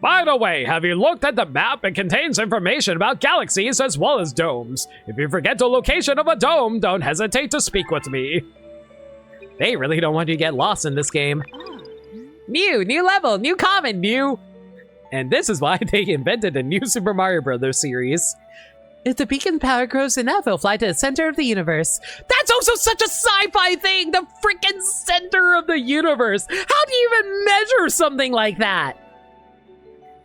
By the way, have you looked at the map? It contains information about galaxies as well as domes. If you forget the location of a dome, don't hesitate to speak with me. They really don't want you to get lost in this game. New level, new common, new... And this is why they invented a new Super Mario Brothers series. If the beacon power grows enough, it'll fly to the center of the universe. That's also such a sci-fi thing! The freaking center of the universe! How do you even measure something like that?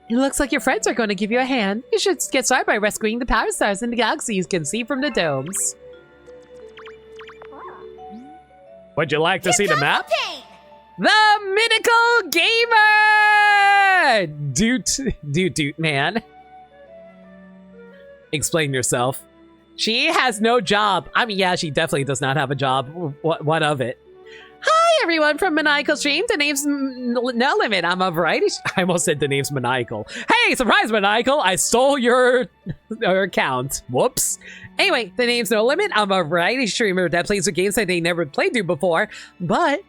It looks like your friends are going to give you a hand. You should get started by rescuing the power stars in the galaxy you can see from the domes. Would you like to see the map? The Mythical Gamer! Doot, man. Explain yourself. She has no job. I mean, yeah, she definitely does not have a job. What of it? Hi, everyone from Maniacal Stream. The name's No Limit. I'm a variety... I almost said the name's Maniacal. Hey, surprise, Maniacal! I stole your account. Whoops. Anyway, the name's No Limit. I'm a variety streamer that plays with games that they never played through before. But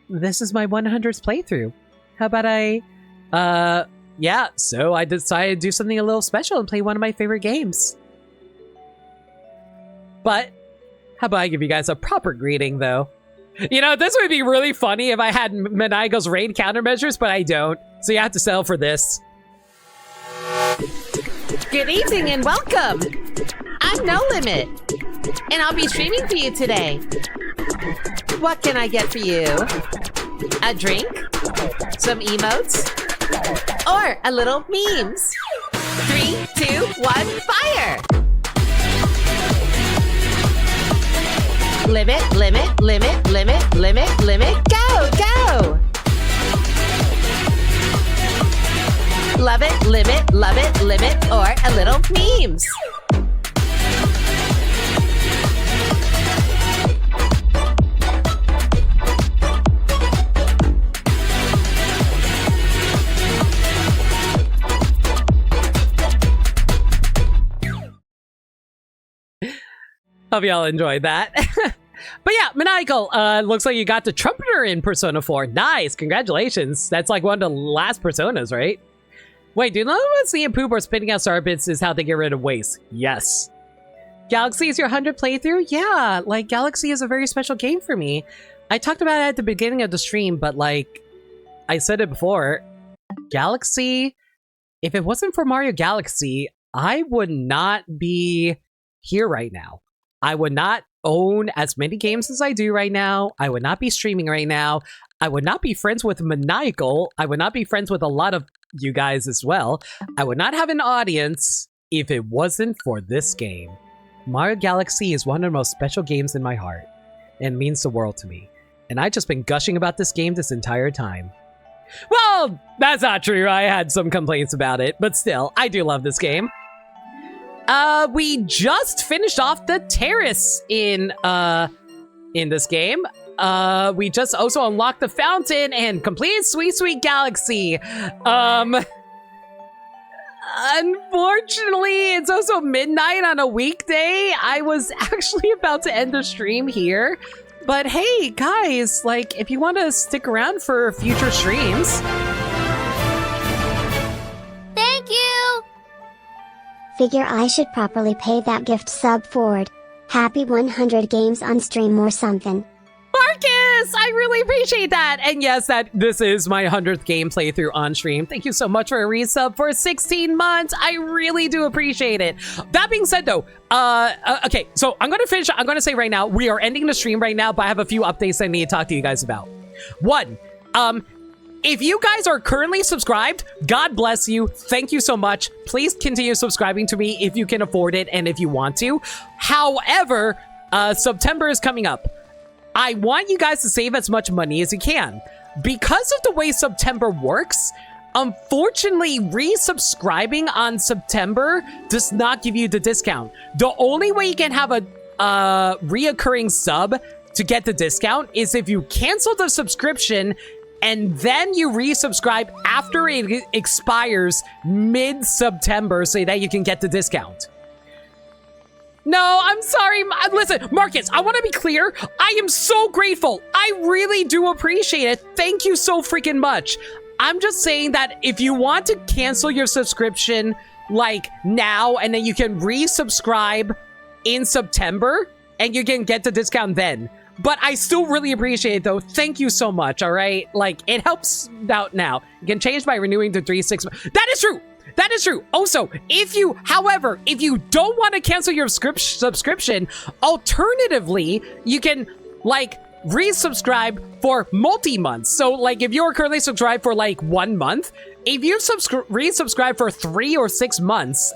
this is my 100th playthrough. How about yeah, so I decided to do something a little special and play one of my favorite games. But how about I give you guys a proper greeting, though? You know, this would be really funny if I had Maniaco's raid countermeasures, but I don't. So you have to settle for this. Good evening and welcome! I'm No Limit, and I'll be streaming for you today. What can I get for you? A drink? Some emotes? Or a little memes? 3, 2, 1, fire! Limit, limit, limit, limit, limit, limit, go, go! Love it, limit, or a little memes. Hope y'all enjoyed that. But yeah, Maniacal, looks like you got the Trumpeter in Persona 4. Nice, congratulations. That's like one of the last Personas, right? Wait, do you know what seeing poop or spitting out star bits is how they get rid of waste? Yes. Galaxy is your 100th playthrough? Yeah, like Galaxy is a very special game for me. I talked about it at the beginning of the stream, but like I said it before, Galaxy, if it wasn't for Mario Galaxy, I would not be here right now. I would not own as many games as I do right now. I would not be streaming right now. I would not be friends with Maniacal. I would not be friends with a lot of you guys as well. I would not have an audience if it wasn't for this game. Mario Galaxy is one of the most special games in my heart, and means the world to me. And I've just been gushing about this game this entire time. Well, that's not true. I had some complaints about it, but still, I do love this game. We just finished off the terrace in this game. We just also unlocked the fountain and completed Sweet Sweet Galaxy. Unfortunately, it's also midnight on a weekday. I was actually about to end the stream here. But hey, guys, like, if you want to stick around for future streams... Thank you! Figure I should properly pay that gift sub forward. Happy 100 games on stream or something. Marcus, I really appreciate that. And yes, this is my 100th game playthrough on stream. Thank you so much for a resub for 16 months. I really do appreciate it. That being said, though, okay, so I'm going to finish. I'm going to say right now, we are ending the stream right now, but I have a few updates I need to talk to you guys about. One, If you guys are currently subscribed, God bless you. Thank you so much. Please continue subscribing to me if you can afford it and if you want to. However, September is coming up. I want you guys to save as much money as you can. Because of the way September works, unfortunately, resubscribing on September does not give you the discount. The only way you can have a reoccurring sub to get the discount is if you cancel the subscription and then you resubscribe after it expires mid-September so that you can get the discount. No, I'm sorry. Listen, Marcus, I want to be clear. I am so grateful. I really do appreciate it. Thank you so freaking much. I'm just saying that if you want to cancel your subscription like now and then you can resubscribe in September and you can get the discount then. But I still really appreciate it though. Thank you so much, all right? Like, it helps out now. You can change by renewing to 3-6 months. That is true! That is true. Also, if you don't want to cancel your subscription, alternatively, you can, like, resubscribe for multi-months. So, like, if you're currently subscribed for, like, 1 month, if you resubscribe for 3 or 6 months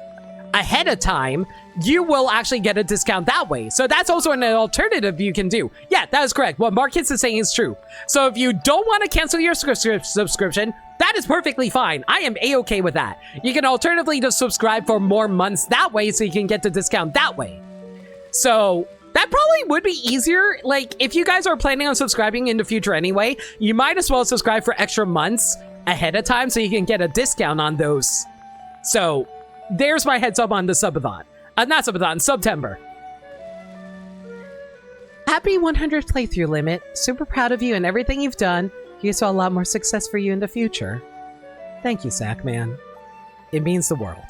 ahead of time, you will actually get a discount that way. So that's also an alternative you can do. Yeah, that is correct. What Marcus is saying is true. So if you don't want to cancel your subscription, that is perfectly fine. I am a-okay with that. You can alternatively just subscribe for more months that way so you can get the discount that way. So that probably would be easier. Like, if you guys are planning on subscribing in the future anyway, you might as well subscribe for extra months ahead of time so you can get a discount on those. So there's my heads up on the subathon. Not subathon, September. Happy 100th playthrough, Limit. Super proud of you and everything you've done. Here's to a lot more success for you in the future. Thank you, Sackman. It means the world.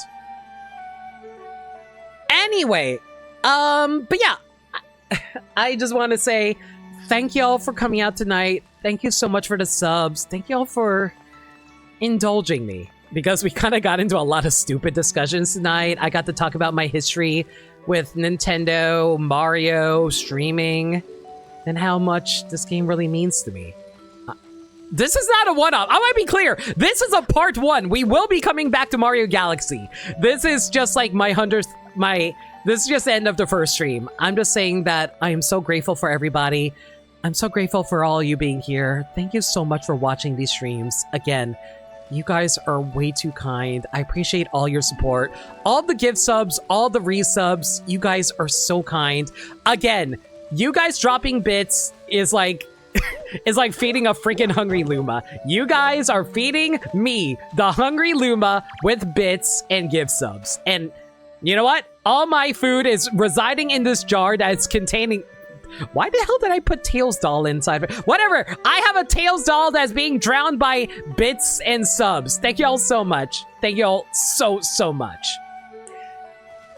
Anyway, but yeah, I just want to say thank y'all for coming out tonight. Thank you so much for the subs. Thank y'all for indulging me, because we kind of got into a lot of stupid discussions tonight. I got to talk about my history with Nintendo, Mario, streaming, and how much this game really means to me. This is not a one-off. I want to be clear. This is a part 1. We will be coming back to Mario Galaxy. This is just like my 100th, this is just the end of the first stream. I'm just saying that I am so grateful for everybody. I'm so grateful for all you being here. Thank you so much for watching these streams. Again, you guys are way too kind. I appreciate all your support. All the gift subs, all the resubs. You guys are so kind. Again, you guys dropping bits is like is like feeding a freaking hungry Luma. You guys are feeding me, the hungry Luma, with bits and gift subs. And you know what? All my food is residing in this jar that's containing... Why the hell did I put Tails doll inside? Whatever. I have a Tails doll that's being drowned by bits and subs. Thank y'all so much. Thank y'all so much.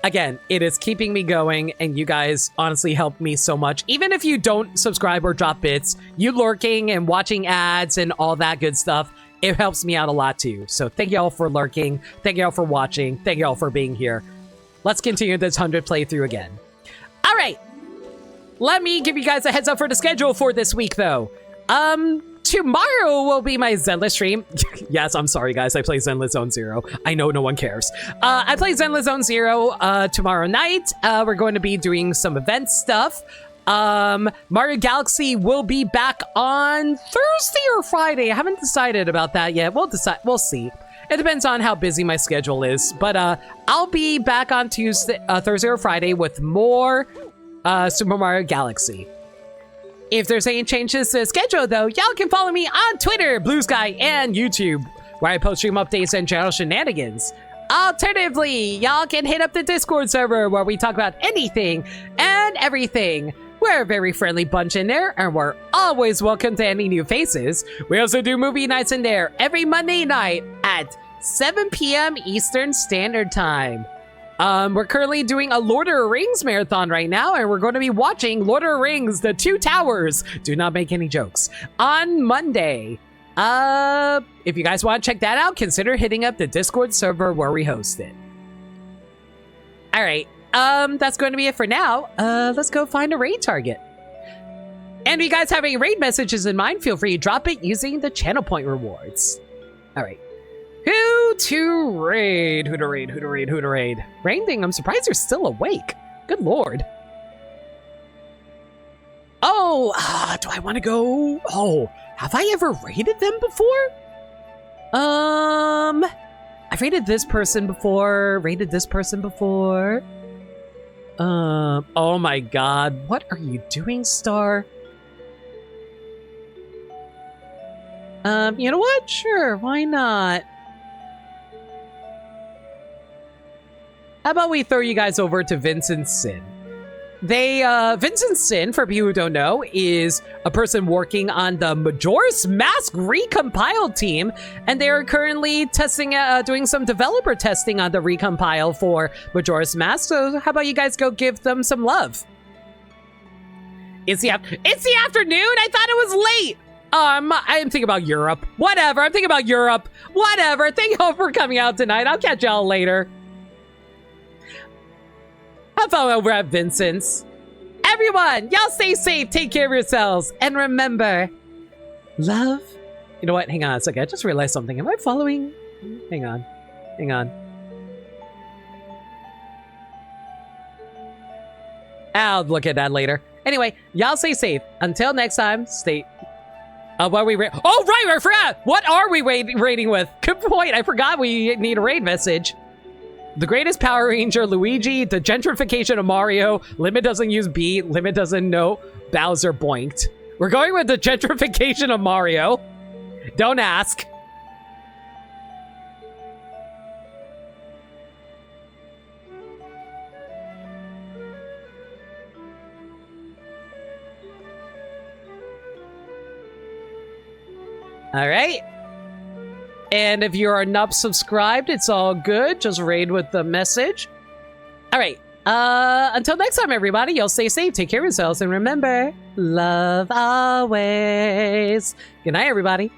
Again, it is keeping me going, and you guys honestly help me so much. Even if you don't subscribe or drop bits, you lurking and watching ads and all that good stuff, it helps me out a lot too. So thank y'all for lurking. Thank y'all for watching. Thank y'all for being here. Let's continue this 100 playthrough again. All right. Let me give you guys a heads up for the schedule for this week, though. Tomorrow will be my Zenless stream. Yes, I'm sorry, guys. I play Zenless Zone Zero. I know no one cares. I play Zenless Zone Zero tomorrow night. We're going to be doing some event stuff. Mario Galaxy will be back on Thursday or Friday. I haven't decided about that yet. We'll decide. We'll see. It depends on how busy my schedule is. But I'll be back on Thursday or Friday with more Super Mario Galaxy. If there's any changes to the schedule, though, y'all can follow me on Twitter, Blue Sky, and YouTube, where I post stream updates and general shenanigans. Alternatively, y'all can hit up the Discord server, where we talk about anything and everything. We're a very friendly bunch in there, and we're always welcome to any new faces. We also do movie nights in there every Monday night at 7 p.m. Eastern Standard Time. We're currently doing a Lord of the Rings marathon right now, and we're going to be watching Lord of the Rings, The Two Towers. Do not make any jokes. On Monday. If you guys want to check that out, consider hitting up the Discord server where we host it. All right. That's going to be it for now. Let's go find a raid target. And if you guys have any raid messages in mind, feel free to drop it using the channel point rewards. All right. Who to raid? Who to raid? Who to raid? Who to raid? Rain thing, I'm surprised you're still awake. Good lord. Oh, do I want to go? Oh, have I ever raided them before? I've raided this person before, raided this person before. Oh my god, what are you doing, Star? You know what? Sure, why not? How about we throw you guys over to Vincent Sin? Vincent Sin, for people who don't know, is a person working on the Majora's Mask recompile team, and they are currently testing, doing some developer testing on the recompile for Majora's Mask. So how about you guys go give them some love? It's the afternoon. I thought it was late. I am thinking about Europe. Whatever. I'm thinking about Europe. Whatever. Thank you all for coming out tonight. I'll catch y'all later. Have fun over at Vincent's. Everyone, y'all stay safe, take care of yourselves, and remember, love. You know what? Hang on a second. I just realized something. Am I following? Hang on. Hang on. I'll look at that later. Anyway, y'all stay safe. Until next time, stay... what are we oh, right, I forgot! What are we raiding with? Good point, I forgot we need a raid message. The greatest Power Ranger, Luigi, the gentrification of Mario, Limit doesn't use B, Limit doesn't know, Bowser boinked. We're going with the gentrification of Mario. Don't ask. All right. And if you are not subscribed, it's all good. Just raid with the message. All right. Until next time, everybody, y'all stay safe, take care of yourselves, and remember, love always. Good night, everybody.